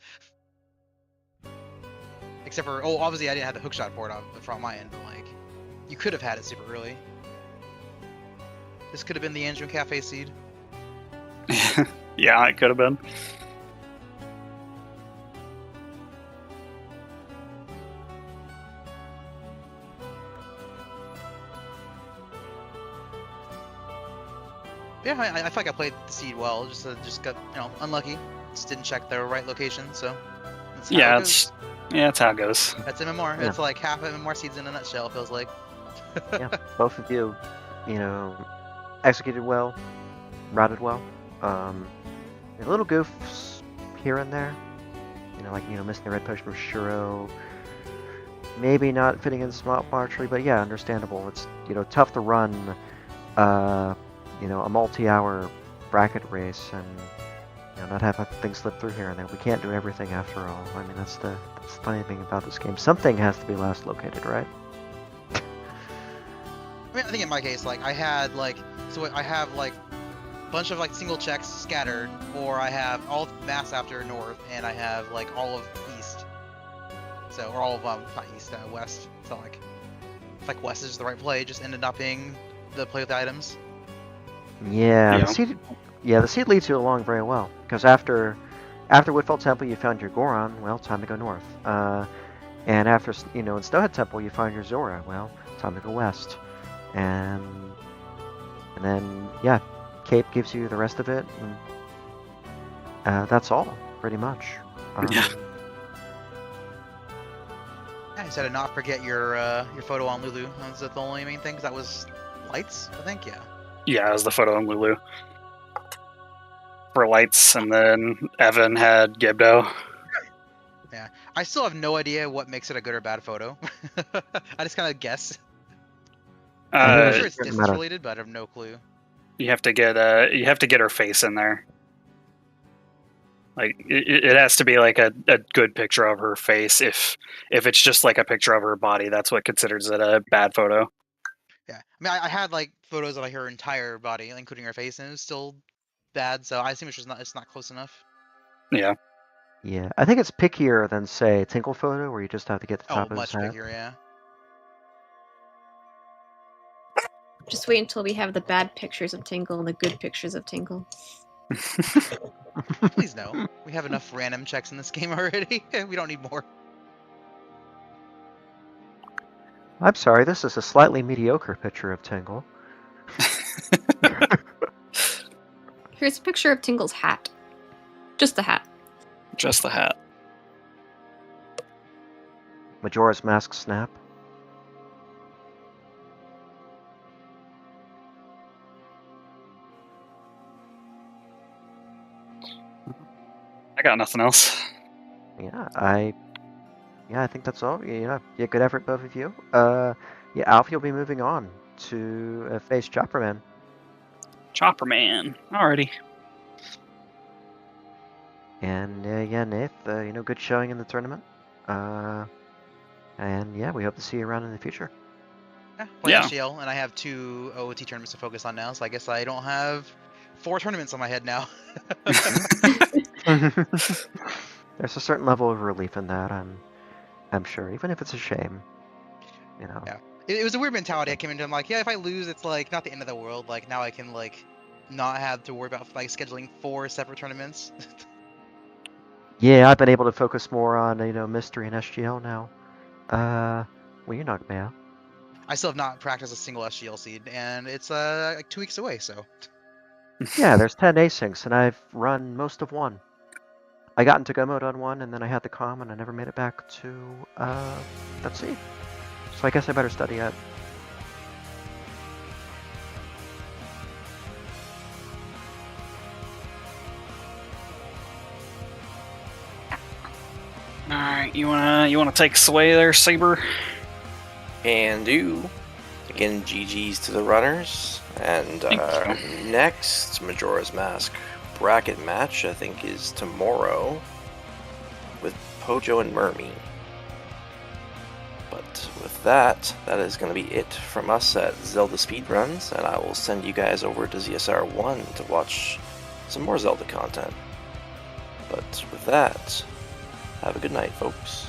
[SPEAKER 5] Except for, obviously I didn't have the hookshot for it from my end, but like, you could have had it super early. This could have been the Andrew and Cafe seed.
[SPEAKER 4] Yeah, it could have been.
[SPEAKER 5] Yeah, I feel like I played the seed well. Just got unlucky. Just didn't check the right location. So that's how it goes.
[SPEAKER 4] That's how it goes.
[SPEAKER 5] That's MMR.
[SPEAKER 3] Yeah.
[SPEAKER 5] It's like half MMR seeds in a nutshell. Feels like.
[SPEAKER 3] Yeah, both of you, executed well, routed well. A little goofs here and there. Missing the red push from Shuro. Maybe not fitting in smart archery, but yeah, understandable. It's tough to run. A multi-hour bracket race and not have things slip through here and there. We can't do everything after all. I mean, that's the funny thing about this game. Something has to be last located, right?
[SPEAKER 5] I think in my case, like I have like a bunch of like single checks scattered, or I have all of mass after north, and I have like all of east. So, or all of not east, west. So like west is the right play. Just ended up being the play with the items.
[SPEAKER 3] Yeah,
[SPEAKER 4] Yeah.
[SPEAKER 3] The seed leads you along very well, because after Woodfell Temple you found your Goron, well, time to go north. And after in Snowhead Temple you find your Zora, well, time to go west. And then yeah, Cape gives you the rest of it, and that's all pretty much.
[SPEAKER 4] Yeah.
[SPEAKER 5] I just had to not forget your photo on Lulu. Was that the only main thing? 'Cause that was lights, I think. Yeah.
[SPEAKER 4] Yeah, it was the photo on Lulu. For lights, and then Evan had Gibdo.
[SPEAKER 5] Yeah. I still have no idea what makes it a good or bad photo. I just kind of guess. I'm sure it's distance related, but I have no clue.
[SPEAKER 4] You have to get her face in there. Like it has to be like a good picture of her face. If it's just like a picture of her body, that's what considers it a bad photo.
[SPEAKER 5] Yeah, I mean, I had like photos of like her entire body, including her face, and it was still bad. So I assume it's not close enough.
[SPEAKER 4] Yeah.
[SPEAKER 3] Yeah, I think it's pickier than say Tinkle photo, where you just have to get the top of his
[SPEAKER 5] much
[SPEAKER 3] hat.
[SPEAKER 5] pickier, yeah.
[SPEAKER 2] Just wait until we have the bad pictures of Tingle and the good pictures of Tingle.
[SPEAKER 5] Please no. We have enough random checks in this game already. We don't need more.
[SPEAKER 3] I'm sorry, this is a slightly mediocre picture of Tingle.
[SPEAKER 2] Here's a picture of Tingle's hat. Just the hat.
[SPEAKER 4] Just the hat.
[SPEAKER 3] Majora's Mask snap.
[SPEAKER 4] I got nothing else.
[SPEAKER 3] Yeah, I think that's all. Yeah, good effort, both of you. Alfie will be moving on to face Chopperman.
[SPEAKER 4] Chopperman. Alrighty.
[SPEAKER 3] And Nath, good showing in the tournament. And yeah, we hope to see you around in the future.
[SPEAKER 5] Yeah, play
[SPEAKER 4] Yeah.
[SPEAKER 5] HCL, and I have 2 OOT tournaments to focus on now, so I guess I don't have 4 tournaments on my head now.
[SPEAKER 3] There's a certain level of relief in that, I'm sure, even if it's a shame.
[SPEAKER 5] Yeah. It was a weird mentality I came into. I'm like, yeah, if I lose, it's like not the end of the world. Like now I can like not have to worry about like scheduling 4 separate tournaments.
[SPEAKER 3] Yeah, I've been able to focus more on Mystery and SGL now. Well, you're not bad.
[SPEAKER 5] I still have not practiced a single SGL seed, and it's like 2 weeks away. So
[SPEAKER 3] Yeah, there's 10 asyncs, and I've run most of one. I got into go mode on one, and then I had the comm, and I never made it back to let's see. So I guess I better study up.
[SPEAKER 4] Alright, you wanna take sway there, Saber?
[SPEAKER 1] Can do. Again, GG's to the runners. And next, Majora's Mask bracket match, I think, is tomorrow with Pojo and Mermy. with that, that is going to be it from us at Zelda Speedruns, and I will send you guys over to ZSR 1 to watch some more Zelda content. But with that, have a good night, folks.